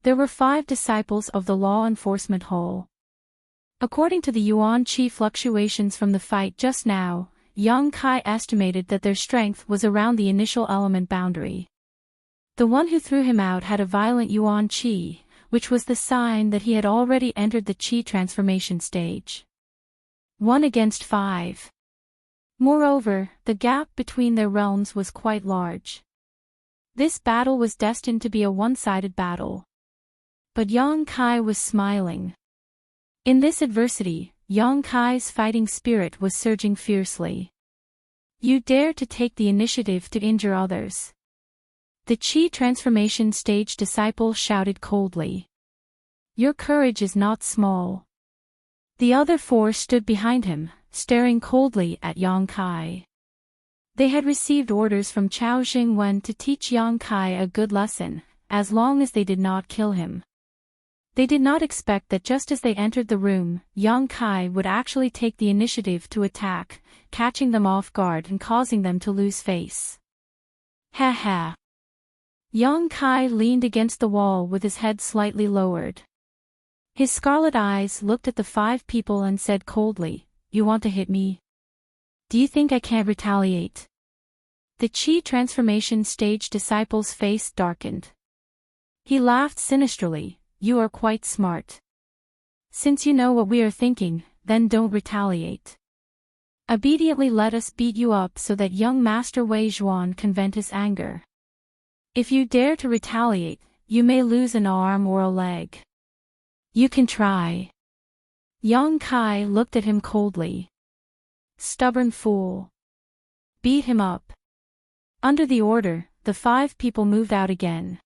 There were 5 disciples of the law enforcement hall. According to the Yuan Qi fluctuations from the fight just now, Yang Kai estimated that their strength was around the initial element boundary. The one who threw him out had a violent Yuan Qi, which was the sign that he had already entered the Qi transformation stage. 1 against 5. Moreover, the gap between their realms was quite large. This battle was destined to be a one-sided battle. But Yang Kai was smiling. In this adversity, Yang Kai's fighting spirit was surging fiercely. You dare to take the initiative to injure others. The Qi transformation stage disciple shouted coldly. Your courage is not small. The other 4 stood behind him, staring coldly at Yang Kai. They had received orders from Chao Jingwen to teach Yang Kai a good lesson, as long as they did not kill him. They did not expect that just as they entered the room, Yang Kai would actually take the initiative to attack, catching them off guard and causing them to lose face. Ha ha. Yang Kai leaned against the wall with his head slightly lowered. His scarlet eyes looked at the 5 people and said coldly, You want to hit me? Do you think I can't retaliate? The Qi transformation stage disciple's face darkened. He laughed sinisterly. You are quite smart. Since you know what we are thinking, then don't retaliate. Obediently let us beat you up so that young Master Wei Zhuan can vent his anger. If you dare to retaliate, you may lose an arm or a leg. You can try. Yang Kai looked at him coldly. Stubborn fool. Beat him up. Under the order, the 5 people moved out again.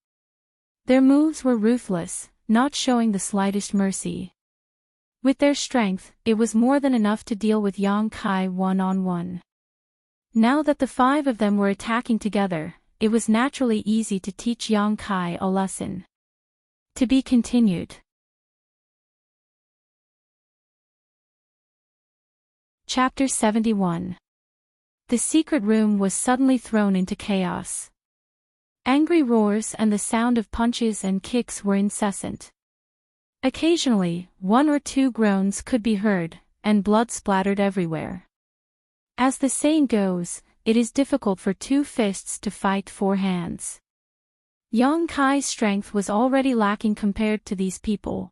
Their moves were ruthless, not showing the slightest mercy. With their strength, it was more than enough to deal with Yang Kai one-on-one. Now that the 5 of them were attacking together, it was naturally easy to teach Yang Kai a lesson. To be continued. Chapter 71. The secret room was suddenly thrown into chaos. Angry roars and the sound of punches and kicks were incessant. Occasionally, 1 or 2 groans could be heard, and blood splattered everywhere. As the saying goes, it is difficult for 2 fists to fight 4 hands. Yang Kai's strength was already lacking compared to these people.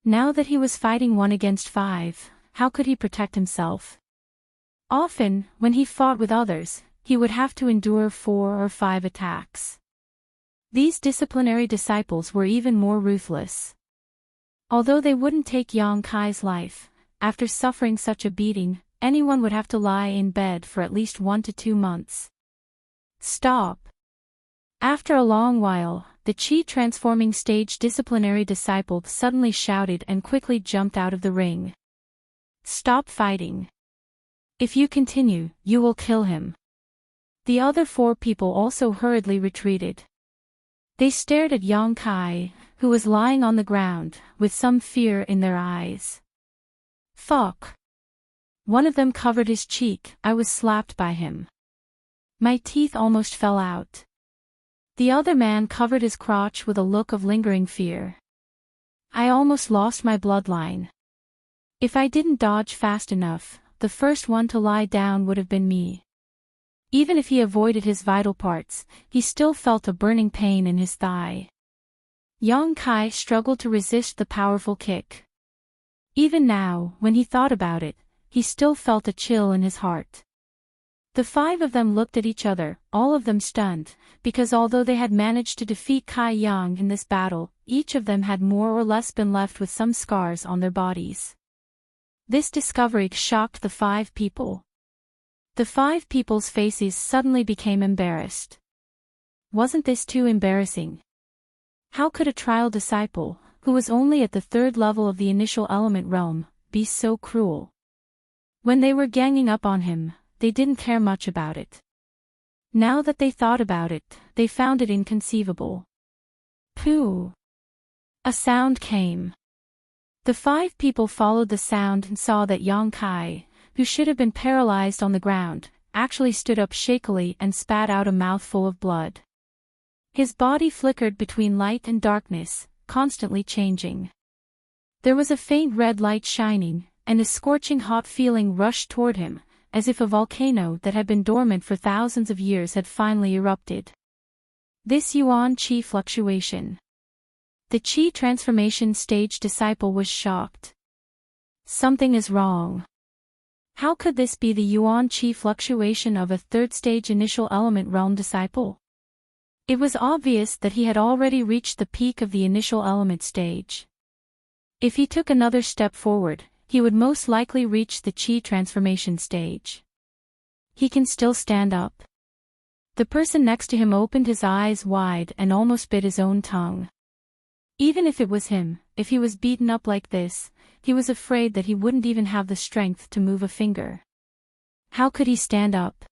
Now that he was fighting 1 against 5, how could he protect himself? Often, when he fought with others, he would have to endure 4 or 5 attacks. These disciplinary disciples were even more ruthless. Although they wouldn't take Yang Kai's life, after suffering such a beating, anyone would have to lie in bed for at least 1 to 2 months. Stop. After a long while, the Qi transforming stage disciplinary disciple suddenly shouted and quickly jumped out of the ring. Stop fighting. If you continue, you will kill him. The other 4 people also hurriedly retreated. They stared at Yang Kai, who was lying on the ground, with some fear in their eyes. Fuck. One of them covered his cheek. I was slapped by him. My teeth almost fell out. The other man covered his crotch with a look of lingering fear. I almost lost my bloodline. If I didn't dodge fast enough, the first one to lie down would have been me. Even if he avoided his vital parts, he still felt a burning pain in his thigh. Yang Kai struggled to resist the powerful kick. Even now, when he thought about it, he still felt a chill in his heart. The 5 of them looked at each other, all of them stunned, because although they had managed to defeat Kai Yang in this battle, each of them had more or less been left with some scars on their bodies. This discovery shocked the 5 people. The 5 people's faces suddenly became embarrassed. Wasn't this too embarrassing? How could a trial disciple, who was only at the 3rd level of the initial element realm, be so cruel? When they were ganging up on him, they didn't care much about it. Now that they thought about it, they found it inconceivable. Pooh! A sound came. The 5 people followed the sound and saw that Yang Kai, who should have been paralyzed on the ground, actually stood up shakily and spat out a mouthful of blood. His body flickered between light and darkness, constantly changing. There was a faint red light shining, and a scorching hot feeling rushed toward him, as if a volcano that had been dormant for thousands of years had finally erupted. This Yuan Qi fluctuation. The Qi transformation stage disciple was shocked. Something is wrong. How could this be the Yuan Qi fluctuation of a third-stage initial element realm disciple? It was obvious that he had already reached the peak of the initial element stage. If he took another step forward, he would most likely reach the Qi transformation stage. He can still stand up. The person next to him opened his eyes wide and almost bit his own tongue. Even if it was him, if he was beaten up like this, he was afraid that he wouldn't even have the strength to move a finger. How could he stand up?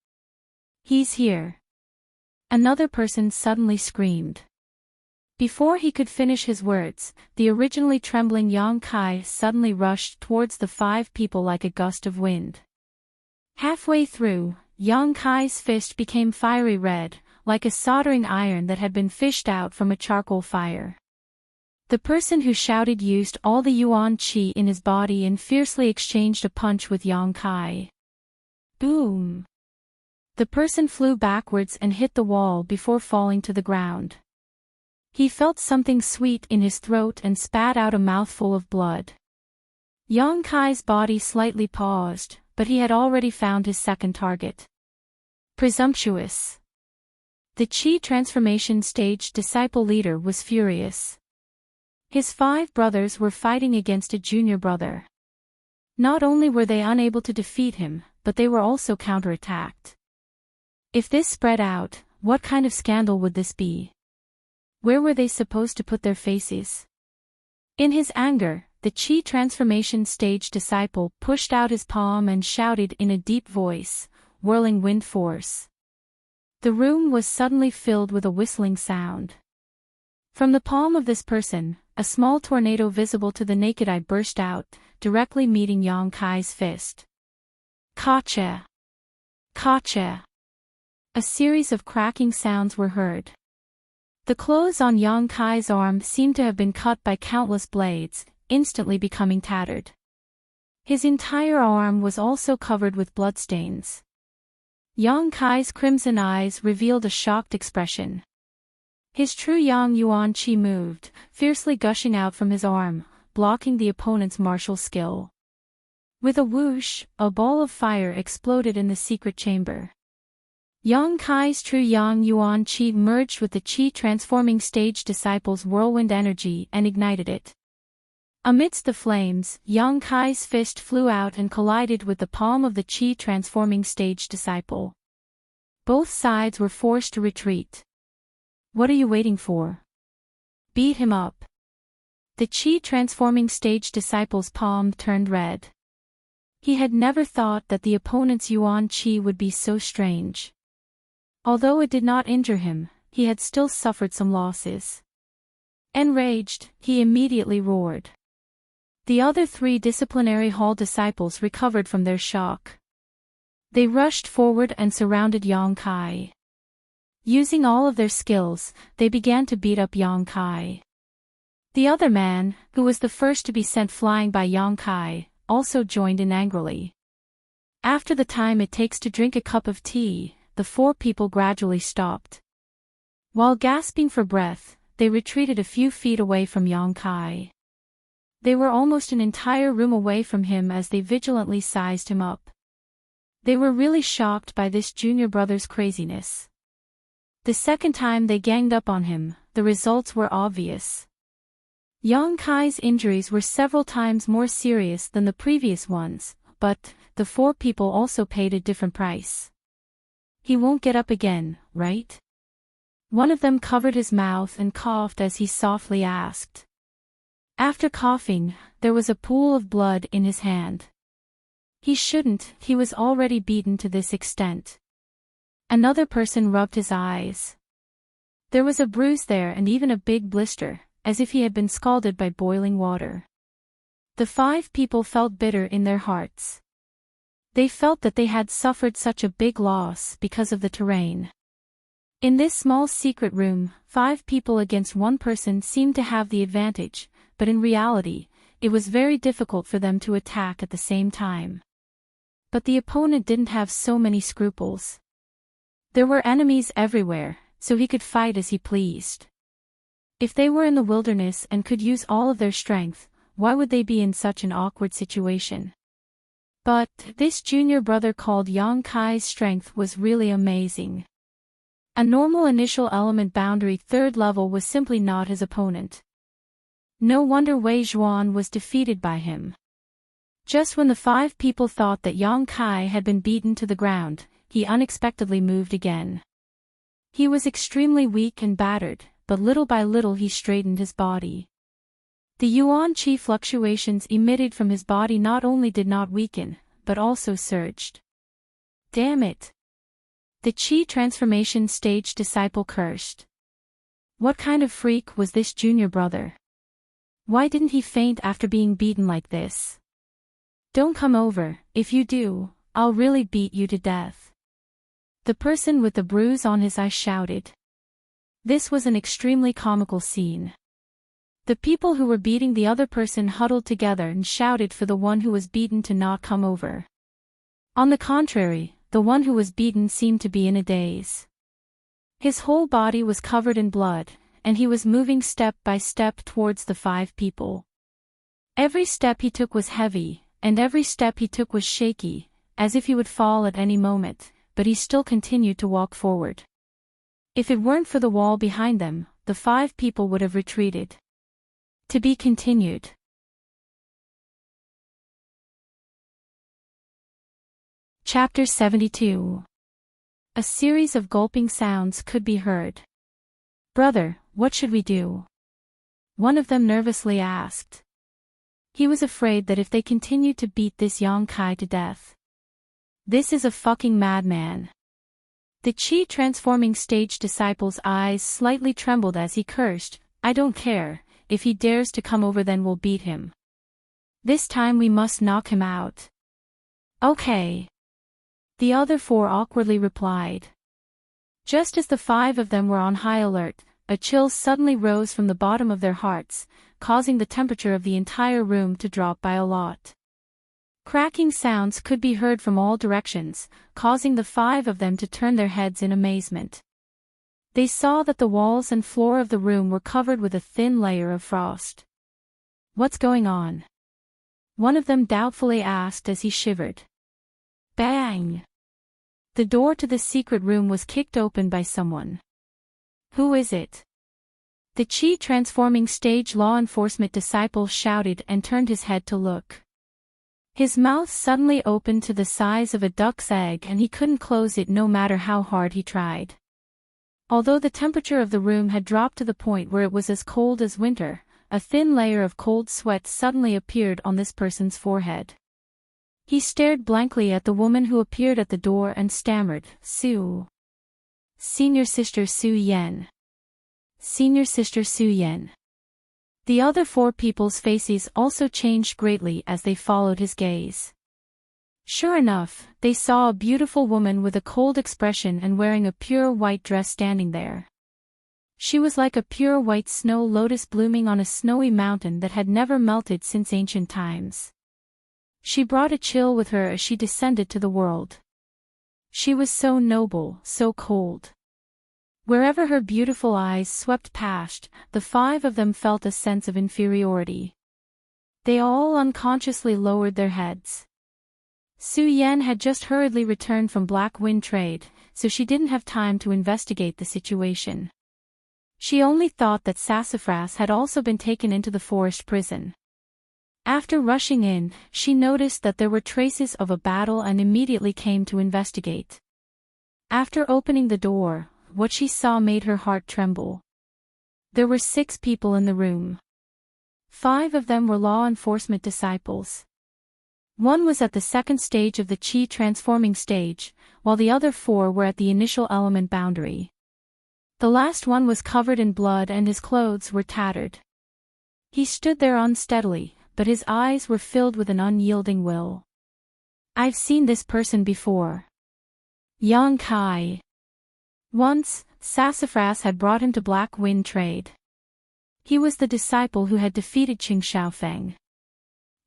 He's here. Another person suddenly screamed. Before he could finish his words, the originally trembling Yang Kai suddenly rushed towards the 5 people like a gust of wind. Halfway through, Yang Kai's fist became fiery red, like a soldering iron that had been fished out from a charcoal fire. The person who shouted used all the Yuan Qi in his body and fiercely exchanged a punch with Yang Kai. Boom! The person flew backwards and hit the wall before falling to the ground. He felt something sweet in his throat and spat out a mouthful of blood. Yang Kai's body slightly paused, but he had already found his second target. Presumptuous. The Qi transformation stage disciple leader was furious. His 5 brothers were fighting against a junior brother. Not only were they unable to defeat him, but they were also counterattacked. If this spread out, what kind of scandal would this be? Where were they supposed to put their faces? In his anger, the Qi transformation stage disciple pushed out his palm and shouted in a deep voice, whirling wind force. The room was suddenly filled with a whistling sound. From the palm of this person, a small tornado visible to the naked eye burst out, directly meeting Yang Kai's fist. Kacha! Kacha! A series of cracking sounds were heard. The clothes on Yang Kai's arm seemed to have been cut by countless blades, instantly becoming tattered. His entire arm was also covered with bloodstains. Yang Kai's crimson eyes revealed a shocked expression. His true Yang Yuan Qi moved, fiercely gushing out from his arm, blocking the opponent's martial skill. With a whoosh, a ball of fire exploded in the secret chamber. Yang Kai's true Yang Yuan Qi merged with the Qi transforming stage disciple's whirlwind energy and ignited it. Amidst the flames, Yang Kai's fist flew out and collided with the palm of the Qi transforming stage disciple. Both sides were forced to retreat. What are you waiting for? Beat him up. The Qi transforming stage disciple's palm turned red. He had never thought that the opponent's Yuan Qi would be so strange. Although it did not injure him, he had still suffered some losses. Enraged, he immediately roared. The other 3 disciplinary hall disciples recovered from their shock. They rushed forward and surrounded Yang Kai. Using all of their skills, they began to beat up Yang Kai. The other man, who was the first to be sent flying by Yang Kai, also joined in angrily. After the time it takes to drink a cup of tea, the 4 people gradually stopped. While gasping for breath, they retreated a few feet away from Yang Kai. They were almost an entire room away from him as they vigilantly sized him up. They were really shocked by this junior brother's craziness. The second time they ganged up on him, the results were obvious. Yang Kai's injuries were several times more serious than the previous ones, but the 4 people also paid a different price. He won't get up again, right? One of them covered his mouth and coughed as he softly asked. After coughing, there was a pool of blood in his hand. He shouldn't, he was already beaten to this extent. Another person rubbed his eyes. There was a bruise there and even a big blister, as if he had been scalded by boiling water. The 5 people felt bitter in their hearts. They felt that they had suffered such a big loss because of the terrain. In this small secret room, 5 people against 1 person seemed to have the advantage, but in reality, it was very difficult for them to attack at the same time. But the opponent didn't have so many scruples. There were enemies everywhere, so he could fight as he pleased. If they were in the wilderness and could use all of their strength, why would they be in such an awkward situation? But this junior brother called Yang Kai's strength was really amazing. A normal initial element boundary 3rd level was simply not his opponent. No wonder Wei Zhuan was defeated by him. Just when the 5 people thought that Yang Kai had been beaten to the ground, he unexpectedly moved again. He was extremely weak and battered, but little by little he straightened his body. The yuan qi fluctuations emitted from his body not only did not weaken, but also surged. Damn it! The qi transformation stage disciple cursed. What kind of freak was this junior brother? Why didn't he faint after being beaten like this? Don't come over, if you do, I'll really beat you to death. The person with the bruise on his eye shouted. This was an extremely comical scene. The people who were beating the other person huddled together and shouted for the one who was beaten to not come over. On the contrary, the one who was beaten seemed to be in a daze. His whole body was covered in blood, and he was moving step by step towards the 5 people. Every step he took was heavy, and every step he took was shaky, as if he would fall at any moment, but he still continued to walk forward. If it weren't for the wall behind them, the 5 people would have retreated. To be continued. Chapter 72. A series of gulping sounds could be heard. Brother, what should we do? One of them nervously asked. He was afraid that if they continued to beat this Yang Kai to death. This is a fucking madman. The Qi transforming stage disciple's eyes slightly trembled as he cursed, I don't care, if he dares to come over then we'll beat him. This time we must knock him out. Okay. The other 4 awkwardly replied. Just as the 5 of them were on high alert, a chill suddenly rose from the bottom of their hearts, causing the temperature of the entire room to drop by a lot. Cracking sounds could be heard from all directions, causing the 5 of them to turn their heads in amazement. They saw that the walls and floor of the room were covered with a thin layer of frost. What's going on? One of them doubtfully asked as he shivered. Bang! The door to the secret room was kicked open by someone. Who is it? The Qi transforming stage law enforcement disciple shouted and turned his head to look. His mouth suddenly opened to the size of a duck's egg and he couldn't close it no matter how hard he tried. Although the temperature of the room had dropped to the point where it was as cold as winter, a thin layer of cold sweat suddenly appeared on this person's forehead. He stared blankly at the woman who appeared at the door and stammered, Su. Senior Sister Su Yan. Senior Sister Su Yan. The other 4 people's faces also changed greatly as they followed his gaze. Sure enough, they saw a beautiful woman with a cold expression and wearing a pure white dress standing there. She was like a pure white snow lotus blooming on a snowy mountain that had never melted since ancient times. She brought a chill with her as she descended to the world. She was so noble, so cold. Wherever her beautiful eyes swept past, the 5 of them felt a sense of inferiority. They all unconsciously lowered their heads. Su Yan had just hurriedly returned from Black Wind trade, so she didn't have time to investigate the situation. She only thought that Sassafras had also been taken into the forest prison. After rushing in, she noticed that there were traces of a battle and immediately came to investigate. After opening the door, what she saw made her heart tremble. There were 6 people in the room. 5 of them were law enforcement disciples. One was at the second stage of the Qi transforming stage, while the other 4 were at the initial element boundary. The last one was covered in blood and his clothes were tattered. He stood there unsteadily, but his eyes were filled with an unyielding will. I've seen this person before. Yang Kai. Once, Sassafras had brought him to Black Wind trade. He was the disciple who had defeated Qing Shaofeng.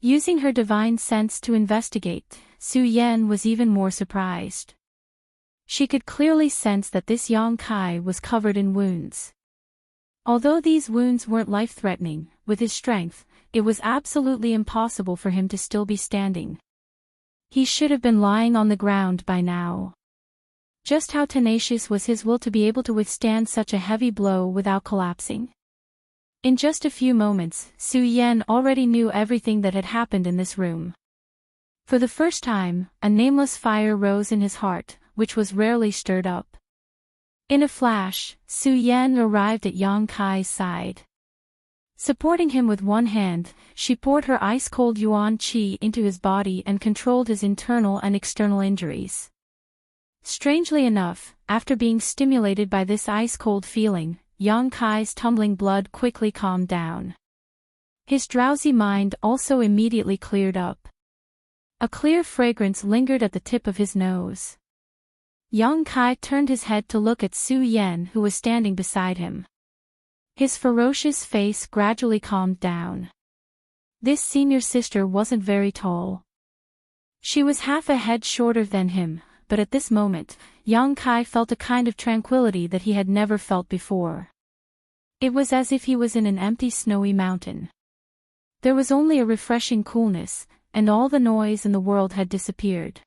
Using her divine sense to investigate, Su Yan was even more surprised. She could clearly sense that this young Kai was covered in wounds. Although these wounds weren't life-threatening, with his strength, it was absolutely impossible for him to still be standing. He should have been lying on the ground by now. Just how tenacious was his will to be able to withstand such a heavy blow without collapsing? In just a few moments, Su Yan already knew everything that had happened in this room. For the first time, a nameless fire rose in his heart, which was rarely stirred up. In a flash, Su Yan arrived at Yang Kai's side. Supporting him with one hand, she poured her ice-cold yuan qi into his body and controlled his internal and external injuries. Strangely enough, after being stimulated by this ice-cold feeling, Yang Kai's tumbling blood quickly calmed down. His drowsy mind also immediately cleared up. A clear fragrance lingered at the tip of his nose. Yang Kai turned his head to look at Su Yan, who was standing beside him. His ferocious face gradually calmed down. This senior sister wasn't very tall. She was half a head shorter than him, but at this moment, Yang Kai felt a kind of tranquility that he had never felt before. It was as if he was in an empty snowy mountain. There was only a refreshing coolness, and all the noise in the world had disappeared.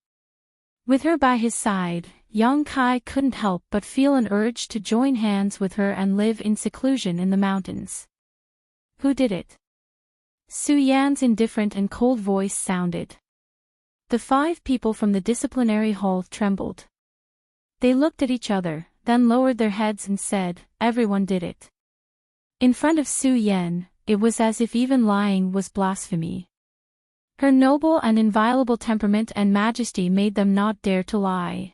With her by his side, Yang Kai couldn't help but feel an urge to join hands with her and live in seclusion in the mountains. Who did it? Su Yan's indifferent and cold voice sounded. The 5 people from the disciplinary hall trembled. They looked at each other, then lowered their heads and said, "Everyone did it." In front of Su Yan, it was as if even lying was blasphemy. Her noble and inviolable temperament and majesty made them not dare to lie.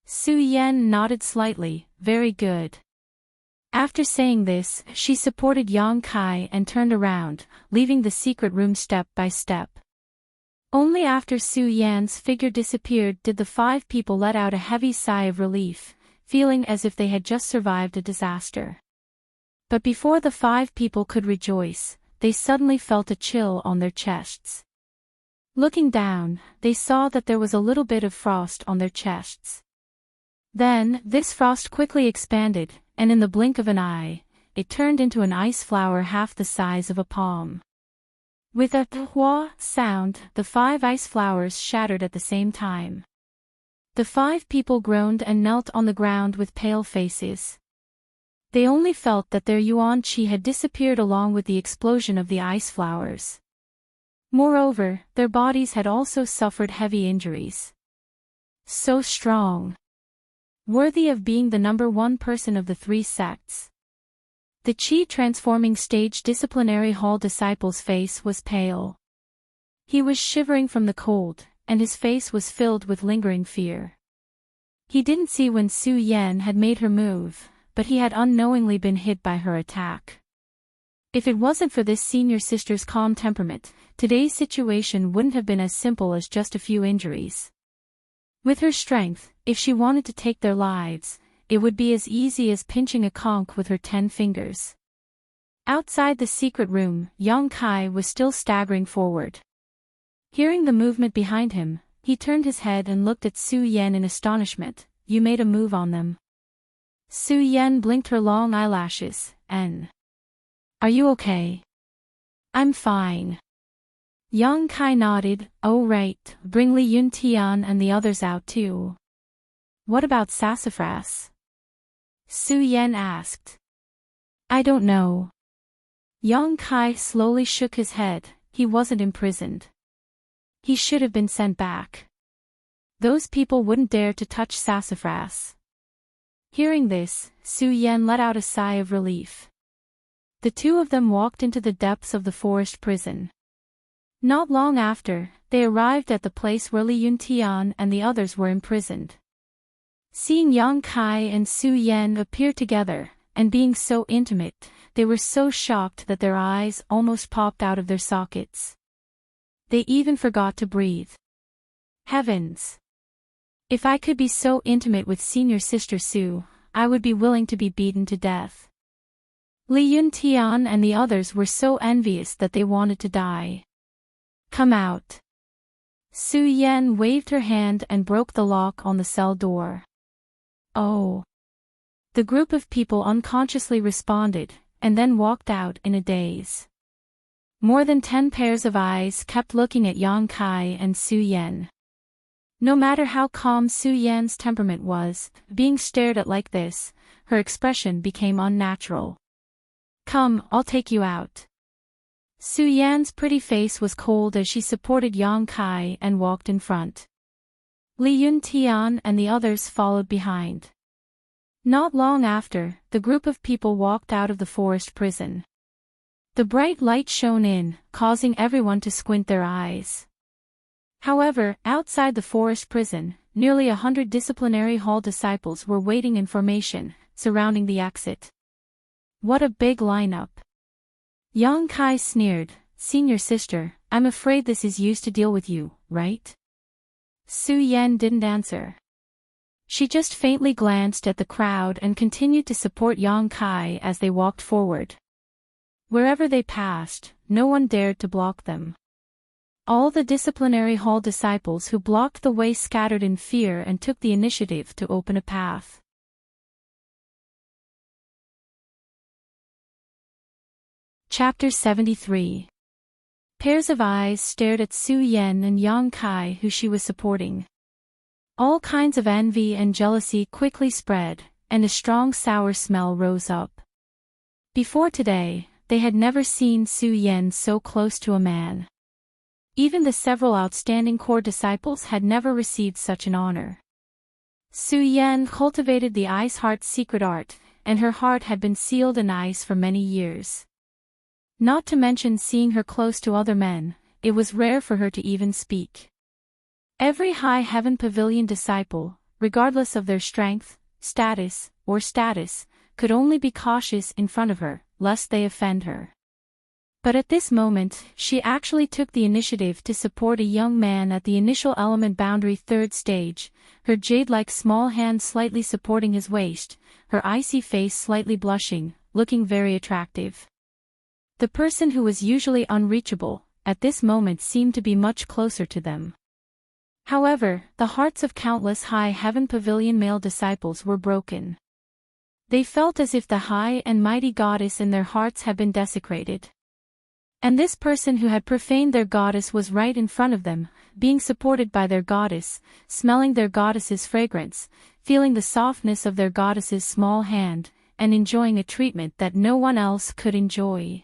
Su Yan nodded slightly, "Very good." After saying this, she supported Yang Kai and turned around, leaving the secret room step by step. Only after Su Yan's figure disappeared did the 5 people let out a heavy sigh of relief, feeling as if they had just survived a disaster. But before the 5 people could rejoice, they suddenly felt a chill on their chests. Looking down, they saw that there was a little bit of frost on their chests. Then, this frost quickly expanded, and in the blink of an eye, it turned into an ice flower half the size of a palm. With a "hua" sound, the 5 ice flowers shattered at the same time. The 5 people groaned and knelt on the ground with pale faces. They only felt that their yuan qi had disappeared along with the explosion of the ice flowers. Moreover, their bodies had also suffered heavy injuries. So strong. Worthy of being the number 1 person of the 3 sects. The Qi transforming stage disciplinary hall disciple's face was pale. He was shivering from the cold, and his face was filled with lingering fear. He didn't see when Su Yan had made her move, but he had unknowingly been hit by her attack. If it wasn't for this senior sister's calm temperament, today's situation wouldn't have been as simple as just a few injuries. With her strength, if she wanted to take their lives, it would be as easy as pinching a conch with her 10 fingers. Outside the secret room, Yang Kai was still staggering forward. Hearing the movement behind him, he turned his head and looked at Su Yan in astonishment. "You made a move on them." Su Yan blinked her long eyelashes, "N. Are you okay?" "I'm fine." Yang Kai nodded. "Oh right, bring Li Yuntian and the others out too." "What about Sassafras?" Su Yan asked. "I don't know." Yang Kai slowly shook his head. He wasn't imprisoned. He should have been sent back. Those people wouldn't dare to touch Sassafras. Hearing this, Su Yan let out a sigh of relief. The 2 of them walked into the depths of the forest prison. Not long after, they arrived at the place where Li Yuntian and the others were imprisoned. Seeing Yang Kai and Su Yan appear together, and being so intimate, they were so shocked that their eyes almost popped out of their sockets. They even forgot to breathe. Heavens! If I could be so intimate with senior sister Su, I would be willing to be beaten to death. Li Yuntian and the others were so envious that they wanted to die. Come out. Su Yan waved her hand and broke the lock on the cell door. Oh. The group of people unconsciously responded, and then walked out in a daze. More than 10 pairs of eyes kept looking at Yang Kai and Su Yan. No matter how calm Su Yan's temperament was, being stared at like this, her expression became unnatural. Come, I'll take you out. Su Yan's pretty face was cold as she supported Yang Kai and walked in front. Li Yun Tian and the others followed behind. Not long after, the group of people walked out of the forest prison. The bright light shone in, causing everyone to squint their eyes. However, outside the forest prison, nearly 100 disciplinary hall disciples were waiting in formation, surrounding the exit. What a big lineup. Yang Kai sneered, "Senior sister, I'm afraid this is used to deal with you, right?" Su Yan didn't answer. She just faintly glanced at the crowd and continued to support Yang Kai as they walked forward. Wherever they passed, no one dared to block them. All the disciplinary hall disciples who blocked the way scattered in fear and took the initiative to open a path. Chapter 73. Pairs of eyes stared at Su Yan and Yang Kai, who she was supporting. All kinds of envy and jealousy quickly spread, and a strong sour smell rose up. Before today, they had never seen Su Yan so close to a man. Even the several outstanding core disciples had never received such an honor. Su Yan cultivated the ice heart's secret art, and her heart had been sealed in ice for many years. Not to mention seeing her close to other men, it was rare for her to even speak. Every High Heaven Pavilion disciple, regardless of their strength, status, could only be cautious in front of her, lest they offend her. But at this moment, she actually took the initiative to support a young man at the initial element boundary third stage, her jade-like small hand slightly supporting his waist, her icy face slightly blushing, looking very attractive. The person who was usually unreachable, at this moment seemed to be much closer to them. However, the hearts of countless High Heaven Pavilion male disciples were broken. They felt as if the high and mighty goddess in their hearts had been desecrated. And this person who had profaned their goddess was right in front of them, being supported by their goddess, smelling their goddess's fragrance, feeling the softness of their goddess's small hand, and enjoying a treatment that no one else could enjoy.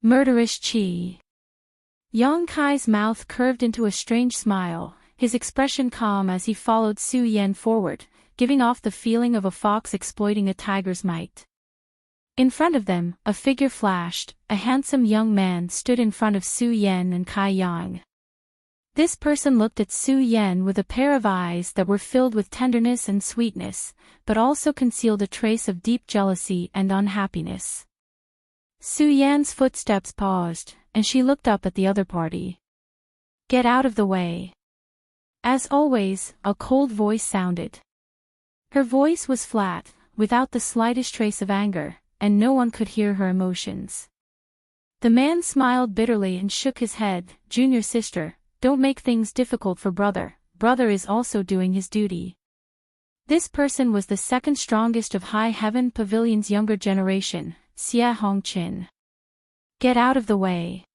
Murderous chi. Yang Kai's mouth curved into a strange smile, his expression calm as he followed Su Yan forward, giving off the feeling of a fox exploiting a tiger's might. In front of them, a figure flashed. A handsome young man stood in front of Su Yan and Kai Yang. This person looked at Su Yan with a pair of eyes that were filled with tenderness and sweetness, but also concealed a trace of deep jealousy and unhappiness. Su Yan's footsteps paused, and she looked up at the other party. "Get out of the way." As always, a cold voice sounded. Her voice was flat, without the slightest trace of anger, and no one could hear her emotions. The man smiled bitterly and shook his head. "Junior sister, don't make things difficult for brother. Brother is also doing his duty." This person was the second strongest of High Heaven Pavilion's younger generation, Xia Hongqin. "Get out of the way."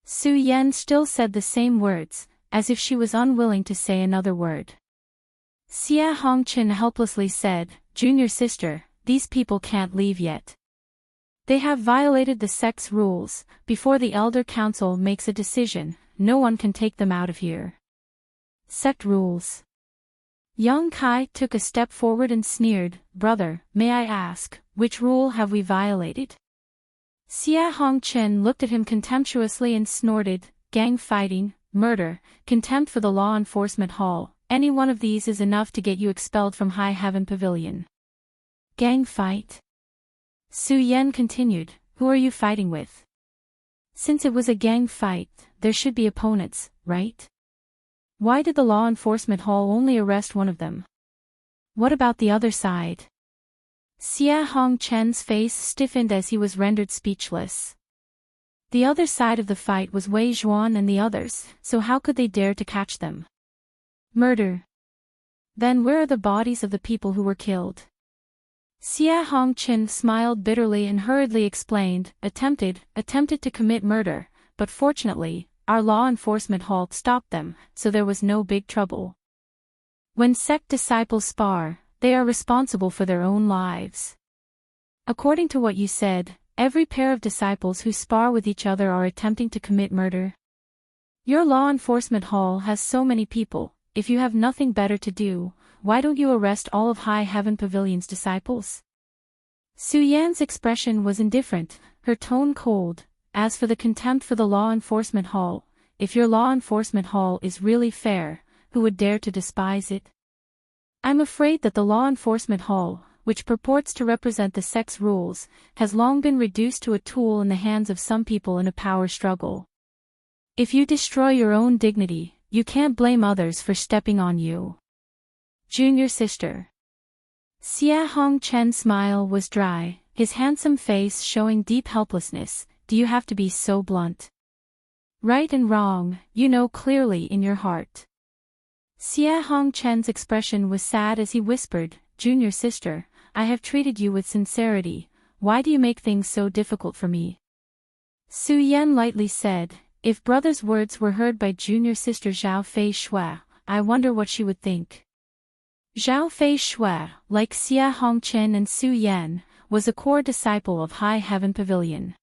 Su Yan still said the same words, as if she was unwilling to say another word. Xia Hongqin helplessly said, "Junior sister, these people can't leave yet. They have violated the sect's rules. Before the Elder Council makes a decision, no one can take them out of here." Sect rules. Yang Kai took a step forward and sneered, "Brother, may I ask, which rule have we violated?" Xia Hongqin looked at him contemptuously and snorted, "Gang fighting, murder, contempt for the law enforcement hall. Any one of these is enough to get you expelled from High Heaven Pavilion." "Gang fight?" Su Yan continued, "Who are you fighting with?" Since it was a gang fight, there should be opponents, right? Why did the law enforcement hall only arrest one of them? What about the other side? Xia Hongqin's face stiffened as he was rendered speechless. The other side of the fight was Wei Zhuan and the others, so how could they dare to catch them? Murder. Then where are the bodies of the people who were killed? Xia Hongqin smiled bitterly and hurriedly explained, attempted to commit murder, but fortunately, our law enforcement halt stopped them, so there was no big trouble. When sect disciples spar, they are responsible for their own lives. According to what you said, every pair of disciples who spar with each other are attempting to commit murder. Your law enforcement hall has so many people, if you have nothing better to do, why don't you arrest all of High Heaven Pavilion's disciples? Su Yan's expression was indifferent, her tone cold. As for the contempt for the law enforcement hall, if your law enforcement hall is really fair, who would dare to despise it? I'm afraid that the law enforcement hall, which purports to represent the sect's rules, has long been reduced to a tool in the hands of some people in a power struggle. If you destroy your own dignity, you can't blame others for stepping on you. Junior sister. Xia Hongchen's smile was dry, his handsome face showing deep helplessness. Do you have to be so blunt? Right and wrong, you know clearly in your heart. Xia Hongchen's expression was sad as he whispered, Junior sister, I have treated you with sincerity, why do you make things so difficult for me? Su Yan lightly said, if brother's words were heard by junior sister Zhao Fei Shui, I wonder what she would think. Zhao Fei Shui, like Xia Hongchen and Su Yan, was a core disciple of High Heaven Pavilion.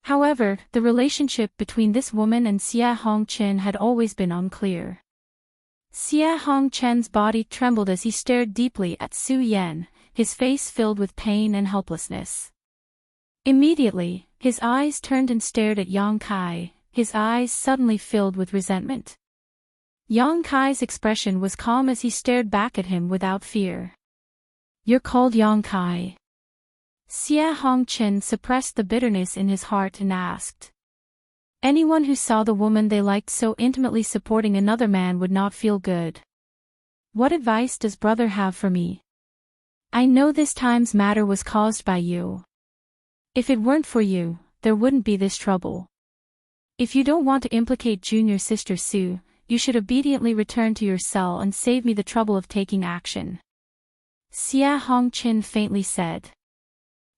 However, the relationship between this woman and Xia Hongchen had always been unclear. Xia Hongchen's body trembled as he stared deeply at Su Yan, his face filled with pain and helplessness. Immediately, his eyes turned and stared at Yang Kai, his eyes suddenly filled with resentment. Yang Kai's expression was calm as he stared back at him without fear. You're called Yang Kai. Xia Hongchen suppressed the bitterness in his heart and asked. Anyone who saw the woman they liked so intimately supporting another man would not feel good. What advice does brother have for me? I know this time's matter was caused by you. If it weren't for you, there wouldn't be this trouble. If you don't want to implicate junior sister Su, you should obediently return to your cell and save me the trouble of taking action. Xia Hongchen faintly said.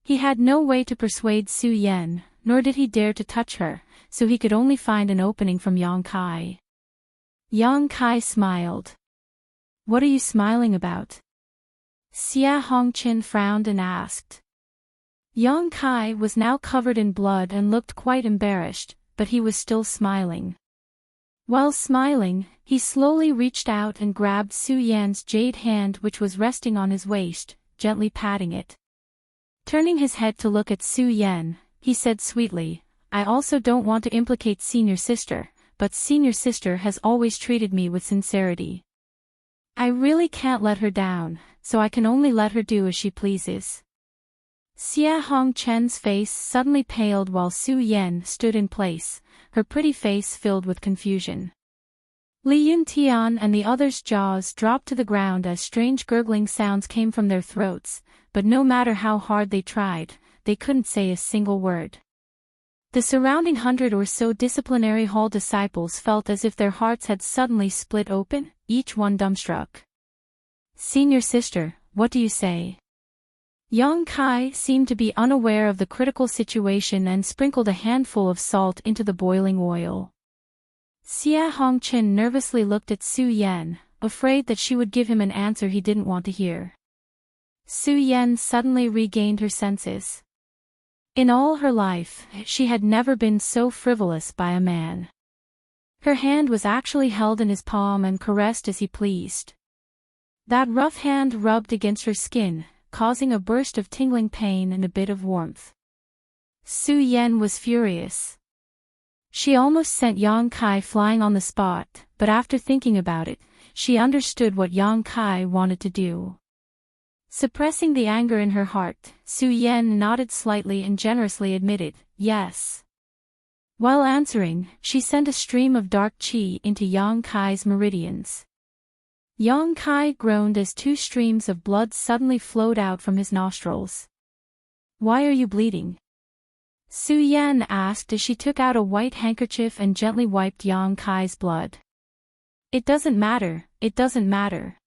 He had no way to persuade Su Yan, nor did he dare to touch her, so he could only find an opening from Yang Kai. Yang Kai smiled. What are you smiling about? Xia Hongchen frowned and asked. Yang Kai was now covered in blood and looked quite embarrassed, but he was still smiling. While smiling, he slowly reached out and grabbed Su Yan's jade hand which was resting on his waist, gently patting it. Turning his head to look at Su Yan, he said sweetly, I also don't want to implicate senior sister, but senior sister has always treated me with sincerity. I really can't let her down, so I can only let her do as she pleases. Xia Hongchen's face suddenly paled while Su Yan stood in place, her pretty face filled with confusion. Li Yuntian and the others' jaws dropped to the ground as strange gurgling sounds came from their throats, but no matter how hard they tried, they couldn't say a single word. The surrounding 100 or so disciplinary hall disciples felt as if their hearts had suddenly split open, each one dumbstruck. Senior sister, what do you say? Yang Kai seemed to be unaware of the critical situation and sprinkled a handful of salt into the boiling oil. Xia Hongchen nervously looked at Su Yan, afraid that she would give him an answer he didn't want to hear. Su Yan suddenly regained her senses. In all her life, she had never been so frivolous by a man. Her hand was actually held in his palm and caressed as he pleased. That rough hand rubbed against her skin, causing a burst of tingling pain and a bit of warmth. Su Yan was furious. She almost sent Yang Kai flying on the spot, but after thinking about it, she understood what Yang Kai wanted to do. Suppressing the anger in her heart, Su Yan nodded slightly and generously admitted, yes. While answering, she sent a stream of dark qi into Yang Kai's meridians. Yang Kai groaned as 2 streams of blood suddenly flowed out from his nostrils. Why are you bleeding? Su Yan asked as she took out a white handkerchief and gently wiped Yang Kai's blood. It doesn't matter, it doesn't matter.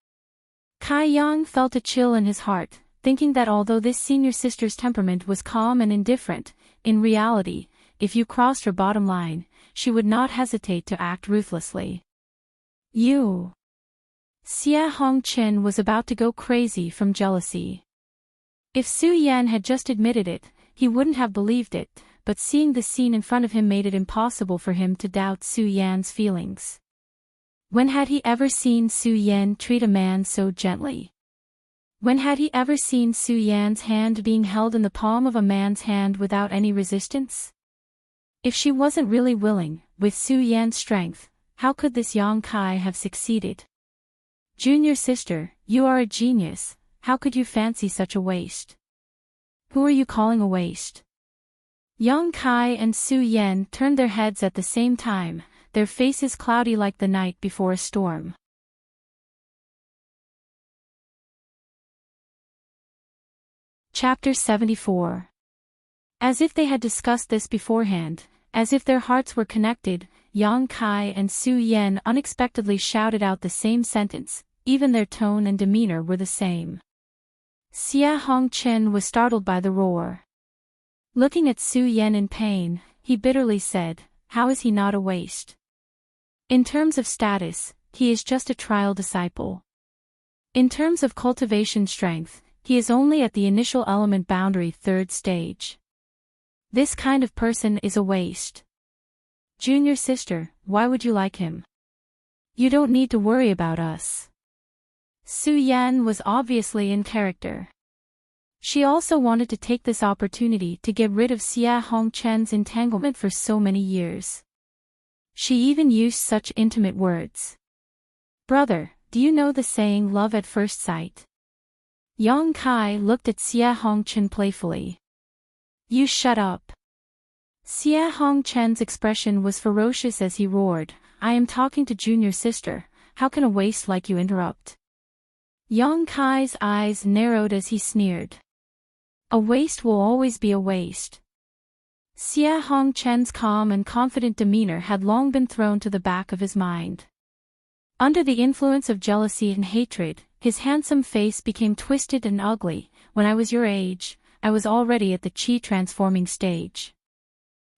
Kai Yang felt a chill in his heart, thinking that although this senior sister's temperament was calm and indifferent, in reality, if you crossed her bottom line, she would not hesitate to act ruthlessly. You. Xia Hongqin was about to go crazy from jealousy. If Su Yan had just admitted it, he wouldn't have believed it, but seeing the scene in front of him made it impossible for him to doubt Su Yan's feelings. When had he ever seen Su Yan treat a man so gently? When had he ever seen Su Yan's hand being held in the palm of a man's hand without any resistance? If she wasn't really willing, with Su Yan's strength, how could this Yang Kai have succeeded? Junior sister, you are a genius, how could you fancy such a waste? Who are you calling a waste? Yang Kai and Su Yan turned their heads at the same time, their faces cloudy like the night before a storm. Chapter 74. As if they had discussed this beforehand, as if their hearts were connected, Yang Kai and Su Yan unexpectedly shouted out the same sentence, even their tone and demeanor were the same. Xia Hongqin was startled by the roar. Looking at Su Yan in pain, he bitterly said, "How is he not a waste? In terms of status, he is just a trial disciple. In terms of cultivation strength, he is only at the initial element boundary 3rd stage. This kind of person is a waste. Junior sister, why would you like him? You don't need to worry about us." Su Yan was obviously in character. She also wanted to take this opportunity to get rid of Xia Hongqin's entanglement for so many years. She even used such intimate words. "Brother, do you know the saying love at first sight?" Yang Kai looked at Xia Hongqin playfully. "You shut up." Xia Hongqin's expression was ferocious as he roared, "I am talking to junior sister, how can a waste like you interrupt?" Yang Kai's eyes narrowed as he sneered. A waste will always be a waste. Xia Hongqin's calm and confident demeanor had long been thrown to the back of his mind. Under the influence of jealousy and hatred, his handsome face became twisted and ugly. "When I was your age, I was already at the qi transforming stage.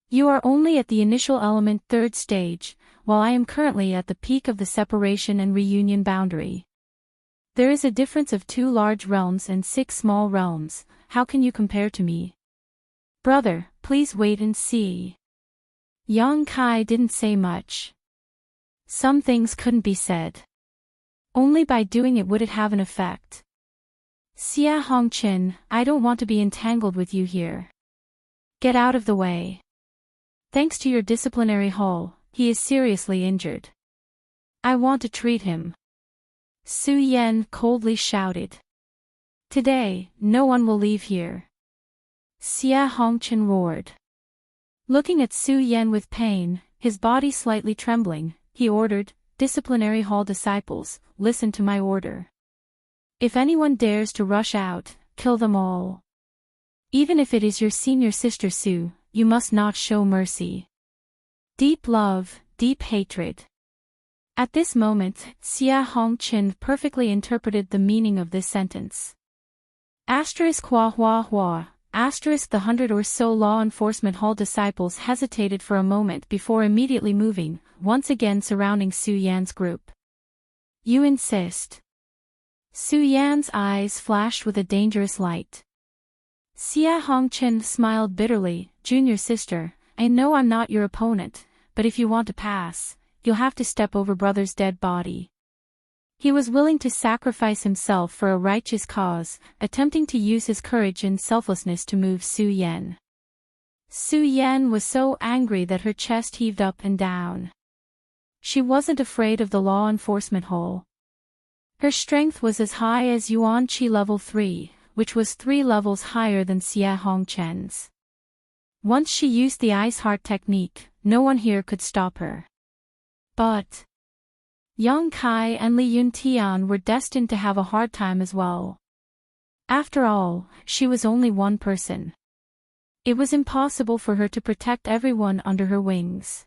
You are only at the initial element 3rd stage, while I am currently at the peak of the separation and reunion boundary. There is a difference of 2 large realms and 6 small realms, how can you compare to me? Brother, please wait and see." Yang Kai didn't say much. Some things couldn't be said. Only by doing it would it have an effect. "Xia Hongqin, I don't want to be entangled with you here. Get out of the way. Thanks to your disciplinary hall, he is seriously injured. I want to treat him." Su Yan coldly shouted. "Today, no one will leave here." Xia Hongqin roared. Looking at Su Yan with pain, his body slightly trembling, he ordered, "Disciplinary hall disciples, listen to my order. If anyone dares to rush out, kill them all. Even if it is your senior sister Su, you must not show mercy. Deep love, deep hatred." At this moment, Xia Hongqin perfectly interpreted the meaning of this sentence. Hua hua hua. The 100 or so law enforcement hall disciples hesitated for a moment before immediately moving, once again surrounding Su Yan's group. "You insist." Su Yan's eyes flashed with a dangerous light. Xia Hongqin smiled bitterly, "Junior sister, I know I'm not your opponent, but if you want to pass, you'll have to step over brother's dead body." He was willing to sacrifice himself for a righteous cause, attempting to use his courage and selflessness to move Su Yan. Su Yan was so angry that her chest heaved up and down. She wasn't afraid of the law enforcement hall. Her strength was as high as Yuan Qi level 3, which was 3 levels higher than Xia Hongqin's. Once she used the ice heart technique, no one here could stop her. But Yang Kai and Li Yuntian were destined to have a hard time as well. After all, she was only one person. It was impossible for her to protect everyone under her wings.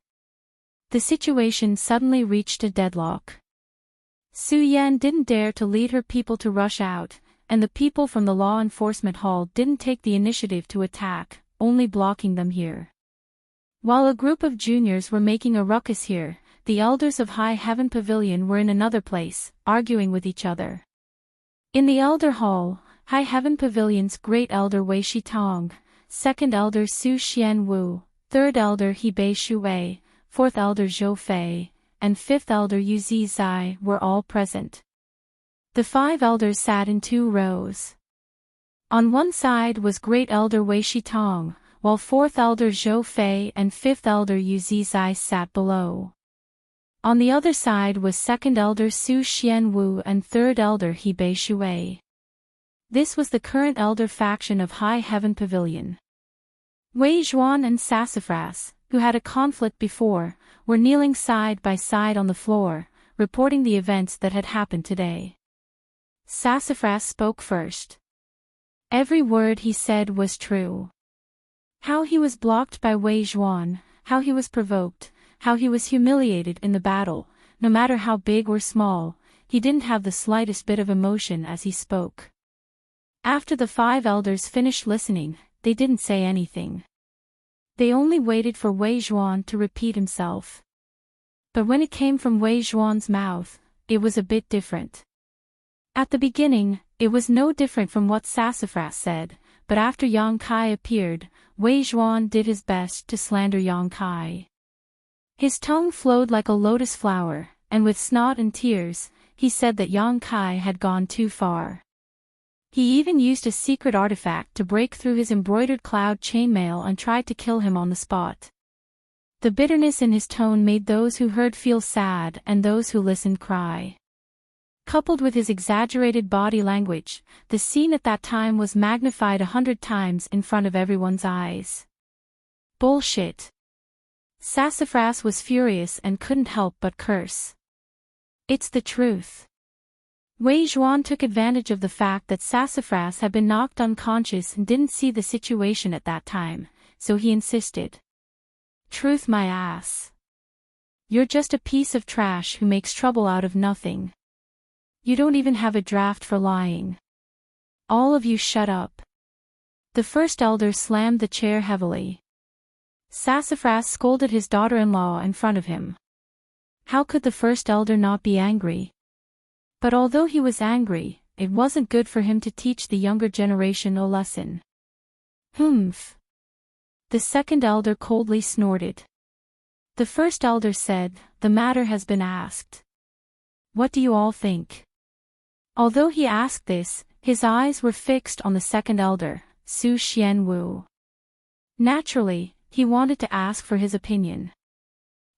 The situation suddenly reached a deadlock. Su Yan didn't dare to lead her people to rush out, and the people from the law enforcement hall didn't take the initiative to attack, only blocking them here. While a group of juniors were making a ruckus here, the elders of High Heaven Pavilion were in another place, arguing with each other. In the elder hall, High Heaven Pavilion's great elder Wei Shitong, second elder Su Xianwu, third elder Hebei Shuwei, fourth elder Zhou Fei, and fifth elder Yu Zizai were all present. The 5 elders sat in 2 rows. On one side was great elder Wei Shitong, while fourth elder Zhou Fei and fifth elder Yu Zizai sat below. On the other side was second elder Su Xianwu and third elder Hebei Shuwei. This was the current elder faction of High Heaven Pavilion. Wei Zhuan and Sassafras, who had a conflict before, were kneeling side by side on the floor, reporting the events that had happened today. Sassafras spoke first. Every word he said was true. How he was blocked by Wei Zhuan, how he was provoked, how he was humiliated in the battle, no matter how big or small, he didn't have the slightest bit of emotion as he spoke. After the 5 elders finished listening, they didn't say anything. They only waited for Wei Zhuan to repeat himself. But when it came from Wei Zhuan's mouth, it was a bit different. At the beginning, it was no different from what Sassafras said, but after Yang Kai appeared, Wei Zhuan did his best to slander Yang Kai. His tongue flowed like a lotus flower, and with snot and tears, he said that Yang Kai had gone too far. He even used a secret artifact to break through his embroidered cloud chainmail and tried to kill him on the spot. The bitterness in his tone made those who heard feel sad and those who listened cry. Coupled with his exaggerated body language, the scene at that time was magnified 100 times in front of everyone's eyes. Bullshit. Sassafras was furious and couldn't help but curse. It's the truth. Wei Zhuan took advantage of the fact that Sassafras had been knocked unconscious and didn't see the situation at that time, so he insisted. Truth my ass. You're just a piece of trash who makes trouble out of nothing. You don't even have a draft for lying. All of you shut up. The first elder slammed the chair heavily. Sassafras scolded his daughter-in-law in front of him. How could the first elder not be angry? But although he was angry, it wasn't good for him to teach the younger generation a lesson. Humph. The second elder coldly snorted. The first elder said, "The matter has been asked. What do you all think?" Although he asked this, his eyes were fixed on the second elder, Su Xianwu. Naturally, he wanted to ask for his opinion.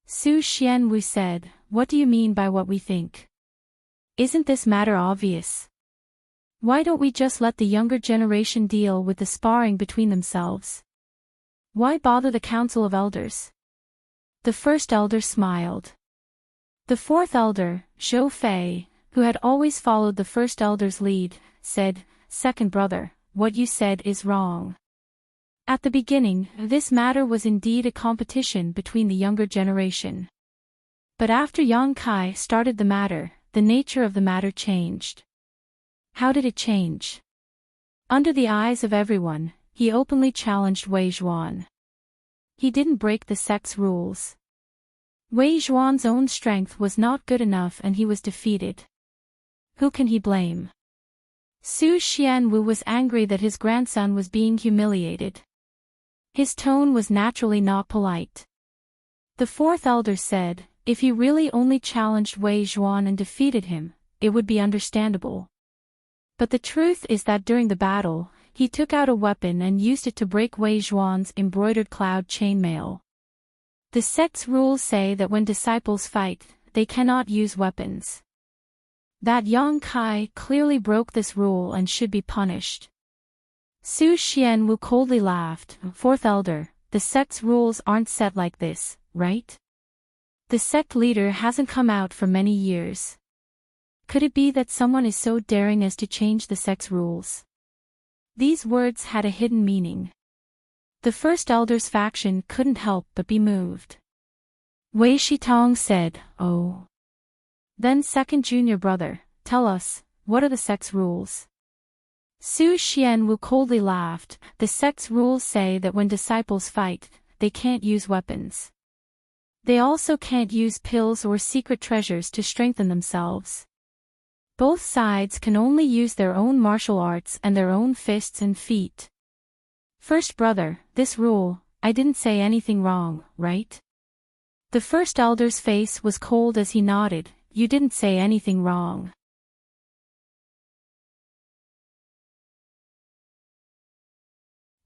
Su Xianwu said, "What do you mean by what we think? Isn't this matter obvious? Why don't we just let the younger generation deal with the sparring between themselves? Why bother the Council of Elders?" The first elder smiled. The fourth elder, Zhou Fei, who had always followed the first elder's lead, said, "Second brother, what you said is wrong. At the beginning, this matter was indeed a competition between the younger generation. But after Yang Kai started the matter, the nature of the matter changed." How did it change? Under the eyes of everyone, he openly challenged Wei Zhuan. He didn't break the sect's rules. Wei Zhuan's own strength was not good enough and he was defeated. Who can he blame? Su Xianwu was angry that his grandson was being humiliated. His tone was naturally not polite. The fourth elder said, if he really only challenged Wei Zhuan and defeated him, it would be understandable. But the truth is that during the battle, he took out a weapon and used it to break Wei Zhuan's embroidered cloud chainmail. The sect's rules say that when disciples fight, they cannot use weapons. That Yang Kai clearly broke this rule and should be punished. Su Xianwu coldly laughed. Fourth elder, the sect's rules aren't set like this, right? The sect leader hasn't come out for many years. Could it be that someone is so daring as to change the sect's rules? These words had a hidden meaning. The first elder's faction couldn't help but be moved. Wei Shitong said, "Oh." Then second junior brother, "Tell us, what are the sect's rules?" Su Xianwu coldly laughed. The sect's rules say that when disciples fight, they can't use weapons. They also can't use pills or secret treasures to strengthen themselves. Both sides can only use their own martial arts and their own fists and feet. First brother, this rule, I didn't say anything wrong, right? The first elder's face was cold as he nodded. You didn't say anything wrong.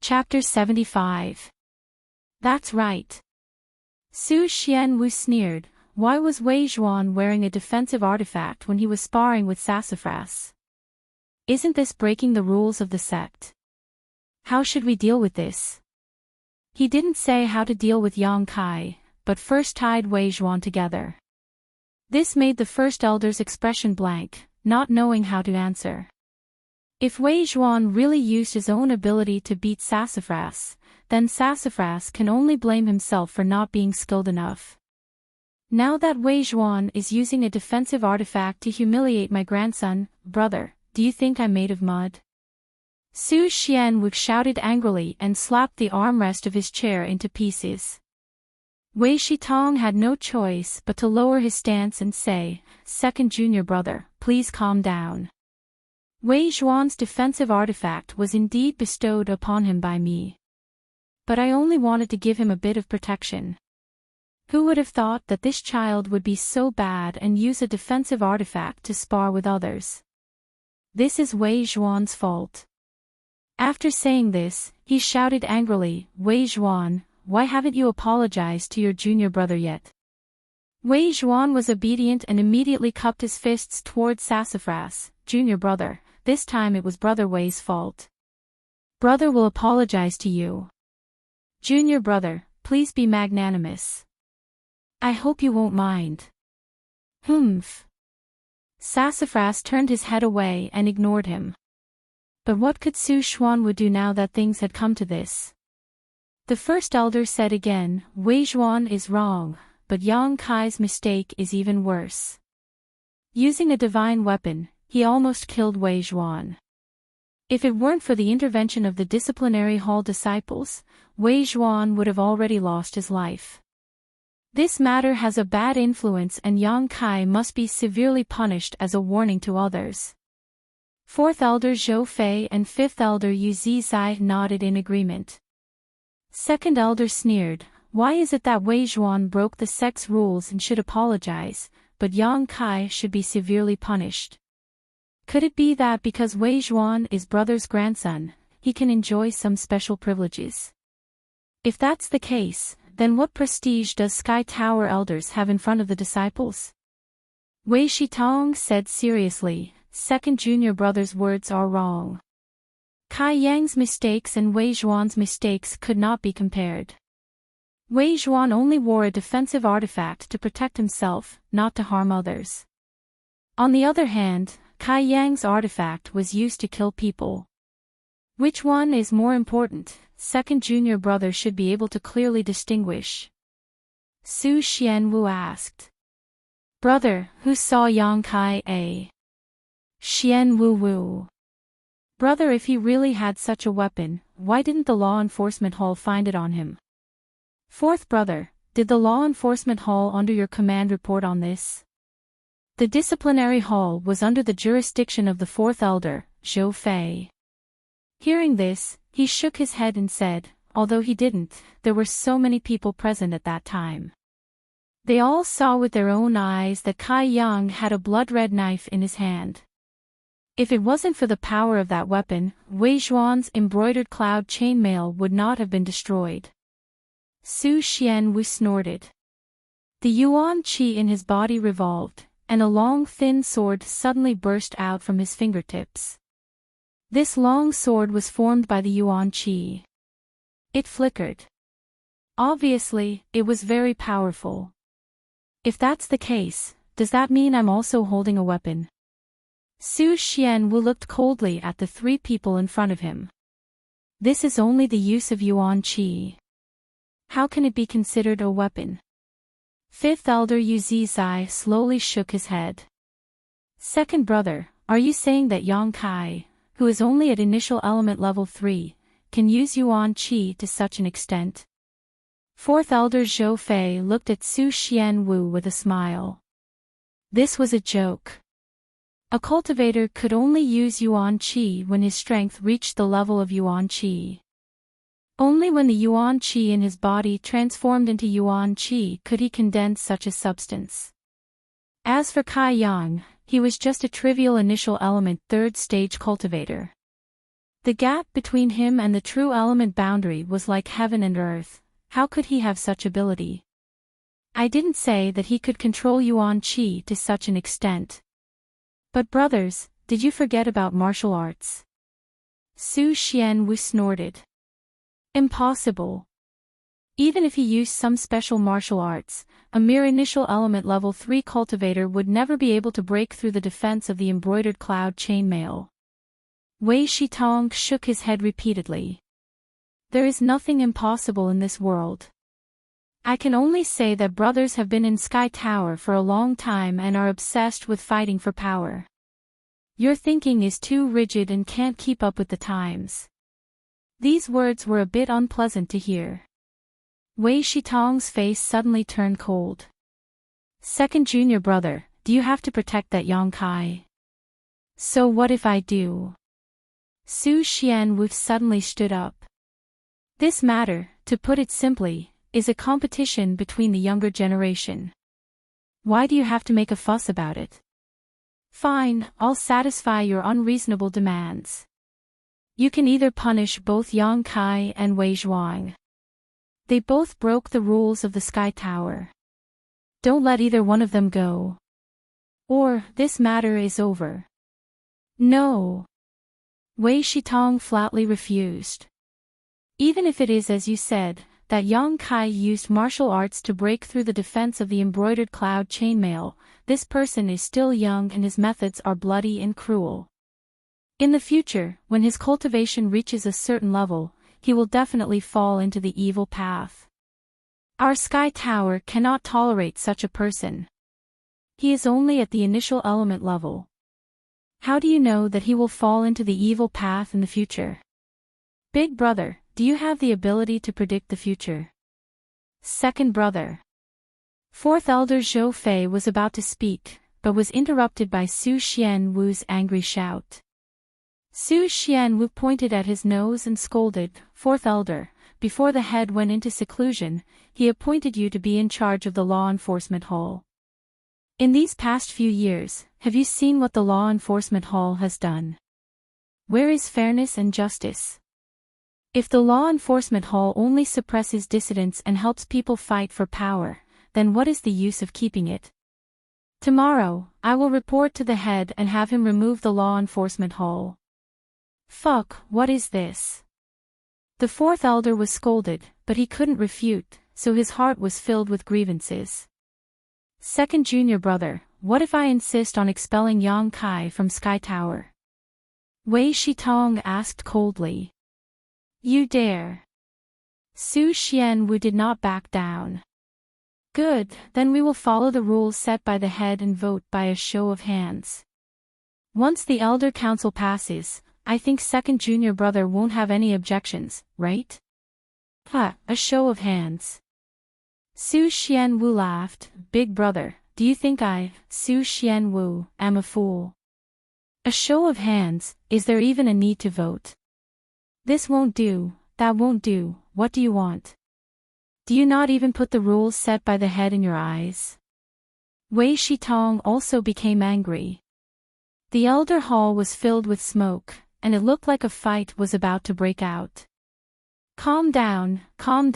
Chapter 75. That's right. Su Xianwu sneered. Why was Wei Zhuan wearing a defensive artifact when he was sparring with Sassafras? Isn't this breaking the rules of the sect? How should we deal with this? He didn't say how to deal with Yang Kai, but first tied Wei Zhuan together. This made the first elder's expression blank, not knowing how to answer. If Wei Zhuan really used his own ability to beat Sassafras, then Sassafras can only blame himself for not being skilled enough. Now that Wei Zhuan is using a defensive artifact to humiliate my grandson, brother, do you think I'm made of mud? Su Xianwu shouted angrily and slapped the armrest of his chair into pieces. Wei Shitong had no choice but to lower his stance and say, "Second junior brother, please calm down. Wei Zhuan's defensive artifact was indeed bestowed upon him by me. But I only wanted to give him a bit of protection. Who would have thought that this child would be so bad and use a defensive artifact to spar with others? This is Wei Zhuan's fault." After saying this, he shouted angrily, "Wei Zhuan, why haven't you apologized to your junior brother yet?" Wei Zhuan was obedient and immediately cupped his fists toward Sassafras. "Junior brother, this time it was brother Wei's fault. Brother will apologize to you. Junior brother, please be magnanimous. I hope you won't mind." Humph. Sassafras turned his head away and ignored him. But what could Su Xianwu do now that things had come to this? The first elder said again, "Wei Zhuan is wrong, but Yang Kai's mistake is even worse. Using a divine weapon, he almost killed Wei Zhuan. If it weren't for the intervention of the disciplinary hall disciples, Wei Zhuan would have already lost his life. This matter has a bad influence and Yang Kai must be severely punished as a warning to others." Fourth elder Zhou Fei and fifth elder Yu Zizai nodded in agreement. Second elder sneered, "Why is it that Wei Zhuan broke the sect's rules and should apologize, but Yang Kai should be severely punished? Could it be that because Wei Zhuan is brother's grandson, he can enjoy some special privileges? If that's the case, then what prestige does Sky Tower elders have in front of the disciples?" Wei Shitong said seriously, "Second junior brother's words are wrong. Kai Yang's mistakes and Wei Zhuan's mistakes could not be compared. Wei Zhuan only wore a defensive artifact to protect himself, not to harm others. On the other hand, Kai Yang's artifact was used to kill people. Which one is more important? Second junior brother should be able to clearly distinguish." Su Xianwu asked. "Brother, who saw Yang Kai a?" Xianwu. "Brother, if he really had such a weapon, why didn't the law enforcement hall find it on him?" Fourth brother, did the law enforcement hall under your command report on this? The disciplinary hall was under the jurisdiction of the fourth elder, Zhou Fei. Hearing this, he shook his head and said, although he didn't, there were so many people present at that time. They all saw with their own eyes that Kai Yang had a blood-red knife in his hand. If it wasn't for the power of that weapon, Wei Zhuan's embroidered cloud chainmail would not have been destroyed. Su Xianwu snorted. The yuan qi in his body revolved, and a long thin sword suddenly burst out from his fingertips. This long sword was formed by the yuan qi. It flickered. Obviously, it was very powerful. If that's the case, does that mean I'm also holding a weapon? Su Xianwu looked coldly at the three people in front of him. This is only the use of yuan qi. How can it be considered a weapon? Fifth elder Yu Zizai slowly shook his head. Second brother, are you saying that Yang Kai, who is only at initial element level 3, can use yuan qi to such an extent? Fourth elder Zhou Fei looked at Su Xianwu with a smile. This was a joke. A cultivator could only use yuan qi when his strength reached the level of yuan qi. Only when the yuan qi in his body transformed into yuan qi could he condense such a substance. As for Kai Yang, he was just a trivial initial element third stage cultivator. The gap between him and the true element boundary was like heaven and earth. How could he have such ability? I didn't say that he could control yuan qi to such an extent. But brothers, did you forget about martial arts? Su Xianwu snorted. Impossible. Even if he used some special martial arts, a mere initial element level 3 cultivator would never be able to break through the defense of the embroidered cloud chainmail. Wei Shitong shook his head repeatedly. There is nothing impossible in this world. I can only say that brothers have been in Sky Tower for a long time and are obsessed with fighting for power. Your thinking is too rigid and can't keep up with the times. These words were a bit unpleasant to hear. Wei Shitong's face suddenly turned cold. Second junior brother, do you have to protect that Yang Kai? So what if I do? Su Xianwu suddenly stood up. This matter, to put it simply, is a competition between the younger generation. Why do you have to make a fuss about it? Fine, I'll satisfy your unreasonable demands. You can either punish both Yang Kai and Wei Zhuang. They both broke the rules of the Sky Tower. Don't let either one of them go. Or, this matter is over. No. Wei Shitong flatly refused. Even if it is as you said, that Yang Kai used martial arts to break through the defense of the embroidered cloud chainmail, this person is still young and his methods are bloody and cruel. In the future, when his cultivation reaches a certain level, he will definitely fall into the evil path. Our Sky Tower cannot tolerate such a person. He is only at the initial element level. How do you know that he will fall into the evil path in the future? Big brother, do you have the ability to predict the future? Second brother. Fourth elder Zhou Fei was about to speak, but was interrupted by Su Xianwu's angry shout. Su Xianwu pointed at his nose and scolded, Fourth elder, before the head went into seclusion, he appointed you to be in charge of the law enforcement hall. In these past few years, have you seen what the law enforcement hall has done? Where is fairness and justice? If the law enforcement hall only suppresses dissidents and helps people fight for power, then what is the use of keeping it? Tomorrow, I will report to the head and have him remove the law enforcement hall. Fuck, what is this? The fourth elder was scolded, but he couldn't refute, so his heart was filled with grievances. Second junior brother, what if I insist on expelling Yang Kai from Sky Tower? Wei Shitong asked coldly. You dare? Su Xianwu did not back down. Good, then we will follow the rules set by the head and vote by a show of hands. Once the elder council passes, I think second junior brother won't have any objections, right? A show of hands. Su Xianwu laughed. Big brother, do you think I, Su Xianwu, am a fool? A show of hands, is there even a need to vote? This won't do, that won't do, what do you want? Do you not even put the rules set by the head in your eyes? Wei Shitong also became angry. The elder hall was filled with smoke, and it looked like a fight was about to break out. Calm down, come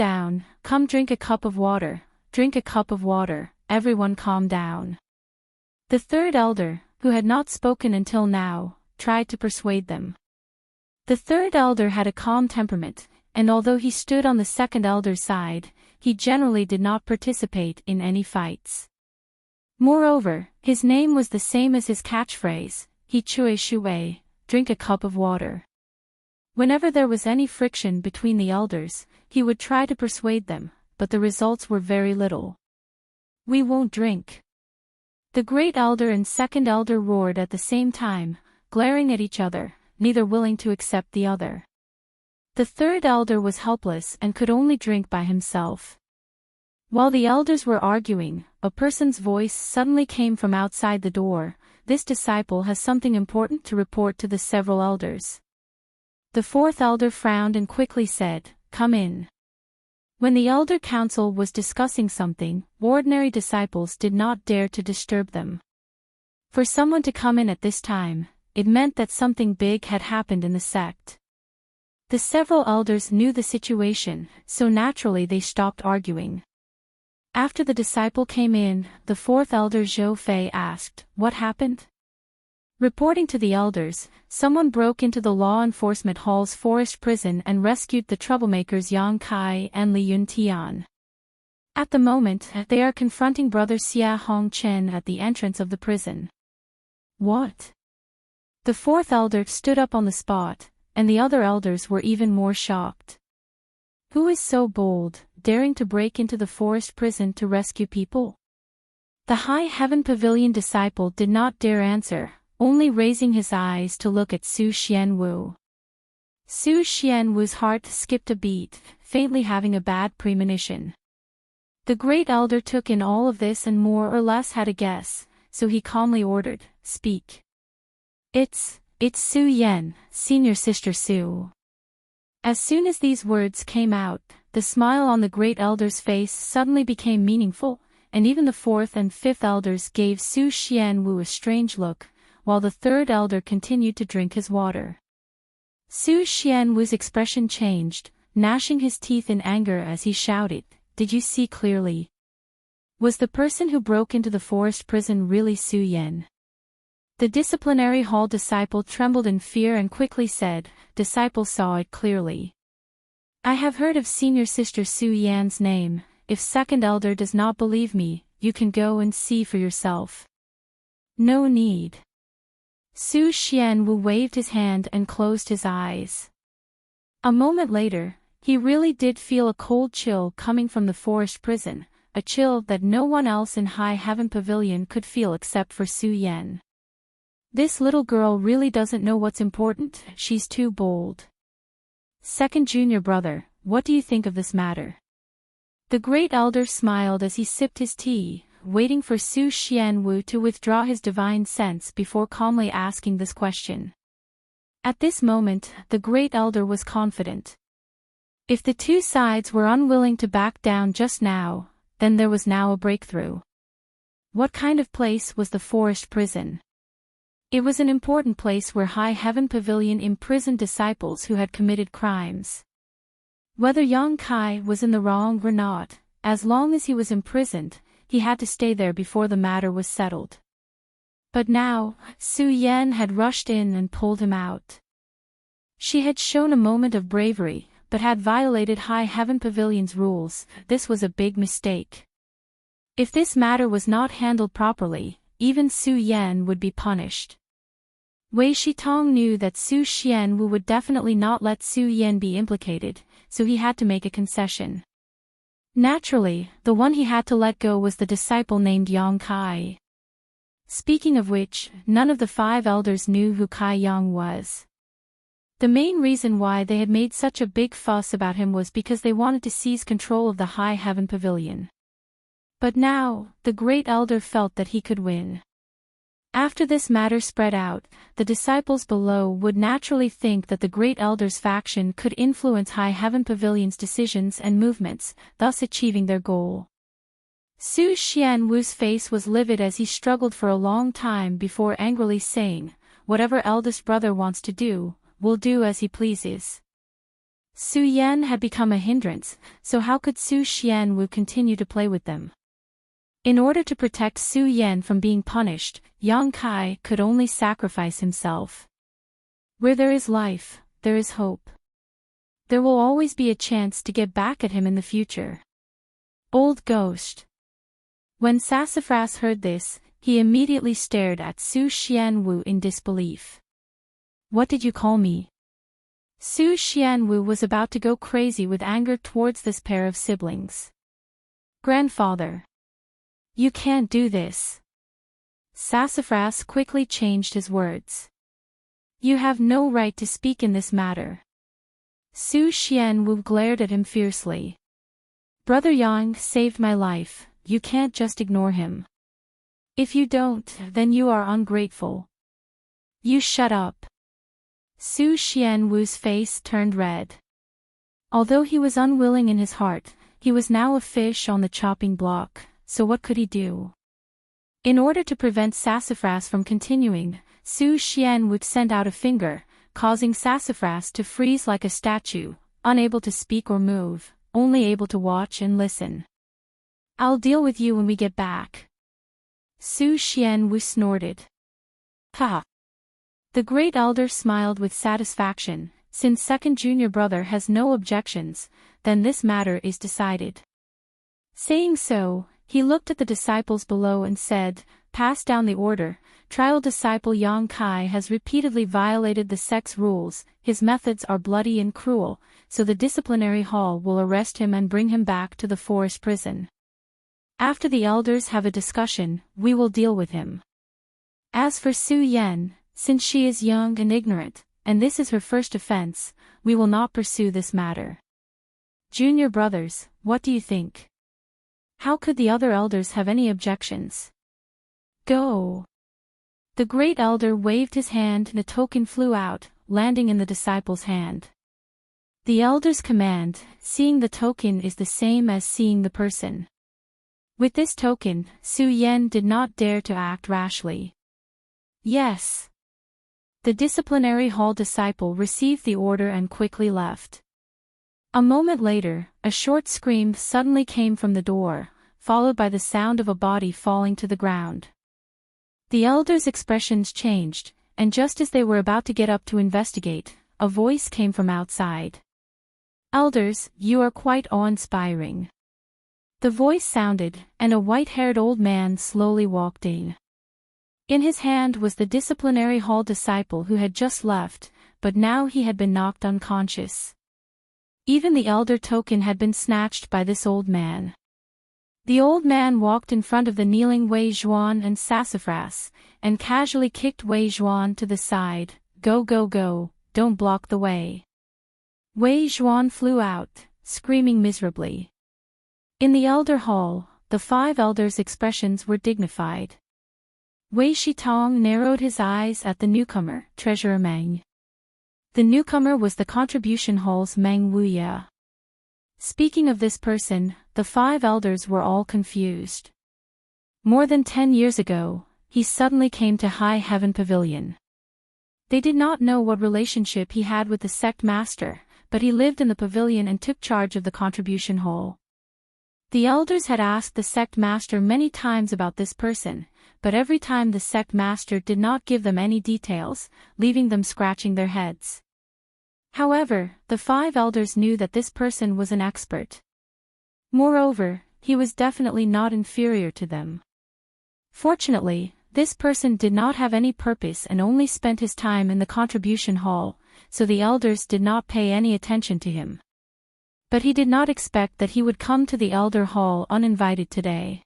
drink a cup of water, everyone calm down. The third elder, who had not spoken until now, tried to persuade them. The third elder had a calm temperament, and although he stood on the second elder's side, he generally did not participate in any fights. Moreover, his name was the same as his catchphrase, he chui shui, drink a cup of water. Whenever there was any friction between the elders, he would try to persuade them, but the results were very little. "We won't drink." The great elder and second elder roared at the same time, glaring at each other, neither willing to accept the other. The third elder was helpless and could only drink by himself. While the elders were arguing, a person's voice suddenly came from outside the door. "This disciple has something important to report to the several elders." The fourth elder frowned and quickly said, "Come in." When the elder council was discussing something, ordinary disciples did not dare to disturb them. For someone to come in at this time, it meant that something big had happened in the sect. The several elders knew the situation, so naturally they stopped arguing. After the disciple came in, the fourth elder Zhou Fei asked, "What happened?" Reporting to the elders, someone broke into the law enforcement hall's forest prison and rescued the troublemakers Yang Kai and Li Yuntian. At the moment, they are confronting brother Xia Hongchen at the entrance of the prison. What? The fourth elder stood up on the spot, and the other elders were even more shocked. Who is so bold, daring to break into the forest prison to rescue people? The High Heaven Pavilion disciple did not dare answer, only raising his eyes to look at Su Xianwu. Su Xianwu's heart skipped a beat, faintly having a bad premonition. The great elder took in all of this and more or less had a guess, so he calmly ordered, "Speak." It's Su Yan, senior sister Su." As soon as these words came out, the smile on the great elder's face suddenly became meaningful, and even the fourth and fifth elders gave Su Xianwu a strange look, while the third elder continued to drink his water. Su Xianwu's expression changed, gnashing his teeth in anger as he shouted, "Did you see clearly? Was the person who broke into the forest prison really Su Yan?" The disciplinary hall disciple trembled in fear and quickly said, "Disciple saw it clearly. I have heard of senior sister Su Yan's name. If second elder does not believe me, you can go and see for yourself." "No need." Su Xianwu waved his hand and closed his eyes. A moment later, he really did feel a cold chill coming from the forest prison, a chill that no one else in High Heaven Pavilion could feel except for Su Yan. This little girl really doesn't know what's important, she's too bold. "Second junior brother, what do you think of this matter?" The great elder smiled as he sipped his tea, waiting for Su Xianwu to withdraw his divine sense before calmly asking this question. At this moment, the great elder was confident. If the two sides were unwilling to back down just now, then there was now a breakthrough. What kind of place was the forest prison? It was an important place where High Heaven Pavilion imprisoned disciples who had committed crimes. Whether Yang Kai was in the wrong or not, as long as he was imprisoned, he had to stay there before the matter was settled. But now, Su Yan had rushed in and pulled him out. She had shown a moment of bravery, but had violated High Heaven Pavilion's rules. This was a big mistake. If this matter was not handled properly, even Su Yan would be punished. Wei Shitong knew that Su Xianwu would definitely not let Su Yan be implicated, so he had to make a concession. Naturally, the one he had to let go was the disciple named Yang Kai. Speaking of which, none of the 5 elders knew who Kai Yang was. The main reason why they had made such a big fuss about him was because they wanted to seize control of the High Heaven Pavilion. But now, the great elder felt that he could win. After this matter spread out, the disciples below would naturally think that the great elder's faction could influence High Heaven Pavilion's decisions and movements, thus achieving their goal. Su Xianwu's face was livid as he struggled for a long time before angrily saying, "Whatever eldest brother wants to do, will do as he pleases." Su Yan had become a hindrance, so how could Su Xianwu continue to play with them? In order to protect Su Yan from being punished, Yang Kai could only sacrifice himself. Where there is life, there is hope. There will always be a chance to get back at him in the future. Old ghost. When Sassafras heard this, he immediately stared at Su Xianwu in disbelief. "What did you call me?" Su Xianwu was about to go crazy with anger towards this pair of siblings. Grandfather! You can't do this. Sassafras quickly changed his words. You have no right to speak in this matter. Su Xianwu glared at him fiercely. Brother Yang saved my life, you can't just ignore him. If you don't, then you are ungrateful. You shut up. Su Xianwu's face turned red. Although he was unwilling in his heart, he was now a fish on the chopping block, so what could he do? In order to prevent Sassafras from continuing, Su Xianwu sent out a finger, causing Sassafras to freeze like a statue, unable to speak or move, only able to watch and listen. I'll deal with you when we get back. Su Xianwu snorted. Ha! The great elder smiled with satisfaction. Since second junior brother has no objections, then this matter is decided. Saying so, he looked at the disciples below and said, Pass down the order. Trial disciple Yang Kai has repeatedly violated the sect's rules, his methods are bloody and cruel, so the disciplinary hall will arrest him and bring him back to the forest prison. After the elders have a discussion, we will deal with him. As for Su Yan, since she is young and ignorant, and this is her first offense, we will not pursue this matter. Junior brothers, what do you think? How could the other elders have any objections? Go! The great elder waved his hand and a token flew out, landing in the disciple's hand. The elder's command, seeing the token is the same as seeing the person. With this token, Su Yan did not dare to act rashly. Yes. The disciplinary hall disciple received the order and quickly left. A moment later, a short scream suddenly came from the door, followed by the sound of a body falling to the ground. The elders' expressions changed, and just as they were about to get up to investigate, a voice came from outside. Elders, you are quite awe-inspiring. The voice sounded, and a white-haired old man slowly walked in. In his hand was the disciplinary hall disciple who had just left, but now he had been knocked unconscious. Even the elder token had been snatched by this old man. The old man walked in front of the kneeling Wei Zhuan and Sassafras, and casually kicked Wei Zhuan to the side. Go go go, don't block the way. Wei Zhuan flew out, screaming miserably. In the elder hall, the 5 elders' expressions were dignified. Wei Shitong narrowed his eyes at the newcomer, Treasurer Meng. The newcomer was the contribution hall's Meng Wuxia. Speaking of this person, the 5 elders were all confused. More than 10 years ago, he suddenly came to High Heaven Pavilion. They did not know what relationship he had with the sect master, but he lived in the pavilion and took charge of the contribution hall. The elders had asked the sect master many times about this person, but every time the sect master did not give them any details, leaving them scratching their heads. However, the 5 elders knew that this person was an expert. Moreover, he was definitely not inferior to them. Fortunately, this person did not have any purpose and only spent his time in the contribution hall, so the elders did not pay any attention to him. But he did not expect that he would come to the elder hall uninvited today.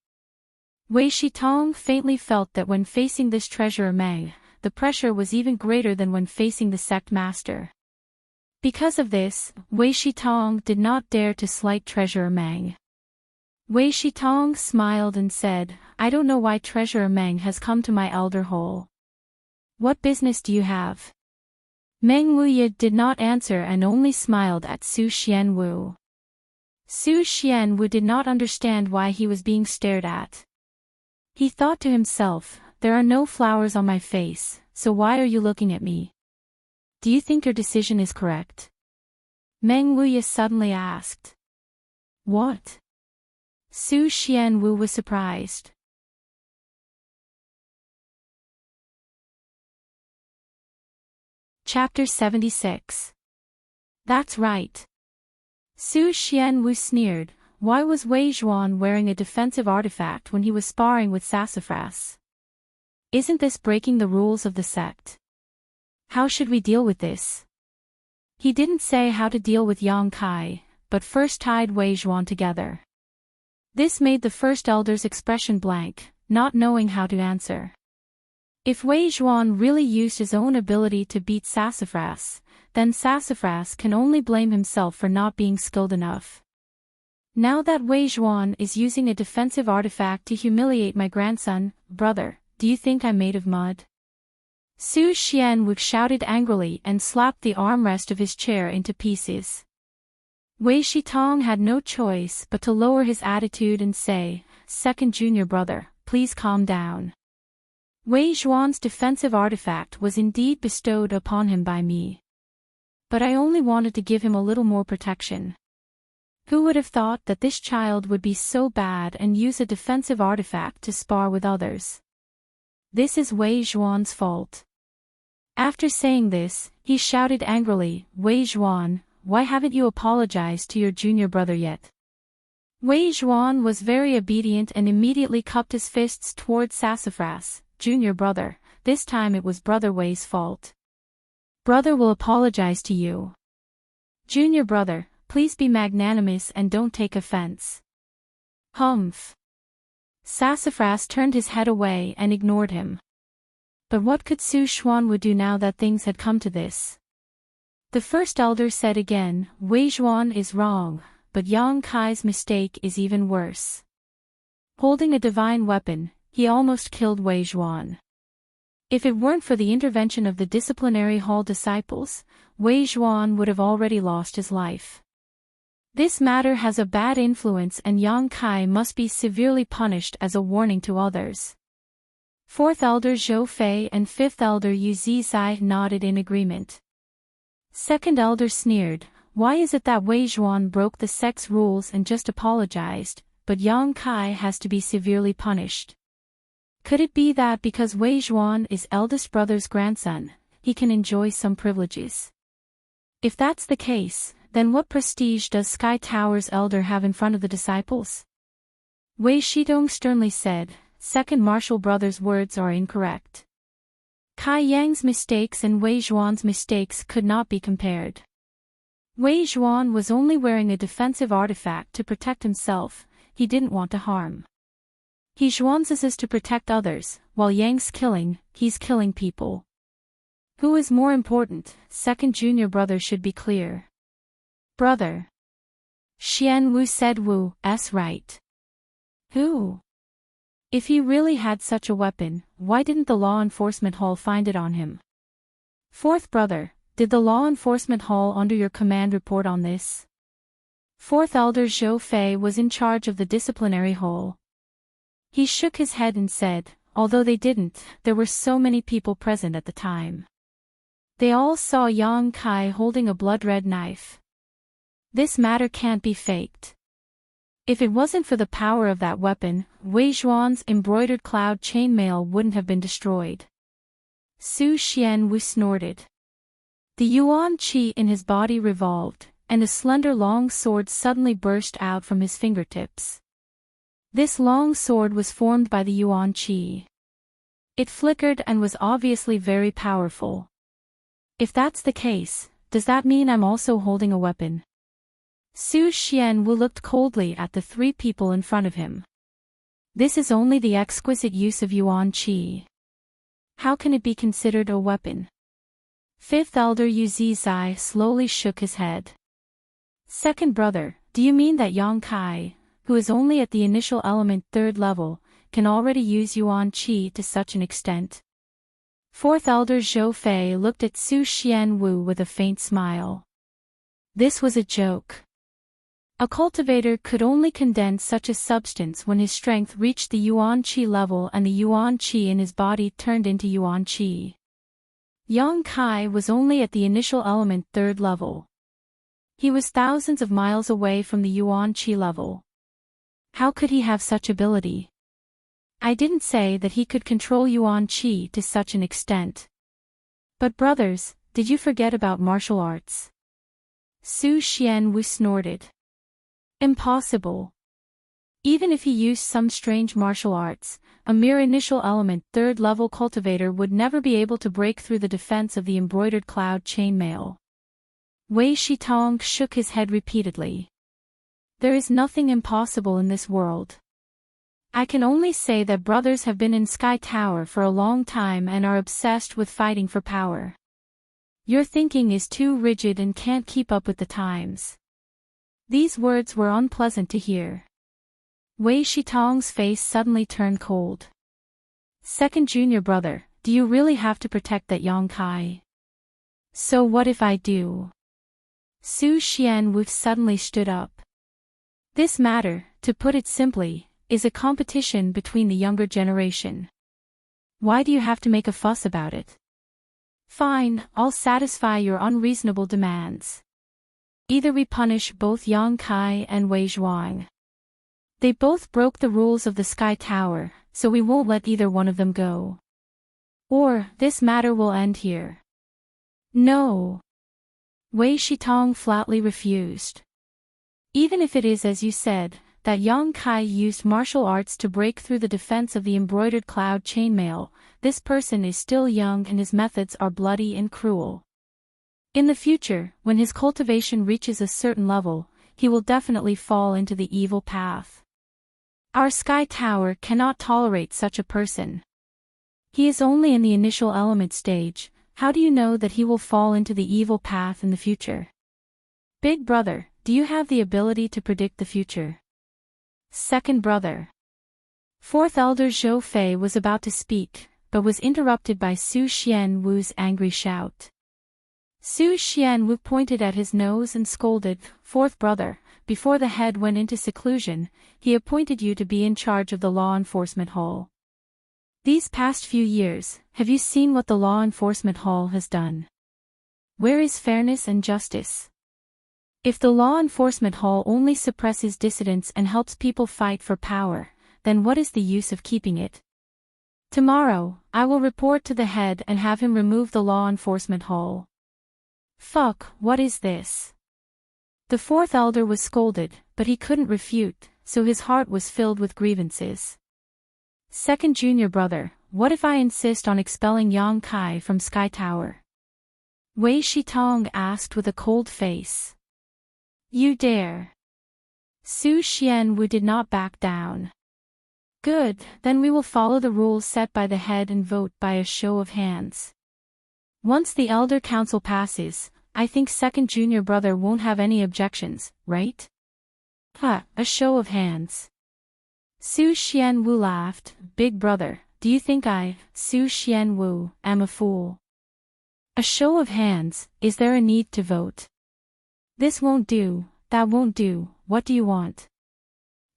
Wei Shitong faintly felt that when facing this treasurer Meng, the pressure was even greater than when facing the sect master. Because of this, Wei Shitong did not dare to slight treasurer Meng. Wei Shitong smiled and said, I don't know why treasurer Meng has come to my elder hall. What business do you have? Meng Wuxia did not answer and only smiled at Su Xianwu. Su Xianwu did not understand why he was being stared at. He thought to himself, there are no flowers on my face, so why are you looking at me? Do you think your decision is correct? Meng Wuxia suddenly asked. What? Su Xianwu was surprised. Chapter 76. That's right. Su Xianwu sneered. Why was Wei Zhuan wearing a defensive artifact when he was sparring with Sassafras? Isn't this breaking the rules of the sect? How should we deal with this? He didn't say how to deal with Yang Kai, but first tied Wei Zhuan together. This made the first elder's expression blank, not knowing how to answer. If Wei Zhuan really used his own ability to beat Sassafras, then Sassafras can only blame himself for not being skilled enough. Now that Wei Zhuan is using a defensive artifact to humiliate my grandson, brother, do you think I'm made of mud? Su Xianwu shouted angrily and slapped the armrest of his chair into pieces. Wei Shitong had no choice but to lower his attitude and say, "Second junior brother, please calm down. Wei Zhuan's defensive artifact was indeed bestowed upon him by me. But I only wanted to give him a little more protection. Who would have thought that this child would be so bad and use a defensive artifact to spar with others? This is Wei Zhuan's fault." After saying this, he shouted angrily, "Wei Zhuan, why haven't you apologized to your junior brother yet?" Wei Zhuan was very obedient and immediately cupped his fists towards Sassafras. "Junior brother, this time it was brother Wei's fault. Brother will apologize to you. Junior brother, please be magnanimous and don't take offense." Humph. Sassafras turned his head away and ignored him. But what could Su Xuanwu do now that things had come to this? The first elder said again, "Wei Zhuan is wrong, but Yang Kai's mistake is even worse. Holding a divine weapon, he almost killed Wei Zhuan. If it weren't for the intervention of the disciplinary hall disciples, Wei Zhuan would have already lost his life. This matter has a bad influence and Yang Kai must be severely punished as a warning to others." Fourth elder Zhou Fei and fifth elder Yu Zizai nodded in agreement. Second elder sneered, "Why is it that Wei Zhuan broke the sect's rules and just apologized, but Yang Kai has to be severely punished? Could it be that because Wei Zhuan is eldest brother's grandson, he can enjoy some privileges? If that's the case, then what prestige does Sky Tower's elder have in front of the disciples?" Wei Shidong sternly said, "Second martial brother's words are incorrect. Kai Yang's mistakes and Wei Zhuan's mistakes could not be compared. Wei Zhuan was only wearing a defensive artifact to protect himself, he didn't want to harm. He Zhuan's is to protect others, while Yang's killing, he's killing people. Who is more important? Second junior brother should be clear." "Brother." Xian Wu said, "Wu's right. Who? If he really had such a weapon, why didn't the law enforcement hall find it on him?" "Fourth brother, did the law enforcement hall under your command report on this?" Fourth elder Zhou Fei was in charge of the disciplinary hall. He shook his head and said, "Although they didn't, there were so many people present at the time. They all saw Yang Kai holding a blood-red knife. This matter can't be faked. If it wasn't for the power of that weapon, Wei Zhuan's embroidered cloud chainmail wouldn't have been destroyed." Su Xianwu snorted. The yuan qi in his body revolved, and a slender long sword suddenly burst out from his fingertips. This long sword was formed by the yuan qi. It flickered and was obviously very powerful. If that's the case, does that mean I'm also holding a weapon? Su Xianwu looked coldly at the three people in front of him. This is only the exquisite use of yuan qi. How can it be considered a weapon? Fifth elder Yu Zizai slowly shook his head. "Second brother, do you mean that Yang Kai, who is only at the initial element third level, can already use yuan qi to such an extent?" Fourth elder Zhou Fei looked at Su Xianwu with a faint smile. This was a joke. A cultivator could only condense such a substance when his strength reached the yuan qi level and the yuan qi in his body turned into yuan qi. Yang Kai was only at the initial element third level. He was thousands of miles away from the yuan qi level. How could he have such ability? I didn't say that he could control yuan qi to such an extent. But brothers, did you forget about martial arts? Su Xianwu snorted. Impossible. Even if he used some strange martial arts, a mere initial element third-level cultivator would never be able to break through the defense of the embroidered cloud chainmail. Wei Shitong shook his head repeatedly. There is nothing impossible in this world. I can only say that brothers have been in Sky Tower for a long time and are obsessed with fighting for power. Your thinking is too rigid and can't keep up with the times. These words were unpleasant to hear. Wei Shitong's face suddenly turned cold. Second junior brother, do you really have to protect that Yongkai? So what if I do? Su Xianwu suddenly stood up. This matter, to put it simply, is a competition between the younger generation. Why do you have to make a fuss about it? Fine, I'll satisfy your unreasonable demands. Either we punish both Yang Kai and Wei Zhuang. They both broke the rules of the Sky Tower, so we won't let either one of them go. Or, this matter will end here. No. Wei Shitong flatly refused. Even if it is as you said, that Yang Kai used martial arts to break through the defense of the embroidered cloud chainmail, this person is still young and his methods are bloody and cruel. In the future, when his cultivation reaches a certain level, he will definitely fall into the evil path. Our Sky Tower cannot tolerate such a person. He is only in the initial element stage. How do you know that he will fall into the evil path in the future? Big brother, do you have the ability to predict the future? Second brother. Fourth elder Zhou Fei was about to speak, but was interrupted by Su Xianwu's angry shout. Su Xianwu pointed at his nose and scolded, "Fourth brother, before the head went into seclusion, he appointed you to be in charge of the law enforcement hall. These past few years, have you seen what the law enforcement hall has done? Where is fairness and justice? If the law enforcement hall only suppresses dissidents and helps people fight for power, then what is the use of keeping it? Tomorrow, I will report to the head and have him remove the law enforcement hall." Fuck, what is this? The fourth elder was scolded, but he couldn't refute, so his heart was filled with grievances. Second junior brother, what if I insist on expelling Yang Kai from Sky Tower? Wei Shitong asked with a cold face. You dare? Su Xianwu did not back down. Good, then we will follow the rules set by the head and vote by a show of hands. Once the elder council passes, I think second junior brother won't have any objections, right? A show of hands. Su Xianwu laughed. Big brother, do you think I, Su Xianwu, am a fool? A show of hands, is there a need to vote? This won't do, that won't do, what do you want?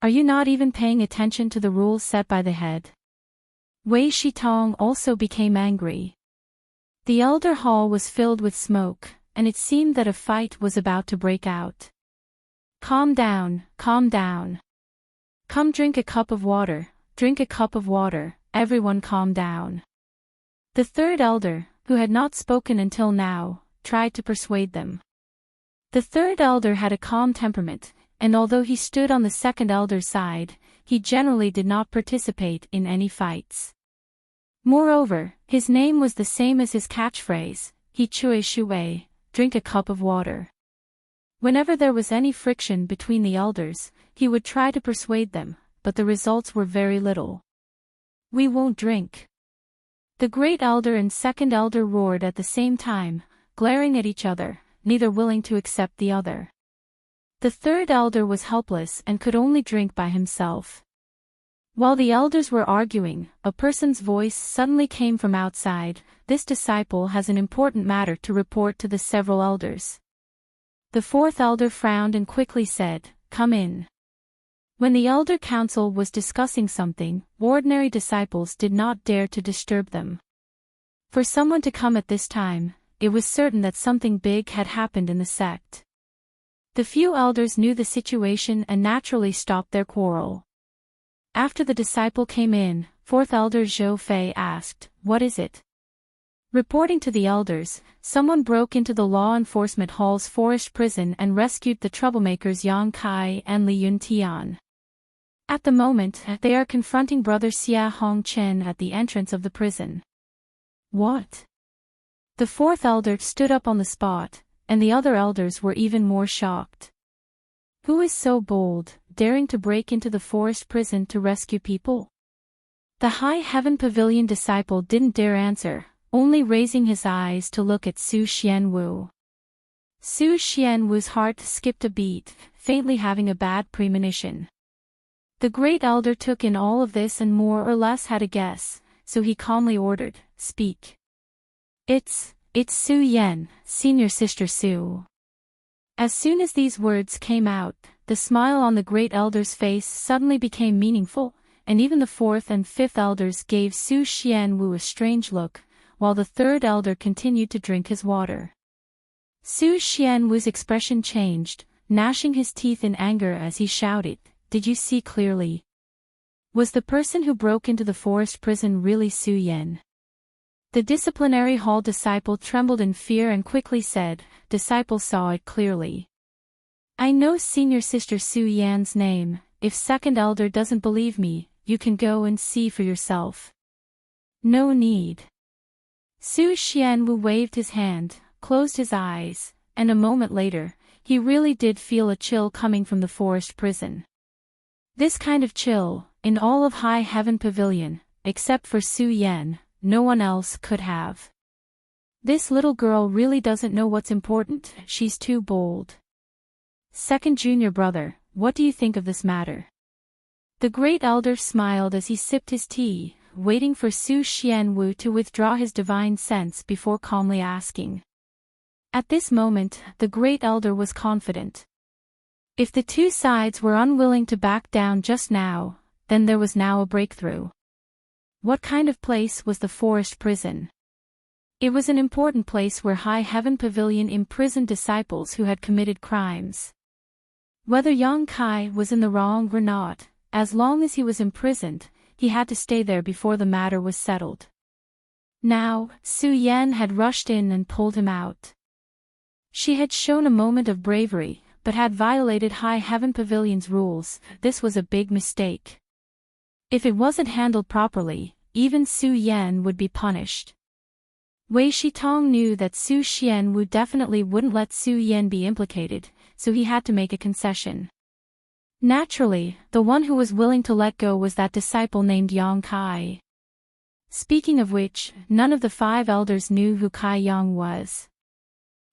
Are you not even paying attention to the rules set by the head? Wei Shitong also became angry. The elder hall was filled with smoke, and it seemed that a fight was about to break out. Calm down, calm down. Come drink a cup of water, everyone calm down. The third elder, who had not spoken until now, tried to persuade them. The third elder had a calm temperament, and although he stood on the second elder's side, he generally did not participate in any fights. Moreover, his name was the same as his catchphrase, he chui shui, drink a cup of water. Whenever there was any friction between the elders, he would try to persuade them, but the results were very little. We won't drink. The great elder and second elder roared at the same time, glaring at each other, neither willing to accept the other. The third elder was helpless and could only drink by himself. While the elders were arguing, a person's voice suddenly came from outside. This disciple has an important matter to report to the several elders. The fourth elder frowned and quickly said, "Come in." When the elder council was discussing something, ordinary disciples did not dare to disturb them. For someone to come at this time, it was certain that something big had happened in the sect. The few elders knew the situation and naturally stopped their quarrel. After the disciple came in, fourth elder Zhou Fei asked, "What is it?" Reporting to the elders, someone broke into the law enforcement hall's forest prison and rescued the troublemakers Yang Kai and Li Yuntian. At the moment, they are confronting brother Xia Hongchen at the entrance of the prison. What? The fourth elder stood up on the spot. and the other elders were even more shocked. Who is so bold, daring to break into the forest prison to rescue people? The High Heaven Pavilion disciple didn't dare answer, only raising his eyes to look at Su Xianwu. Su Xianwu's heart skipped a beat, faintly having a bad premonition. The great elder took in all of this and more or less had a guess, so he calmly ordered, "Speak." It's Su Yan, senior sister Su." As soon as these words came out, the smile on the great elder's face suddenly became meaningful, and even the fourth and fifth elders gave Su Xianwu a strange look, while the third elder continued to drink his water. Su Xianwu's expression changed, gnashing his teeth in anger as he shouted, "Did you see clearly? Was the person who broke into the forest prison really Su Yan?" The disciplinary hall disciple trembled in fear and quickly said, "Disciple saw it clearly. I know senior sister Su Yan's name. If second elder doesn't believe me, you can go and see for yourself." "No need." Su Xianwu waved his hand, closed his eyes, and a moment later, he really did feel a chill coming from the forest prison. This kind of chill, in all of High Heaven Pavilion, except for Su Yan, no one else could have. This little girl really doesn't know what's important, she's too bold. Second junior brother, what do you think of this matter? The great elder smiled as he sipped his tea, waiting for Su Xianwu to withdraw his divine sense before calmly asking. At this moment, the great elder was confident. If the two sides were unwilling to back down just now, then there was now a breakthrough. What kind of place was the forest prison? It was an important place where High Heaven Pavilion imprisoned disciples who had committed crimes. Whether Yang Kai was in the wrong or not, as long as he was imprisoned, he had to stay there before the matter was settled. Now, Su Yan had rushed in and pulled him out. She had shown a moment of bravery, but had violated High Heaven Pavilion's rules. This was a big mistake. If it wasn't handled properly, even Su Yan would be punished. Wei Shitong knew that Su Xianwu definitely wouldn't let Su Yan be implicated, so he had to make a concession. Naturally, the one who was willing to let go was that disciple named Yang Kai. Speaking of which, none of the 5 elders knew who Kai Yang was.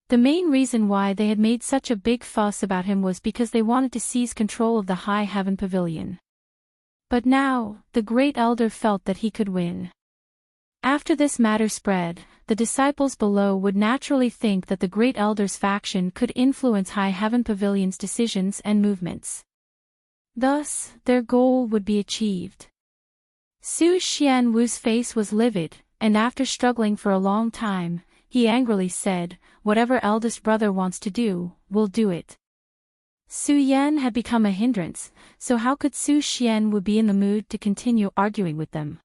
The main reason why they had made such a big fuss about him was because they wanted to seize control of the High Heaven Pavilion. But now, the great elder felt that he could win. After this matter spread, the disciples below would naturally think that the great elder's faction could influence High Heaven Pavilion's decisions and movements. Thus, their goal would be achieved. Su Xianwu's face was livid, and after struggling for a long time, he angrily said, "Whatever eldest brother wants to do, we'll do it." Su Yan had become a hindrance, so how could Su Xianwu be in the mood to continue arguing with them?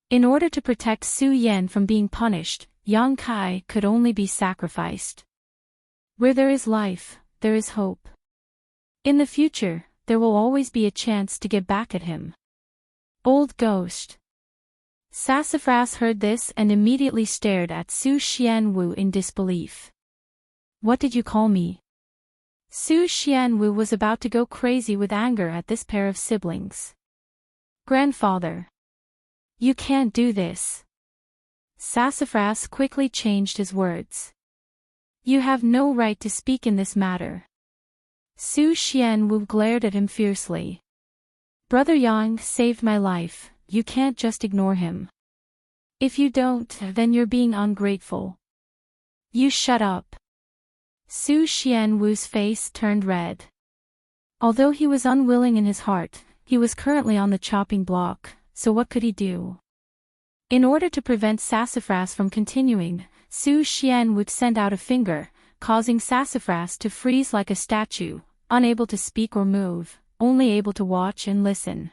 In order to protect Su Yan from being punished, Yang Kai could only be sacrificed. Where there is life, there is hope. In the future, there will always be a chance to get back at him. Old ghost. Sassafras heard this and immediately stared at Su Xianwu in disbelief. "What did you call me?" Su Xianwu was about to go crazy with anger at this pair of siblings. "Grandfather. You can't do this." Sassafras quickly changed his words. "You have no right to speak in this matter." Su Xianwu glared at him fiercely. "Brother Yang saved my life, you can't just ignore him. If you don't, then you're being ungrateful." "You shut up." Su Xianwu's face turned red. Although he was unwilling in his heart, he was currently on the chopping block, so what could he do? In order to prevent Sassafras from continuing, Su Xianwu sent out a finger, causing Sassafras to freeze like a statue, unable to speak or move, only able to watch and listen.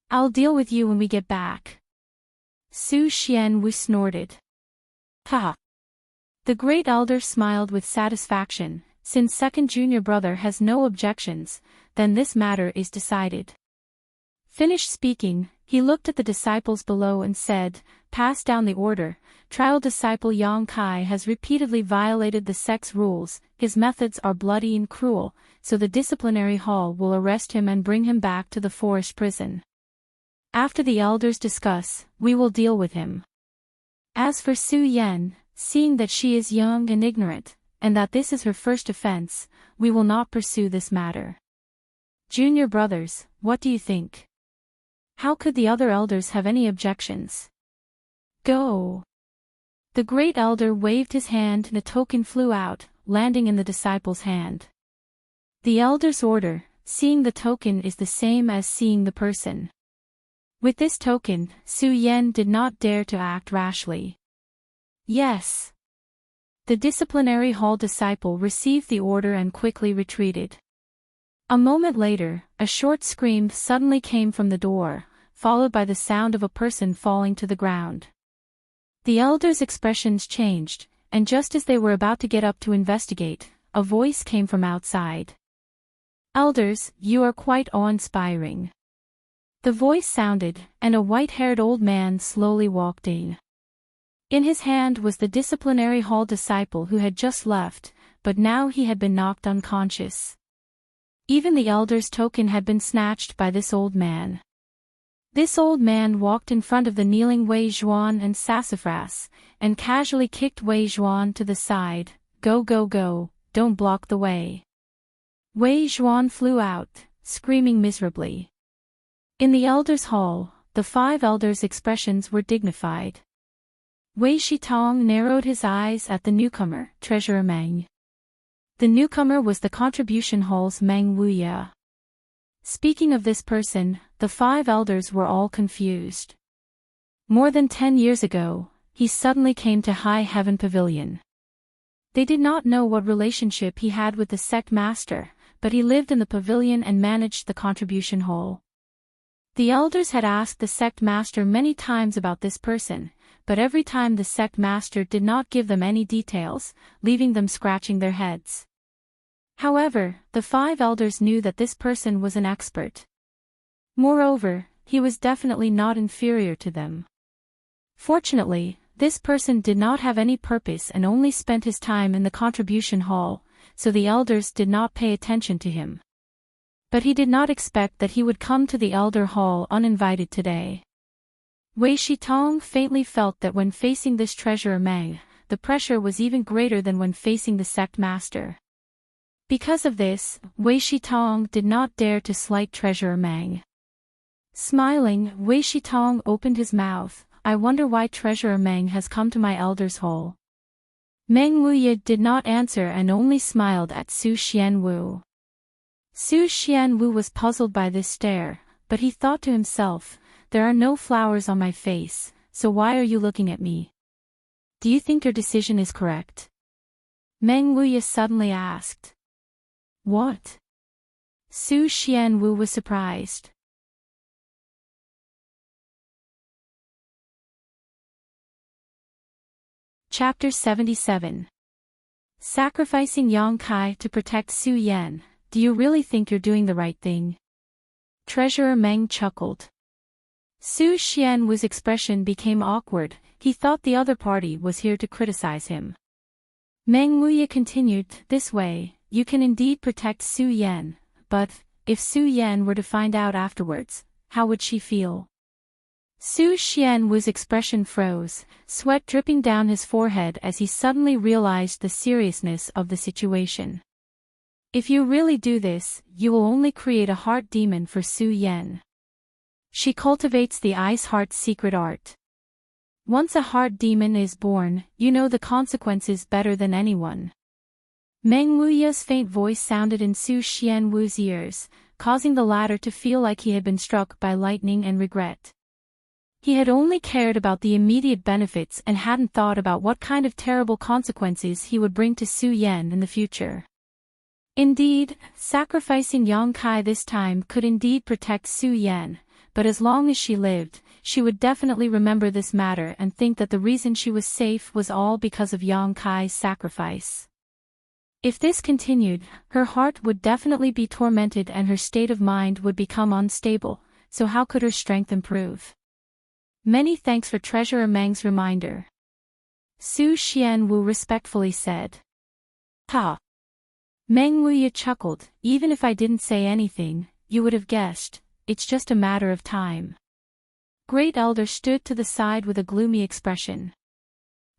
"I'll deal with you when we get back." Su Xianwu snorted. "Ha!" The great elder smiled with satisfaction. Since second junior brother has no objections, then this matter is decided. Finished speaking, He looked at the disciples below and said, "Pass down the order. Trial disciple Yang Kai has repeatedly violated the sect's rules, his methods are bloody and cruel, so the disciplinary hall will arrest him and bring him back to the forest prison. After the elders discuss, we will deal with him." As for Su Yan, seeing that she is young and ignorant, and that this is her first offense, we will not pursue this matter. Junior brothers, what do you think? How could the other elders have any objections? Go! The great elder waved his hand and a token flew out, landing in the disciple's hand. The elder's order, seeing the token is the same as seeing the person. With this token, Su Yan did not dare to act rashly. Yes. The disciplinary hall disciple received the order and quickly retreated. A moment later, a short scream suddenly came from the door, followed by the sound of a person falling to the ground. The elders' expressions changed, and just as they were about to get up to investigate, a voice came from outside. "Elders, you are quite awe-inspiring." The voice sounded, and a white-haired old man slowly walked in. In his hand was the disciplinary hall disciple who had just left, but now he had been knocked unconscious. Even the elder's token had been snatched by this old man. This old man walked in front of the kneeling Wei Zhuan and Sassafras, and casually kicked Wei Zhuan to the side. "Go, go, go, don't block the way." Wei Zhuan flew out, screaming miserably. In the elders' hall, the 5 elders' expressions were dignified. Wei Shitong narrowed his eyes at the newcomer, Treasurer Meng. The newcomer was the contribution hall's Meng Wuxia. Speaking of this person, the 5 elders were all confused. More than 10 years ago, he suddenly came to High Heaven Pavilion. They did not know what relationship he had with the sect master, but he lived in the pavilion and managed the contribution hall. The elders had asked the sect master many times about this person, but every time the sect master did not give them any details, leaving them scratching their heads. However, the 5 elders knew that this person was an expert. Moreover, he was definitely not inferior to them. Fortunately, this person did not have any purpose and only spent his time in the contribution hall, so the elders did not pay attention to him. But he did not expect that he would come to the elder hall uninvited today. Wei Shitong faintly felt that when facing this treasurer Meng, the pressure was even greater than when facing the sect master. Because of this, Wei Shitong did not dare to slight treasurer Meng. Smiling, Wei Shitong opened his mouth. "I wonder why treasurer Meng has come to my elder's hall." Meng Wuye did not answer and only smiled at Su Xianwu. Su Xianwu was puzzled by this stare, but he thought to himself, "There are no flowers on my face, so why are you looking at me? Do you think your decision is correct?" Meng Wuye suddenly asked. "What?" Su Xianwu was surprised. Chapter 77. Sacrificing Yang Kai to protect Su Yan. Do you really think you're doing the right thing? Treasurer Meng chuckled. Su Xianwu's expression became awkward. He thought the other party was here to criticize him. Meng Wuye continued, "This way, you can indeed protect Su Yan, but, if Su Yan were to find out afterwards, how would she feel?" Su Xianwu's expression froze, sweat dripping down his forehead as he suddenly realized the seriousness of the situation. "If you really do this, you will only create a heart demon for Su Yan. She cultivates the ice heart's secret art. Once a heart demon is born, you know the consequences better than anyone." Meng Wuye's faint voice sounded in Su Xianwu's ears, causing the latter to feel like he had been struck by lightning and regret. He had only cared about the immediate benefits and hadn't thought about what kind of terrible consequences he would bring to Su Yan in the future. Indeed, sacrificing Yang Kai this time could indeed protect Su Yan, but as long as she lived, she would definitely remember this matter and think that the reason she was safe was all because of Yang Kai's sacrifice. If this continued, her heart would definitely be tormented and her state of mind would become unstable, so how could her strength improve? Many thanks for Treasurer Meng's reminder. Su Xianwu respectfully said. Ha! Meng Wuya chuckled, even if I didn't say anything, you would have guessed, it's just a matter of time. Great Elder stood to the side with a gloomy expression.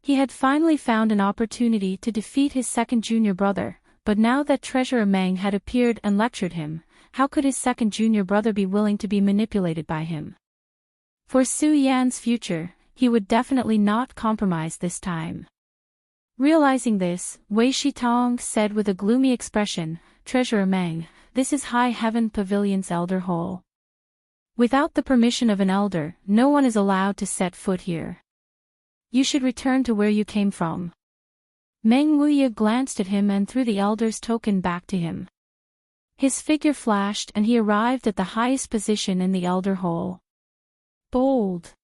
He had finally found an opportunity to defeat his second junior brother, but now that Treasurer Meng had appeared and lectured him, how could his second junior brother be willing to be manipulated by him? For Su Yan's future, he would definitely not compromise this time. Realizing this, Wei Shitong said with a gloomy expression, Treasurer Meng, this is High Heaven Pavilion's Elder Hall. Without the permission of an elder, no one is allowed to set foot here. You should return to where you came from. Meng Wuya glanced at him and threw the elder's token back to him. His figure flashed and he arrived at the highest position in the elder hall. Bold!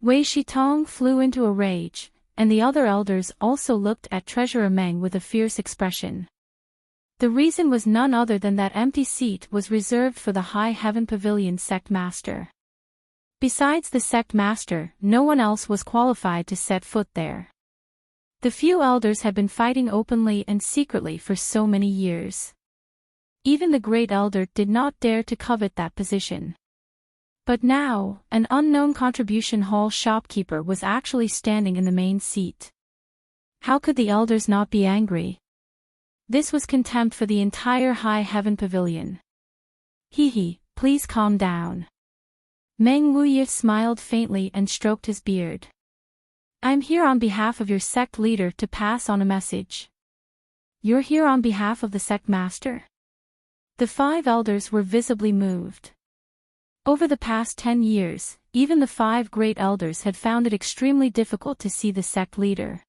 Wei Shitong flew into a rage, and the other elders also looked at Treasurer Meng with a fierce expression. The reason was none other than that empty seat was reserved for the High Heaven Pavilion sect master. Besides the sect master, no one else was qualified to set foot there. The few elders had been fighting openly and secretly for so many years. Even the great elder did not dare to covet that position. But now, an unknown contribution hall shopkeeper was actually standing in the main seat. How could the elders not be angry? This was contempt for the entire High Heaven Pavilion. Hee, please calm down. Meng Wuya smiled faintly and stroked his beard. I'm here on behalf of your sect leader to pass on a message. You're here on behalf of the sect master? The 5 elders were visibly moved. Over the past 10 years, even the 5 great elders had found it extremely difficult to see the sect leader.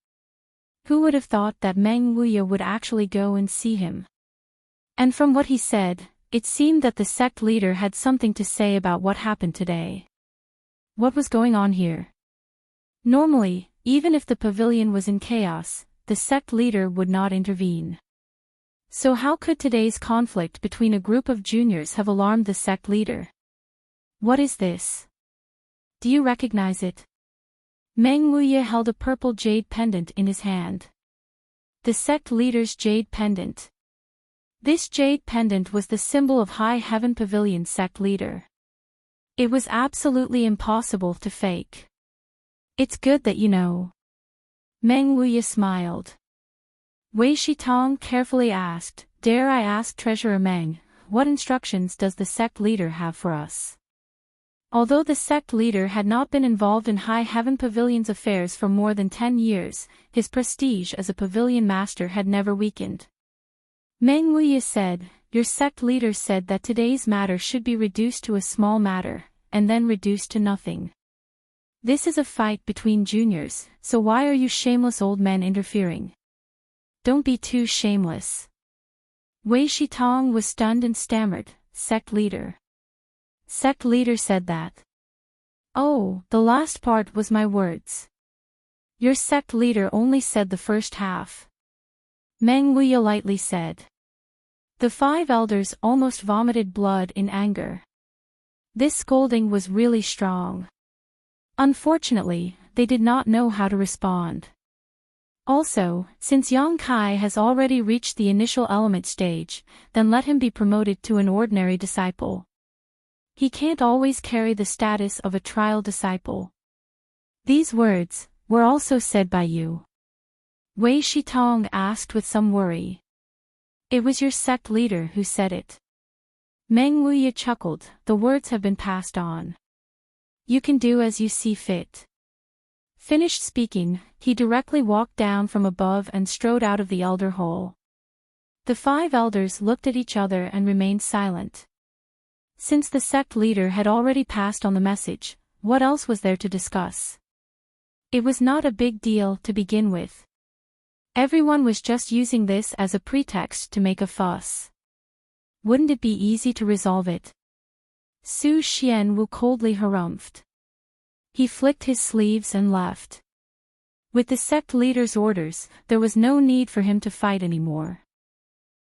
Who would have thought that Meng Wuya would actually go and see him? And from what he said, it seemed that the sect leader had something to say about what happened today. What was going on here? Normally, even if the pavilion was in chaos, the sect leader would not intervene. So how could today's conflict between a group of juniors have alarmed the sect leader? What is this? Do you recognize it? Meng Wuya held a purple jade pendant in his hand. The sect leader's jade pendant. This jade pendant was the symbol of High Heaven Pavilion sect leader. It was absolutely impossible to fake. It's good that you know. Meng Wuya smiled. Wei Shitong carefully asked, dare I ask Treasurer Meng, what instructions does the sect leader have for us? Although the sect leader had not been involved in High Heaven Pavilion's affairs for more than 10 years, his prestige as a pavilion master had never weakened. Meng Wuya said, your sect leader said that today's matter should be reduced to a small matter, and then reduced to nothing. This is a fight between juniors, so why are you shameless old men interfering? Don't be too shameless. Wei Shitong was stunned and stammered, sect leader. Sect leader said that. Oh, the last part was my words. Your sect leader only said the first half. Meng Wuya lightly said. The 5 elders almost vomited blood in anger. This scolding was really strong. Unfortunately, they did not know how to respond. Also, since Yang Kai has already reached the initial element stage, then let him be promoted to an ordinary disciple. He can't always carry the status of a trial disciple. These words were also said by you. Wei Shitong asked with some worry. It was your sect leader who said it. Meng Wuya chuckled, the words have been passed on. You can do as you see fit. Finished speaking, he directly walked down from above and strode out of the elder hall. The 5 elders looked at each other and remained silent. Since the sect leader had already passed on the message, what else was there to discuss? It was not a big deal to begin with. Everyone was just using this as a pretext to make a fuss. Wouldn't it be easy to resolve it? Su Xianwu coldly harumphed. He flicked his sleeves and left. With the sect leader's orders, there was no need for him to fight anymore.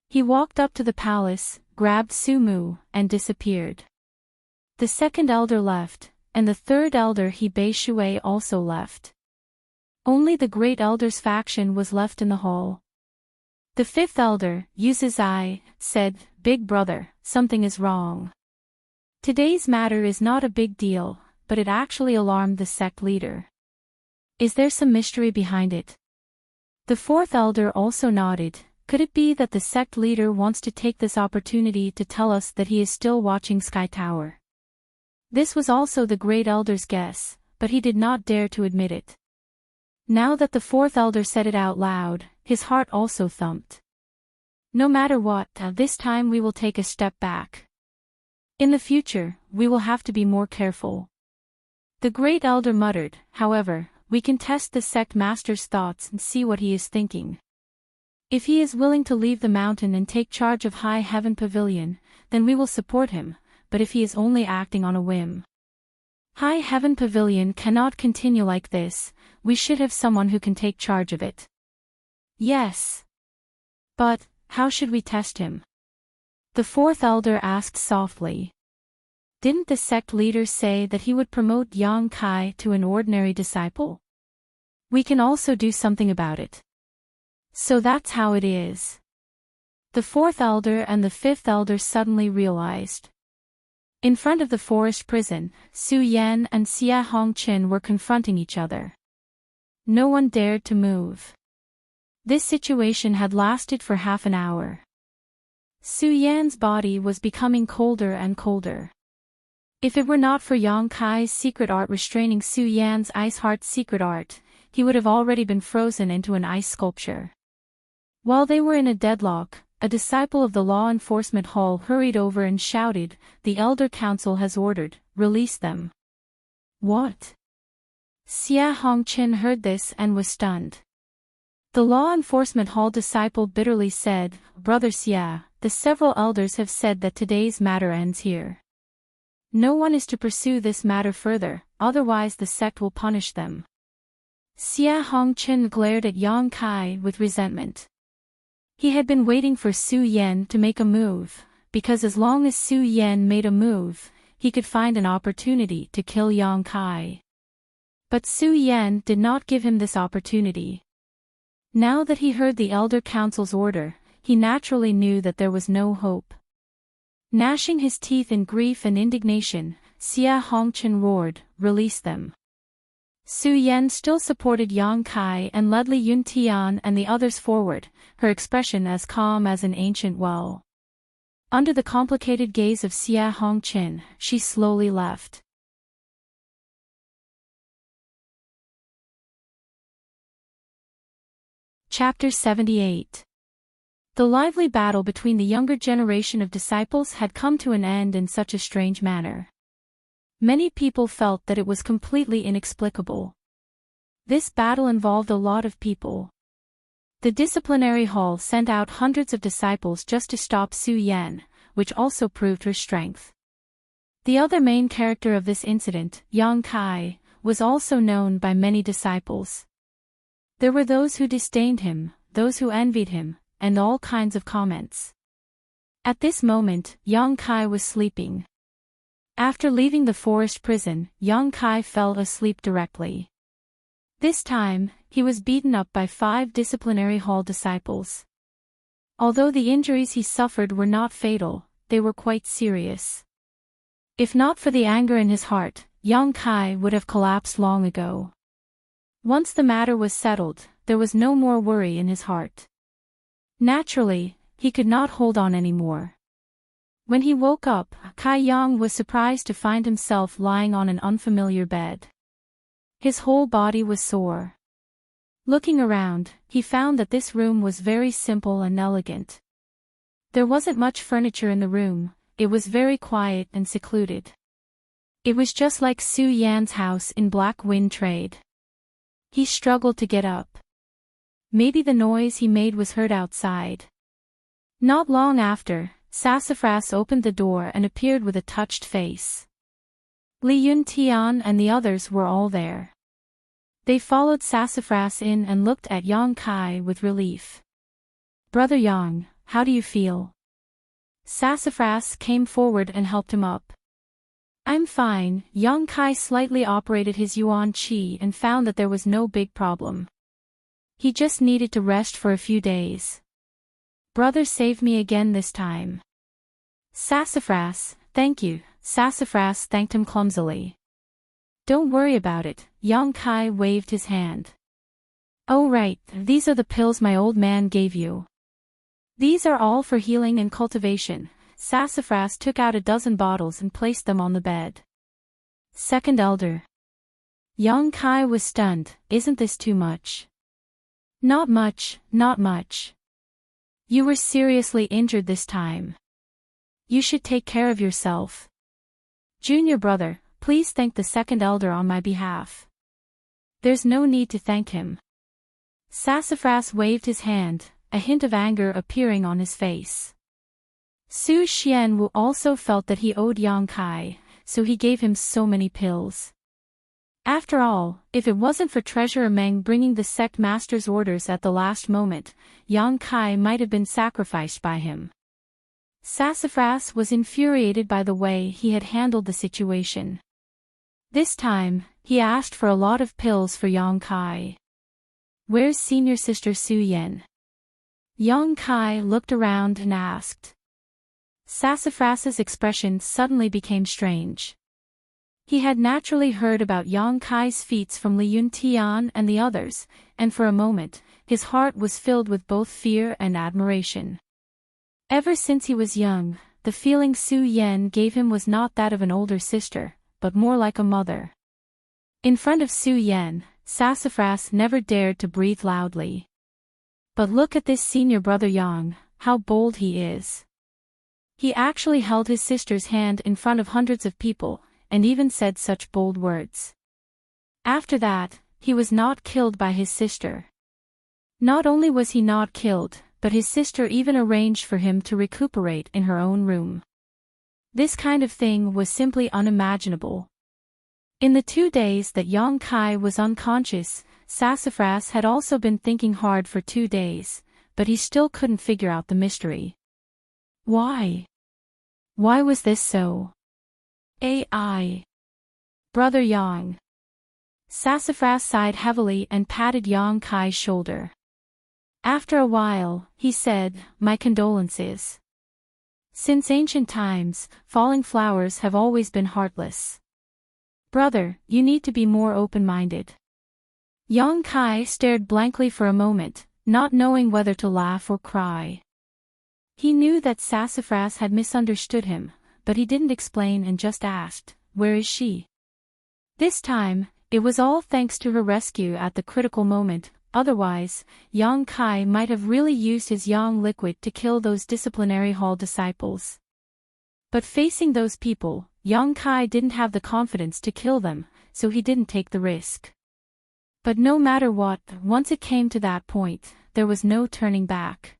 He walked up to the palace, grabbed Su Mu, and disappeared. The second elder left, and the third elder He Bei Shui also left. Only the great elder's faction was left in the hall. The fifth elder, Yu Zizai, said, "Big brother, something is wrong. Today's matter is not a big deal, but it actually alarmed the sect leader. Is there some mystery behind it?" The fourth elder also nodded. Could it be that the sect leader wants to take this opportunity to tell us that he is still watching Sky Tower? This was also the great elder's guess, but he did not dare to admit it. Now that the fourth elder said it out loud, his heart also thumped. No matter what, this time we will take a step back. In the future, we will have to be more careful. The great elder muttered, however, we can test the sect master's thoughts and see what he is thinking. If he is willing to leave the mountain and take charge of High Heaven Pavilion, then we will support him, but if he is only acting on a whim. High Heaven Pavilion cannot continue like this, we should have someone who can take charge of it. Yes. But, how should we test him? The fourth elder asked softly. Didn't the sect leader say that he would promote Yang Kai to an ordinary disciple? We can also do something about it. So that's how it is. The fourth elder and the fifth elder suddenly realized. In front of the forest prison, Su Yan and Xia Hongqin were confronting each other. No one dared to move. This situation had lasted for half an hour. Su Yan's body was becoming colder and colder. If it were not for Yang Kai's secret art restraining Su Yan's ice heart's secret art, he would have already been frozen into an ice sculpture. While they were in a deadlock, a disciple of the law enforcement hall hurried over and shouted, "The Elder Council has ordered, release them." What? Xia Hongqin heard this and was stunned. The law enforcement hall disciple bitterly said, "Brother Xia, the several elders have said that today's matter ends here. No one is to pursue this matter further, otherwise the sect will punish them." Xia Hongqin glared at Yang Kai with resentment. He had been waiting for Su Yan to make a move, because as long as Su Yan made a move, he could find an opportunity to kill Yang Kai. But Su Yan did not give him this opportunity. Now that he heard the Elder Council's order, he naturally knew that there was no hope. Gnashing his teeth in grief and indignation, Xia Hongqin roared, "Release them." Su Yan still supported Yang Kai and led Li Yuntian and the others forward, her expression as calm as an ancient well. Under the complicated gaze of Xia Hongqin, she slowly left. Chapter 78. The lively battle between the younger generation of disciples had come to an end in such a strange manner. Many people felt that it was completely inexplicable. This battle involved a lot of people. The disciplinary hall sent out hundreds of disciples just to stop Su Yan, which also proved her strength. The other main character of this incident, Yang Kai, was also known by many disciples. There were those who disdained him, those who envied him, and all kinds of comments. At this moment, Yang Kai was sleeping. After leaving the forest prison, Yang Kai fell asleep directly. This time, he was beaten up by 5 disciplinary hall disciples. Although the injuries he suffered were not fatal, they were quite serious. If not for the anger in his heart, Yang Kai would have collapsed long ago. Once the matter was settled, there was no more worry in his heart. Naturally, he could not hold on anymore. When he woke up, Kai Yang was surprised to find himself lying on an unfamiliar bed. His whole body was sore. Looking around, he found that this room was very simple and elegant. There wasn't much furniture in the room, it was very quiet and secluded. It was just like Su Yan's house in Black Wind Trade. He struggled to get up. Maybe the noise he made was heard outside. Not long after, Sassafras opened the door and appeared with a touched face. Li Yuntian and the others were all there. They followed Sassafras in and looked at Yang Kai with relief. "Brother Yang, how do you feel?" Sassafras came forward and helped him up. I'm fine. Yang Kai slightly operated his yuan qi and found that there was no big problem. He just needed to rest for a few days. Brother saved me again this time. Sassafras, thank you. Sassafras thanked him clumsily. Don't worry about it. Yang Kai waved his hand. Oh right, these are the pills my old man gave you. These are all for healing and cultivation. Sassafras took out a dozen bottles and placed them on the bed. Second elder. Yang Kai was stunned. Isn't this too much? Not much, not much. You were seriously injured this time. You should take care of yourself. Junior brother, please thank the second elder on my behalf. There's no need to thank him. Sassafras waved his hand, a hint of anger appearing on his face. Su Xianwu also felt that he owed Yang Kai, so he gave him so many pills. After all, if it wasn't for Treasurer Meng bringing the sect master's orders at the last moment, Yang Kai might have been sacrificed by him. Sassafras was infuriated by the way he had handled the situation. This time, he asked for a lot of pills for Yang Kai. Where's senior sister Su Yan? Yang Kai looked around and asked. Sassafras's expression suddenly became strange. He had naturally heard about Yang Kai's feats from Li Yuntian and the others, and for a moment, his heart was filled with both fear and admiration. Ever since he was young, the feeling Su Yan gave him was not that of an older sister, but more like a mother. In front of Su Yan, Sassafras never dared to breathe loudly. But look at this senior brother Yang, how bold he is. He actually held his sister's hand in front of hundreds of people, and even said such bold words. After that, he was not killed by his sister. Not only was he not killed, but his sister even arranged for him to recuperate in her own room. This kind of thing was simply unimaginable. In the 2 days that Yang Kai was unconscious, Sassafras had also been thinking hard for 2 days, but he still couldn't figure out the mystery. Why? Why was this so? AI. Brother Yang. Sassafras sighed heavily and patted Yang Kai's shoulder. After a while, he said, My condolences. Since ancient times, falling flowers have always been heartless. Brother, you need to be more open-minded. Yang Kai stared blankly for a moment, not knowing whether to laugh or cry. He knew that Sassafras had misunderstood him, but he didn't explain and just asked, Where is she? This time, it was all thanks to her rescue at the critical moment, otherwise, Yang Kai might have really used his Yang liquid to kill those disciplinary hall disciples. But facing those people, Yang Kai didn't have the confidence to kill them, so he didn't take the risk. But no matter what, once it came to that point, there was no turning back.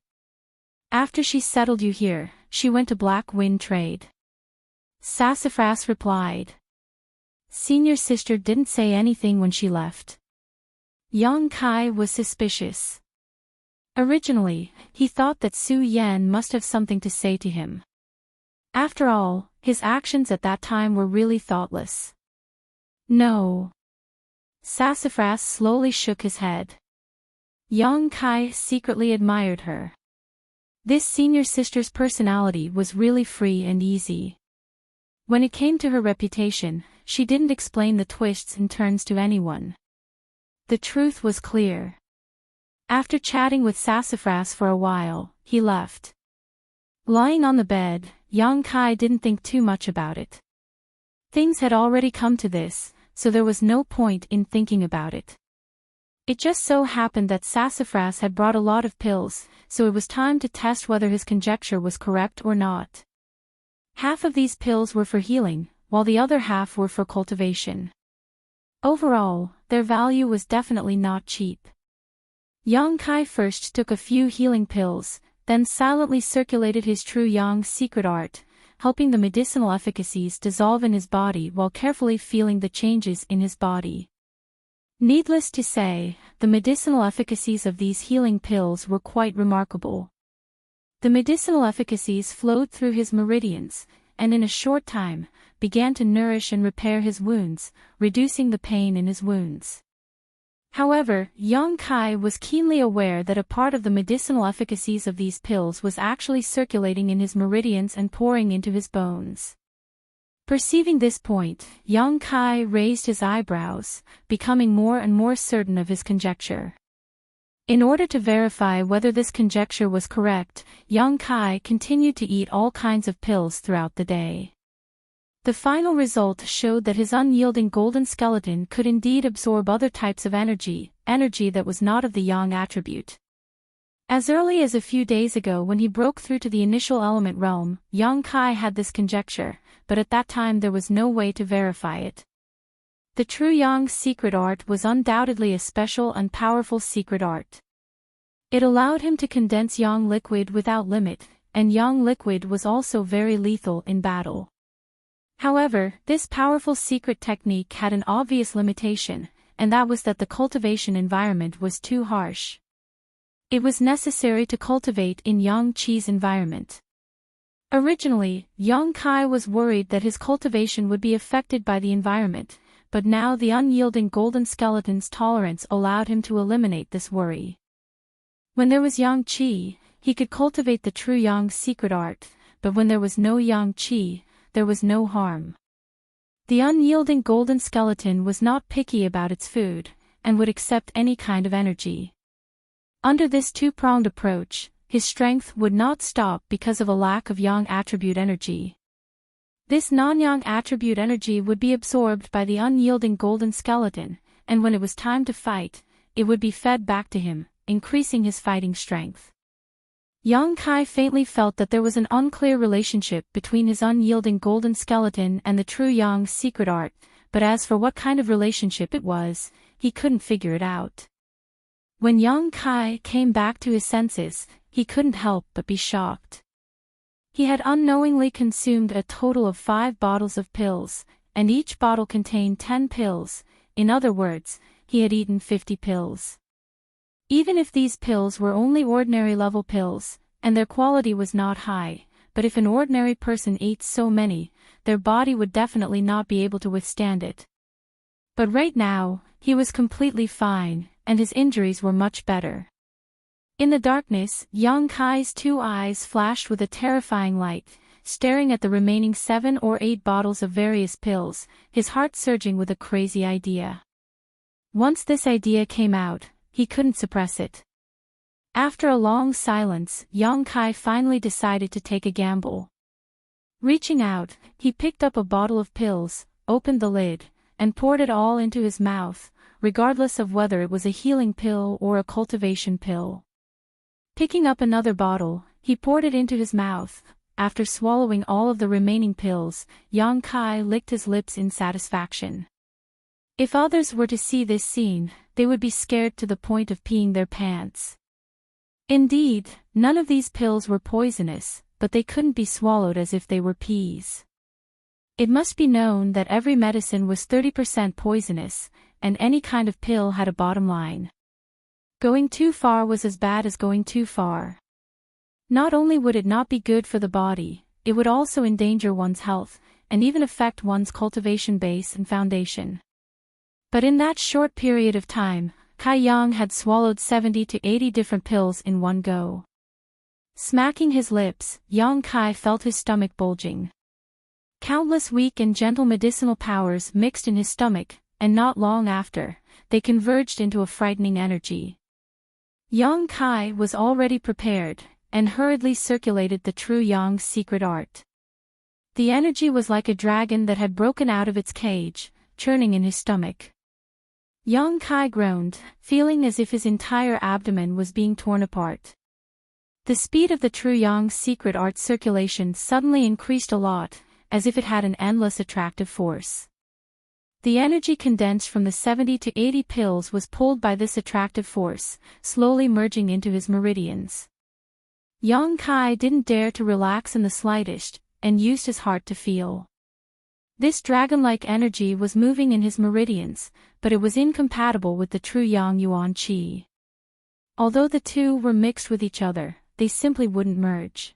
After she settled you here, she went to Black Wind Trade. Sassafras replied. Senior sister didn't say anything when she left. Yang Kai was suspicious. Originally, he thought that Su Yan must have something to say to him. After all, his actions at that time were really thoughtless. No. Sassafras slowly shook his head. Yang Kai secretly admired her. This senior sister's personality was really free and easy. When it came to her reputation, she didn't explain the twists and turns to anyone. The truth was clear. After chatting with Sassafras for a while, he left. Lying on the bed, Yang Kai didn't think too much about it. Things had already come to this, so there was no point in thinking about it. It just so happened that Sassafras had brought a lot of pills, so it was time to test whether his conjecture was correct or not. Half of these pills were for healing, while the other half were for cultivation. Overall, their value was definitely not cheap. Yang Kai first took a few healing pills, then silently circulated his true Yang secret art, helping the medicinal efficacies dissolve in his body while carefully feeling the changes in his body. Needless to say, the medicinal efficacies of these healing pills were quite remarkable. The medicinal efficacies flowed through his meridians, and in a short time, began to nourish and repair his wounds, reducing the pain in his wounds. However, young Kai was keenly aware that a part of the medicinal efficacies of these pills was actually circulating in his meridians and pouring into his bones. Perceiving this point, young Kai raised his eyebrows, becoming more and more certain of his conjecture. In order to verify whether this conjecture was correct, young Kai continued to eat all kinds of pills throughout the day. The final result showed that his unyielding golden skeleton could indeed absorb other types of energy that was not of the yang attribute. As early as a few days ago when he broke through to the initial element realm, young Kai had this conjecture, but at that time there was no way to verify it. The true Yang secret art was undoubtedly a special and powerful secret art. It allowed him to condense Yang liquid without limit, and Yang liquid was also very lethal in battle. However, this powerful secret technique had an obvious limitation, and that was that the cultivation environment was too harsh. It was necessary to cultivate in Yang Qi's environment. Originally, young Kai was worried that his cultivation would be affected by the environment, but now the unyielding golden skeleton's tolerance allowed him to eliminate this worry. When there was Yang Qi, he could cultivate the true Yang secret art, but when there was no Yang Qi, there was no harm. The unyielding golden skeleton was not picky about its food, and would accept any kind of energy. Under this two-pronged approach, his strength would not stop because of a lack of Yang attribute energy. This non-Yang attribute energy would be absorbed by the unyielding golden skeleton, and when it was time to fight, it would be fed back to him, increasing his fighting strength. Young Kai faintly felt that there was an unclear relationship between his unyielding golden skeleton and the true Yang secret art, but as for what kind of relationship it was, he couldn't figure it out. When young Kai came back to his senses, he couldn't help but be shocked. He had unknowingly consumed a total of 5 bottles of pills, and each bottle contained 10 pills, in other words, he had eaten 50 pills. Even if these pills were only ordinary level pills, and their quality was not high, but if an ordinary person ate so many, their body would definitely not be able to withstand it. But right now, he was completely fine, and his injuries were much better. In the darkness, young Kai's 2 eyes flashed with a terrifying light, staring at the remaining 7 or 8 bottles of various pills, his heart surging with a crazy idea. Once this idea came out, he couldn't suppress it. After a long silence, young Kai finally decided to take a gamble. Reaching out, he picked up a bottle of pills, opened the lid, and poured it all into his mouth, regardless of whether it was a healing pill or a cultivation pill. Picking up another bottle, he poured it into his mouth. After swallowing all of the remaining pills, young Kai licked his lips in satisfaction. If others were to see this scene, they would be scared to the point of peeing their pants. Indeed, none of these pills were poisonous, but they couldn't be swallowed as if they were peas. It must be known that every medicine was 30% poisonous, and any kind of pill had a bottom line. Going too far was as bad as going too far. Not only would it not be good for the body, it would also endanger one's health, and even affect one's cultivation base and foundation. But in that short period of time, Kai Yang had swallowed 70 to 80 different pills in one go. Smacking his lips, Yang Kai felt his stomach bulging. Countless weak and gentle medicinal powers mixed in his stomach, and not long after, they converged into a frightening energy. Yang Kai was already prepared, and hurriedly circulated the true Yang secret art. The energy was like a dragon that had broken out of its cage, churning in his stomach. Yang Kai groaned, feeling as if his entire abdomen was being torn apart. The speed of the true Yang secret art circulation suddenly increased a lot, as if it had an endless attractive force. The energy condensed from the 70 to 80 pills was pulled by this attractive force, slowly merging into his meridians. Yang Kai didn't dare to relax in the slightest, and used his heart to feel. This dragon-like energy was moving in his meridians, but it was incompatible with the true Yang Yuan Qi. Although the two were mixed with each other, they simply wouldn't merge.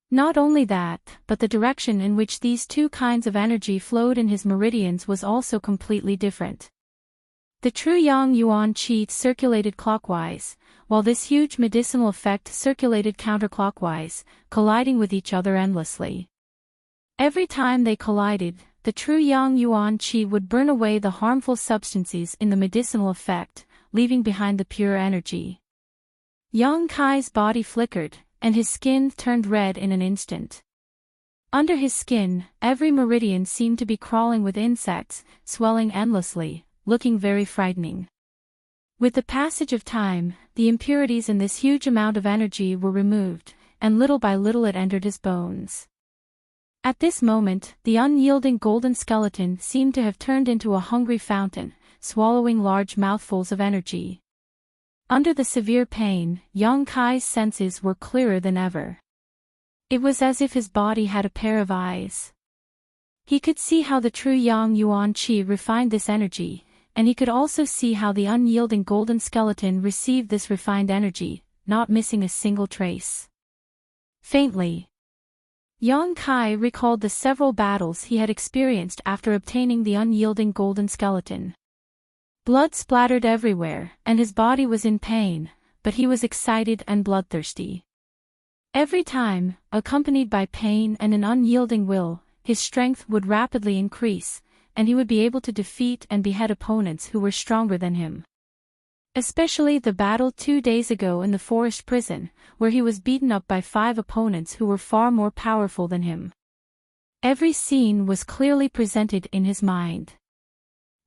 Not only that, but the direction in which these two kinds of energy flowed in his meridians was also completely different. The true Yang Yuan Qi circulated clockwise, while this huge medicinal effect circulated counterclockwise, colliding with each other endlessly. Every time they collided, the true Yang Yuan Qi would burn away the harmful substances in the medicinal effect, leaving behind the pure energy. Yang Kai's body flickered, and his skin turned red in an instant. Under his skin, every meridian seemed to be crawling with insects, swelling endlessly, looking very frightening. With the passage of time, the impurities in this huge amount of energy were removed, and little by little it entered his bones. At this moment, the unyielding golden skeleton seemed to have turned into a hungry fountain, swallowing large mouthfuls of energy. Under the severe pain, Yang Kai's senses were clearer than ever. It was as if his body had a pair of eyes. He could see how the true Yang Yuan Qi refined this energy, and he could also see how the unyielding golden skeleton received this refined energy, not missing a single trace. Faintly, Yang Kai recalled the several battles he had experienced after obtaining the unyielding golden skeleton. Blood splattered everywhere, and his body was in pain, but he was excited and bloodthirsty. Every time, accompanied by pain and an unyielding will, his strength would rapidly increase, and he would be able to defeat and behead opponents who were stronger than him. Especially the battle 2 days ago in the forest prison, where he was beaten up by 5 opponents who were far more powerful than him. Every scene was clearly presented in his mind.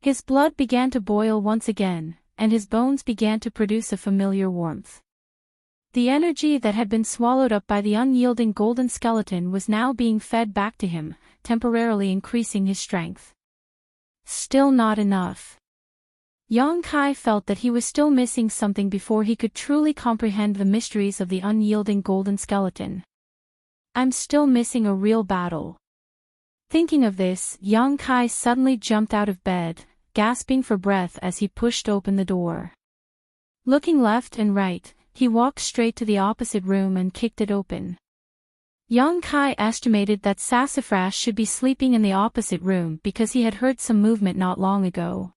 His blood began to boil once again, and his bones began to produce a familiar warmth. The energy that had been swallowed up by the unyielding golden skeleton was now being fed back to him, temporarily increasing his strength. Still not enough. Yang Kai felt that he was still missing something before he could truly comprehend the mysteries of the unyielding golden skeleton. I'm still missing a real battle. Thinking of this, Yang Kai suddenly jumped out of bed, gasping for breath as he pushed open the door. Looking left and right, he walked straight to the opposite room and kicked it open. Yang Kai estimated that Sassafras should be sleeping in the opposite room because he had heard some movement not long ago.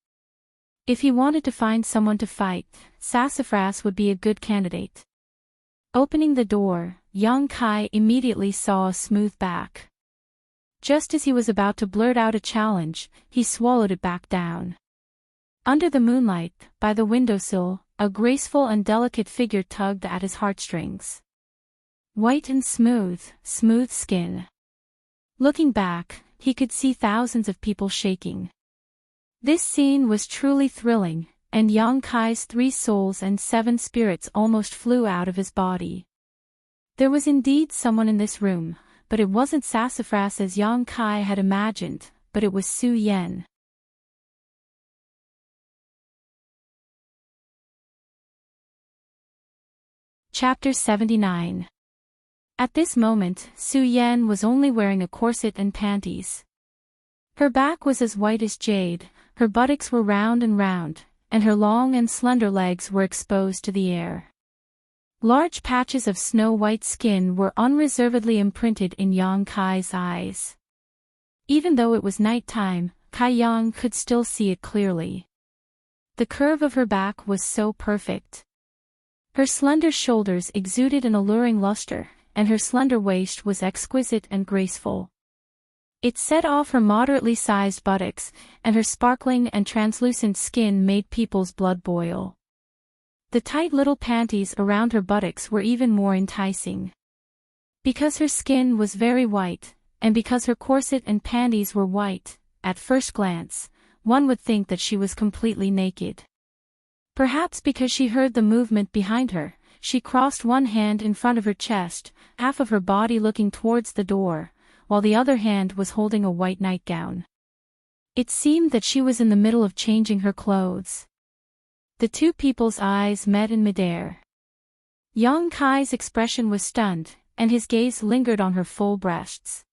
If he wanted to find someone to fight, Sassafras would be a good candidate. Opening the door, Yang Kai immediately saw a smooth back. Just as he was about to blurt out a challenge, he swallowed it back down. Under the moonlight, by the windowsill, a graceful and delicate figure tugged at his heartstrings. White and smooth skin. Looking back, he could see thousands of people shaking. This scene was truly thrilling, and Yang Kai's 3 souls and 7 spirits almost flew out of his body. There was indeed someone in this room, but it wasn't Sassafras as Yang Kai had imagined, but it was Su Yan. Chapter 79. At this moment, Su Yan was only wearing a corset and panties. Her back was as white as jade, her buttocks were round, and her long and slender legs were exposed to the air. Large patches of snow-white skin were unreservedly imprinted in Yang Kai's eyes. Even though it was night time, Kai Yang could still see it clearly. The curve of her back was so perfect. Her slender shoulders exuded an alluring luster, and her slender waist was exquisite and graceful. It set off her moderately sized buttocks, and her sparkling and translucent skin made people's blood boil. The tight little panties around her buttocks were even more enticing. Because her skin was very white, and because her corset and panties were white, at first glance, one would think that she was completely naked. Perhaps because she heard the movement behind her, she crossed one hand in front of her chest, half of her body looking towards the door, while the other hand was holding a white nightgown. It seemed that she was in the middle of changing her clothes. The two people's eyes met in midair. Yang Kai's expression was stunned, and his gaze lingered on her full breasts.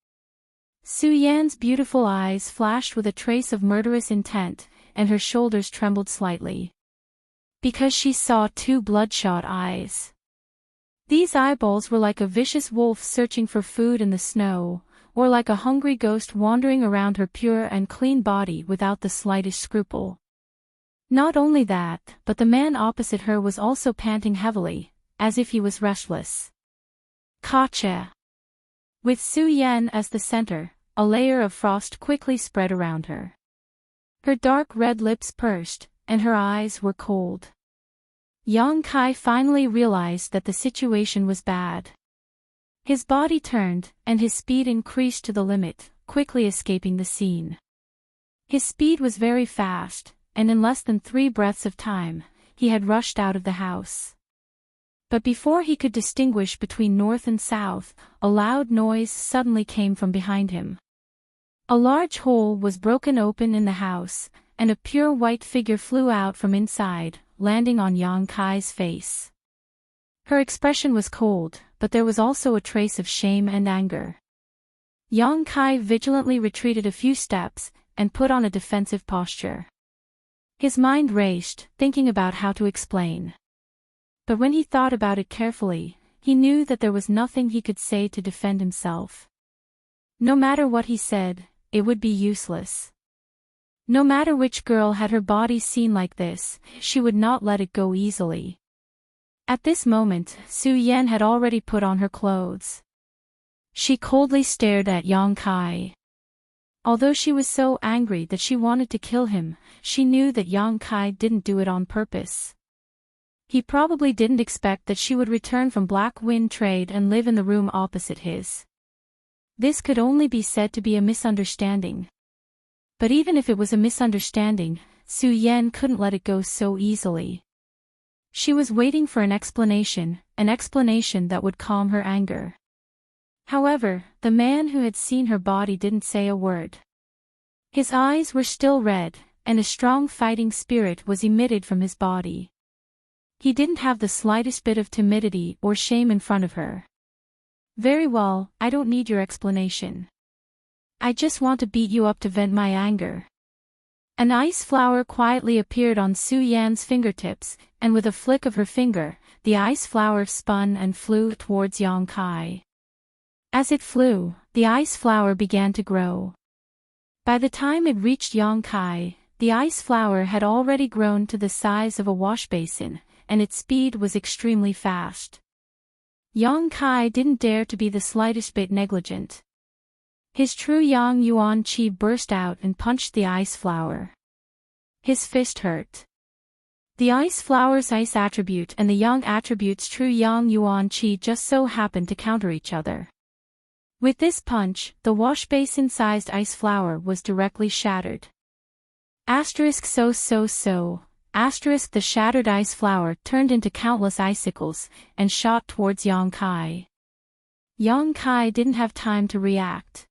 Su Yan's beautiful eyes flashed with a trace of murderous intent, and her shoulders trembled slightly. Because she saw 2 bloodshot eyes. These eyeballs were like a vicious wolf searching for food in the snow, or like a hungry ghost wandering around her pure and clean body without the slightest scruple. Not only that, but the man opposite her was also panting heavily, as if he was restless. Gotcha! With Su Yan as the center, a layer of frost quickly spread around her. Her dark red lips pursed, and her eyes were cold. Yang Kai finally realized that the situation was bad. His body turned, and his speed increased to the limit, quickly escaping the scene. His speed was very fast, and in less than 3 breaths of time, he had rushed out of the house. But before he could distinguish between north and south, a loud noise suddenly came from behind him. A large hole was broken open in the house, and a pure white figure flew out from inside, landing on Yang Kai's face. Her expression was cold, but there was also a trace of shame and anger. Yang Kai vigilantly retreated a few steps, and put on a defensive posture. His mind raced, thinking about how to explain. But when he thought about it carefully, he knew that there was nothing he could say to defend himself. No matter what he said, it would be useless. No matter which girl had her body seen like this, she would not let it go easily. At this moment, Su Yan had already put on her clothes. She coldly stared at Yang Kai. Although she was so angry that she wanted to kill him, she knew that Yang Kai didn't do it on purpose. He probably didn't expect that she would return from Black Wind Trade and live in the room opposite his. This could only be said to be a misunderstanding. But even if it was a misunderstanding, Su Yan couldn't let it go so easily. She was waiting for an explanation that would calm her anger. However, the man who had seen her body didn't say a word. His eyes were still red, and a strong fighting spirit was emitted from his body. He didn't have the slightest bit of timidity or shame in front of her. Very well, I don't need your explanation. I just want to beat you up to vent my anger. An ice flower quietly appeared on Su Yan's fingertips, and with a flick of her finger, the ice flower spun and flew towards Yang Kai. As it flew, the ice flower began to grow. By the time it reached Yang Kai, the ice flower had already grown to the size of a wash basin, and its speed was extremely fast. Yang Kai didn't dare to be the slightest bit negligent. His true Yang Yuan Qi burst out and punched the ice flower. His fist hurt. The ice flower's ice attribute and the Yang attribute's true Yang Yuan Qi just so happened to counter each other. With this punch, the wash basin-sized ice flower was directly shattered. The shattered ice flower turned into countless icicles, and shot towards Yang Kai. Yang Kai didn't have time to react.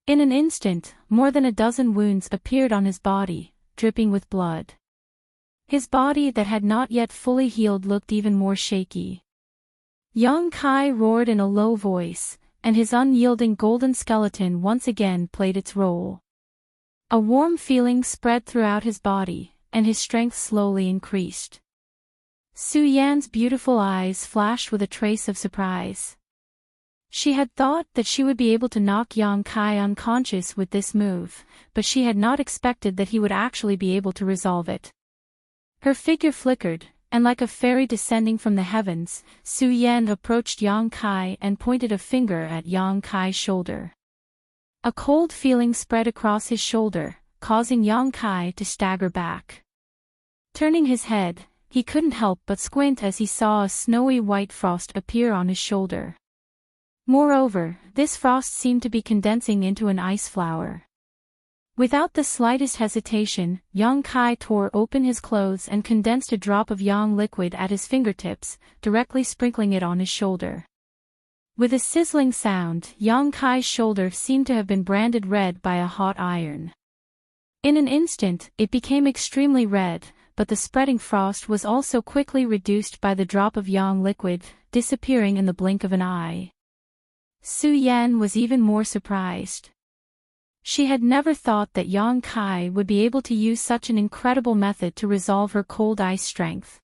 In an instant, more than a dozen wounds appeared on his body, dripping with blood. His body that had not yet fully healed looked even more shaky. Yang Kai roared in a low voice, and his unyielding golden skeleton once again played its role. A warm feeling spread throughout his body, and his strength slowly increased. Su Yan's beautiful eyes flashed with a trace of surprise. She had thought that she would be able to knock Yang Kai unconscious with this move, but she had not expected that he would actually be able to resolve it. Her figure flickered, and like a fairy descending from the heavens, Su Yan approached Yang Kai and pointed a finger at Yang Kai's shoulder. A cold feeling spread across his shoulder, causing Yang Kai to stagger back. Turning his head, he couldn't help but squint as he saw a snowy white frost appear on his shoulder. Moreover, this frost seemed to be condensing into an ice flower. Without the slightest hesitation, Yang Kai tore open his clothes and condensed a drop of yang liquid at his fingertips, directly sprinkling it on his shoulder. With a sizzling sound, Yang Kai's shoulder seemed to have been branded red by a hot iron. In an instant, it became extremely red, but the spreading frost was also quickly reduced by the drop of yang liquid, disappearing in the blink of an eye. Su Yan was even more surprised. She had never thought that Yang Kai would be able to use such an incredible method to resolve her cold ice strength.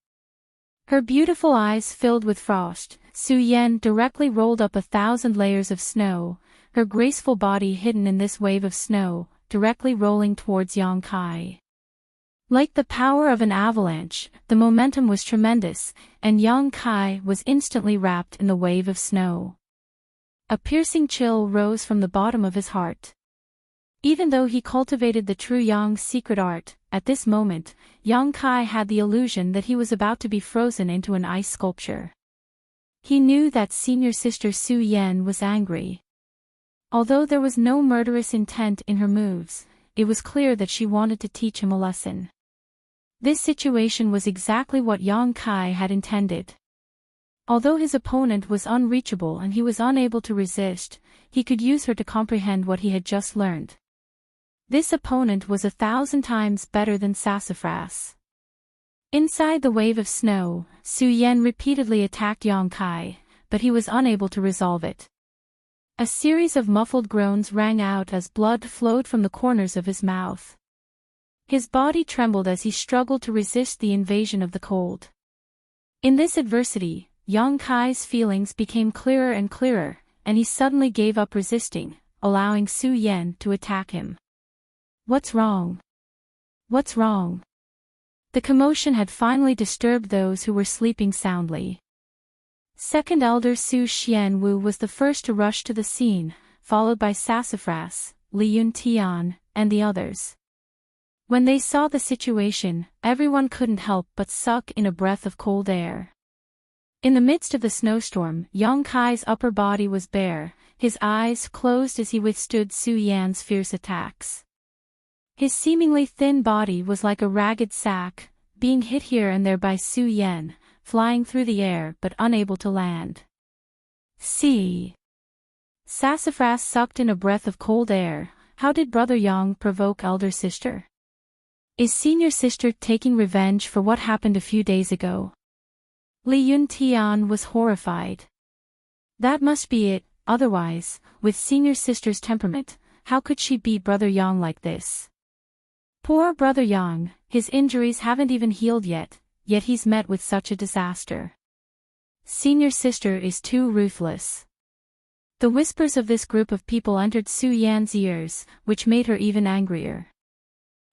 Her beautiful eyes filled with frost, Su Yan directly rolled up 1,000 layers of snow, her graceful body hidden in this wave of snow, directly rolling towards Yang Kai. Like the power of an avalanche, the momentum was tremendous, and Yang Kai was instantly wrapped in the wave of snow. A piercing chill rose from the bottom of his heart. Even though he cultivated the true Yang's secret art, at this moment, Yang Kai had the illusion that he was about to be frozen into an ice sculpture. He knew that senior sister Su Yan was angry. Although there was no murderous intent in her moves, it was clear that she wanted to teach him a lesson. This situation was exactly what Yang Kai had intended. Although his opponent was unreachable and he was unable to resist, he could use her to comprehend what he had just learned. This opponent was 1,000 times better than Sassafras. Inside the wave of snow, Su Yan repeatedly attacked Yang Kai, but he was unable to resolve it. A series of muffled groans rang out as blood flowed from the corners of his mouth. His body trembled as he struggled to resist the invasion of the cold. In this adversity, Yang Kai's feelings became clearer and clearer, and he suddenly gave up resisting, allowing Su Yan to attack him. "What's wrong? What's wrong?" The commotion had finally disturbed those who were sleeping soundly. Second Elder Su Xianwu was the first to rush to the scene, followed by Sassafras, Li Yuntian, and the others. When they saw the situation, everyone couldn't help but suck in a breath of cold air. In the midst of the snowstorm, Yang Kai's upper body was bare, his eyes closed as he withstood Su Yan's fierce attacks. His seemingly thin body was like a ragged sack, being hit here and there by Su Yan, flying through the air but unable to land. "See." Sassafras sucked in a breath of cold air. How did Brother Yang provoke elder sister? Is senior sister taking revenge for what happened a few days ago? Li Yuntian was horrified. That must be it, otherwise, with senior sister's temperament, how could she beat Brother Yang like this? Poor Brother Yang, his injuries haven't even healed yet he's met with such a disaster. Senior sister is too ruthless. The whispers of this group of people entered Su Yan's ears, which made her even angrier.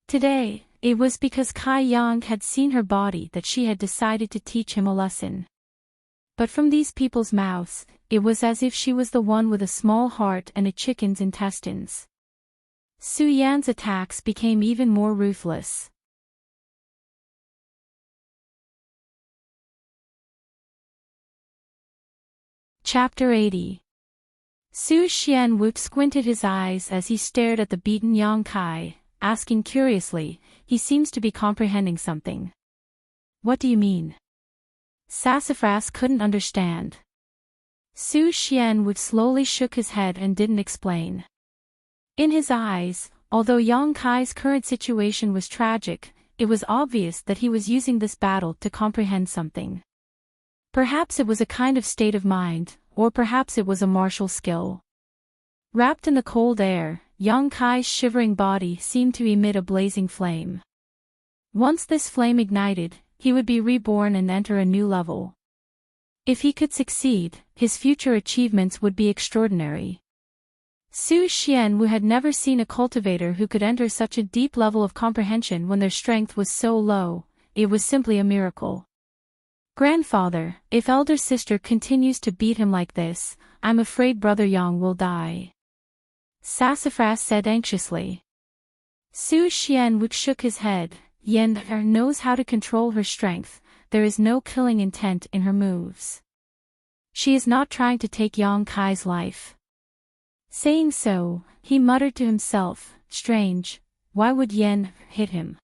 Today, it was because Kai Yang had seen her body that she had decided to teach him a lesson. But from these people's mouths, it was as if she was the one with a small heart and a chicken's intestines. Su Yan's attacks became even more ruthless. Chapter 80. Su Xianwu squinted his eyes as he stared at the beaten Yang Kai, asking curiously, "He seems to be comprehending something." "What do you mean?" Sassafras couldn't understand. Su Xianwu slowly shook his head and didn't explain. In his eyes, although Yang Kai's current situation was tragic, it was obvious that he was using this battle to comprehend something. Perhaps it was a kind of state of mind, or perhaps it was a martial skill. Wrapped in the cold air, Yang Kai's shivering body seemed to emit a blazing flame. Once this flame ignited, he would be reborn and enter a new level. If he could succeed, his future achievements would be extraordinary. Su Xianwu had never seen a cultivator who could enter such a deep level of comprehension when their strength was so low. It was simply a miracle. "Grandfather, if elder sister continues to beat him like this, I'm afraid Brother Yang will die," Sassafras said anxiously. Su Xianwu shook his head. "Yan knows how to control her strength, there is no killing intent in her moves. She is not trying to take Yang Kai's life." Saying so, he muttered to himself, "Strange, why would Yan hit him?"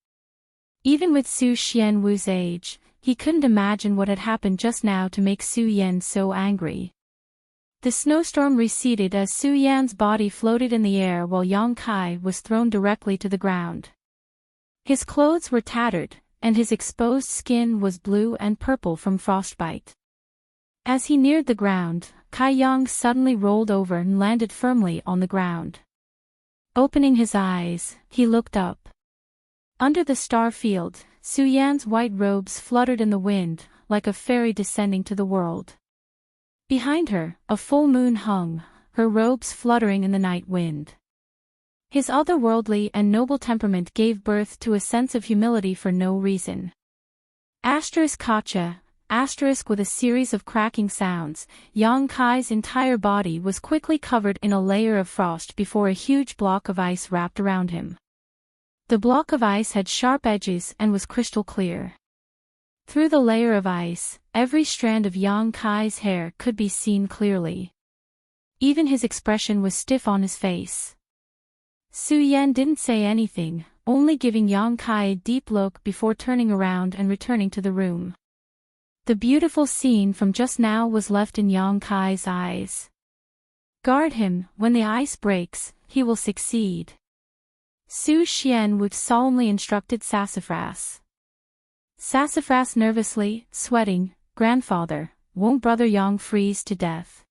Even with Su Xianwu's age, he couldn't imagine what had happened just now to make Su Yan so angry. The snowstorm receded as Su Yan's body floated in the air while Yang Kai was thrown directly to the ground. His clothes were tattered, and his exposed skin was blue and purple from frostbite. As he neared the ground, Kai Yang suddenly rolled over and landed firmly on the ground. Opening his eyes, he looked up. Under the star field, Su Yan's white robes fluttered in the wind, like a fairy descending to the world. Behind her, a full moon hung, her robes fluttering in the night wind. His otherworldly and noble temperament gave birth to a sense of humility for no reason. Gotcha. With a series of cracking sounds, Yang Kai's entire body was quickly covered in a layer of frost before a huge block of ice wrapped around him. The block of ice had sharp edges and was crystal clear. Through the layer of ice, every strand of Yang Kai's hair could be seen clearly. Even his expression was stiff on his face. Su Yan didn't say anything, only giving Yang Kai a deep look before turning around and returning to the room. The beautiful scene from just now was left in Yang Kai's eyes. Guard him, when the ice breaks, he will succeed. Su Xianwu solemnly instructed Sassafras. Sassafras nervously, sweating, "Grandfather, won't brother Yang freeze to death?"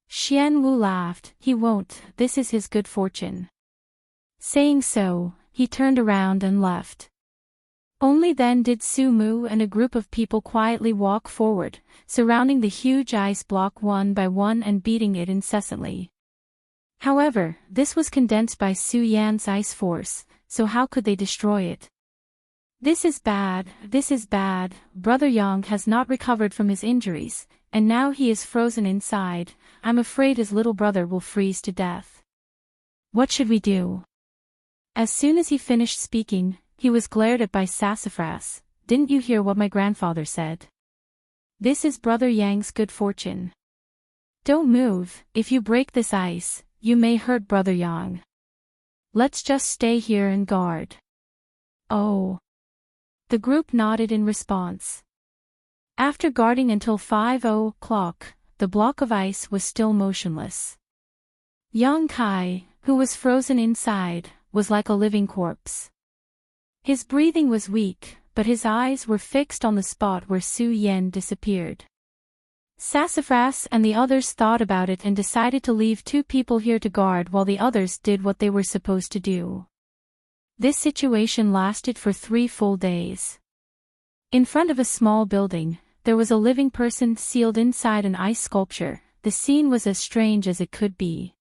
Xianwu laughed, "He won't, this is his good fortune." Saying so, he turned around and left. Only then did Su Mu and a group of people quietly walk forward, surrounding the huge ice block one by one and beating it incessantly. However, this was condensed by Su Yan's ice force, so how could they destroy it? This is bad, brother Yang has not recovered from his injuries, and now he is frozen inside. I'm afraid his little brother will freeze to death. What should we do? As soon as he finished speaking, he was glared at by Sassafras. Didn't you hear what my grandfather said? This is brother Yang's good fortune. Don't move, if you break this ice, you may hurt brother Yang. Let's just stay here and guard. Oh. The group nodded in response. After guarding until 5:00, the block of ice was still motionless. Yang Kai, who was frozen inside, was like a living corpse. His breathing was weak, but his eyes were fixed on the spot where Su Yan disappeared. Sassafras and the others thought about it and decided to leave 2 people here to guard while the others did what they were supposed to do. This situation lasted for 3 full days. In front of a small building, there was a living person sealed inside an ice sculpture. The scene was as strange as it could be.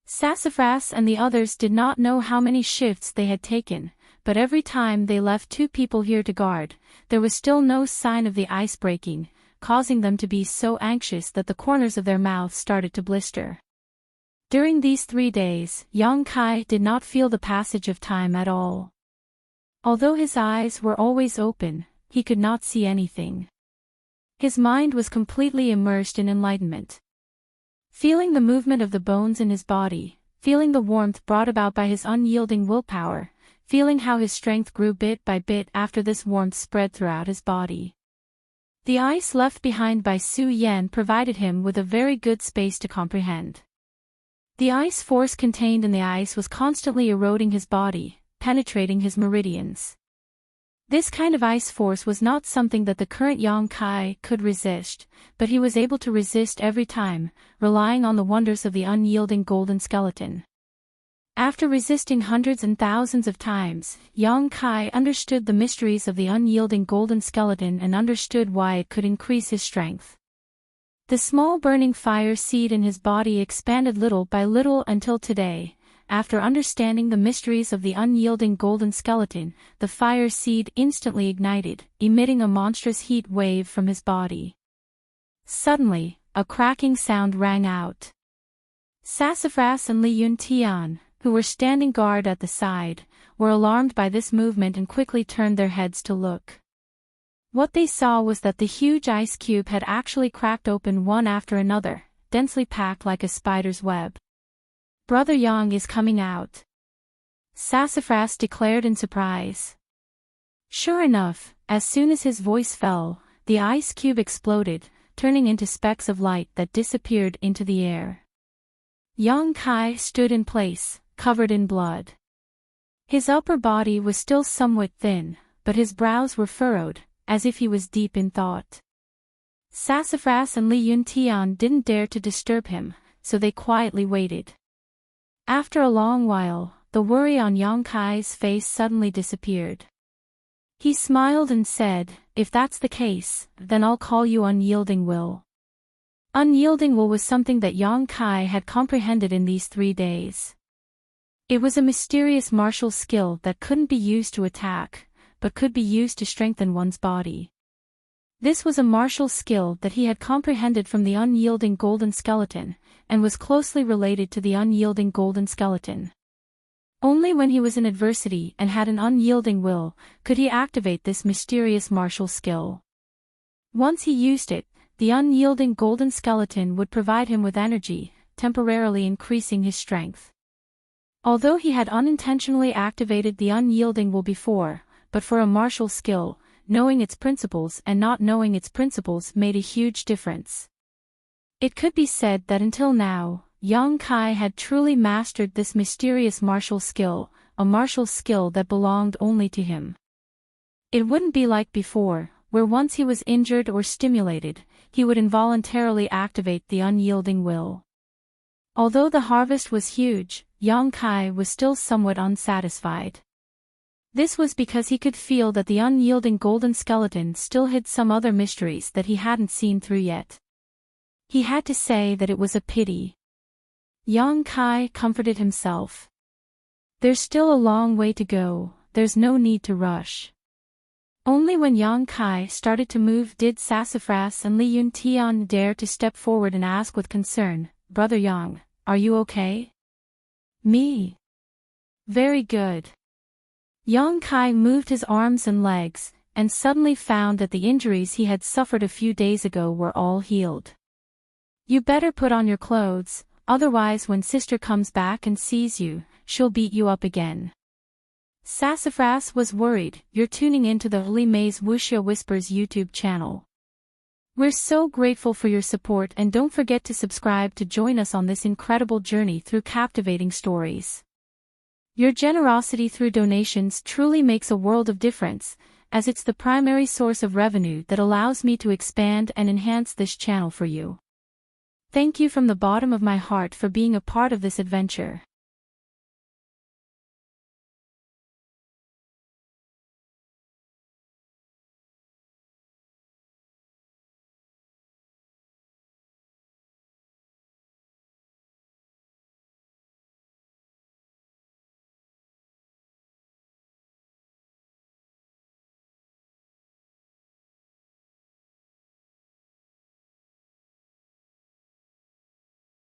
Sassafras and the others did not know how many shifts they had taken, but every time they left 2 people here to guard, there was still no sign of the ice breaking, causing them to be so anxious that the corners of their mouths started to blister. During these 3 days, Yang Kai did not feel the passage of time at all. Although his eyes were always open, he could not see anything. His mind was completely immersed in enlightenment. Feeling the movement of the bones in his body, feeling the warmth brought about by his unyielding willpower, feeling how his strength grew bit by bit after this warmth spread throughout his body. The ice left behind by Su Yan provided him with a very good space to comprehend. The ice force contained in the ice was constantly eroding his body, penetrating his meridians. This kind of ice force was not something that the current Yang Kai could resist, but he was able to resist every time, relying on the wonders of the unyielding golden skeleton. After resisting hundreds and thousands of times, Yang Kai understood the mysteries of the unyielding golden skeleton and understood why it could increase his strength. The small burning fire seed in his body expanded little by little until today. After understanding the mysteries of the unyielding golden skeleton, the fire seed instantly ignited, emitting a monstrous heat wave from his body. Suddenly, a cracking sound rang out. Sassafras and Li Yuntian, who were standing guard at the side, were alarmed by this movement and quickly turned their heads to look. What they saw was that the huge ice cube had actually cracked open one after another, densely packed like a spider's web. Brother Yang is coming out, Sassafras declared in surprise. Sure enough, as soon as his voice fell, the ice cube exploded, turning into specks of light that disappeared into the air. Yang Kai stood in place, covered in blood. His upper body was still somewhat thin, but his brows were furrowed, as if he was deep in thought. Sassafras and Li Yuntian didn't dare to disturb him, so they quietly waited. After a long while, the worry on Yang Kai's face suddenly disappeared. He smiled and said, "If that's the case, then I'll call you Unyielding Will." Unyielding will was something that Yang Kai had comprehended in these 3 days. It was a mysterious martial skill that couldn't be used to attack, but could be used to strengthen one's body. This was a martial skill that he had comprehended from the unyielding golden skeleton, and was closely related to the unyielding golden skeleton. Only when he was in adversity and had an unyielding will, could he activate this mysterious martial skill. Once he used it, the unyielding golden skeleton would provide him with energy, temporarily increasing his strength. Although he had unintentionally activated the unyielding will before, but for a martial skill, knowing its principles and not knowing its principles made a huge difference. It could be said that until now, Yang Kai had truly mastered this mysterious martial skill, a martial skill that belonged only to him. It wouldn't be like before, where once he was injured or stimulated, he would involuntarily activate the unyielding will. Although the harvest was huge, Yang Kai was still somewhat unsatisfied. This was because he could feel that the unyielding golden skeleton still hid some other mysteries that he hadn't seen through yet. He had to say that it was a pity. Yang Kai comforted himself. There's still a long way to go, there's no need to rush. Only when Yang Kai started to move did Sassafras and Li Yuntian dare to step forward and ask with concern, "Brother Yang, are you okay?" "Me? Very good." Yang Kai moved his arms and legs, and suddenly found that the injuries he had suffered a few days ago were all healed. "You better put on your clothes, otherwise when sister comes back and sees you, she'll beat you up again." Sassafras was worried. You're tuning into the Holy Maze Wuxia Whispers YouTube channel. We're so grateful for your support, and don't forget to subscribe to join us on this incredible journey through captivating stories. Your generosity through donations truly makes a world of difference, as it's the primary source of revenue that allows me to expand and enhance this channel for you. Thank you from the bottom of my heart for being a part of this adventure.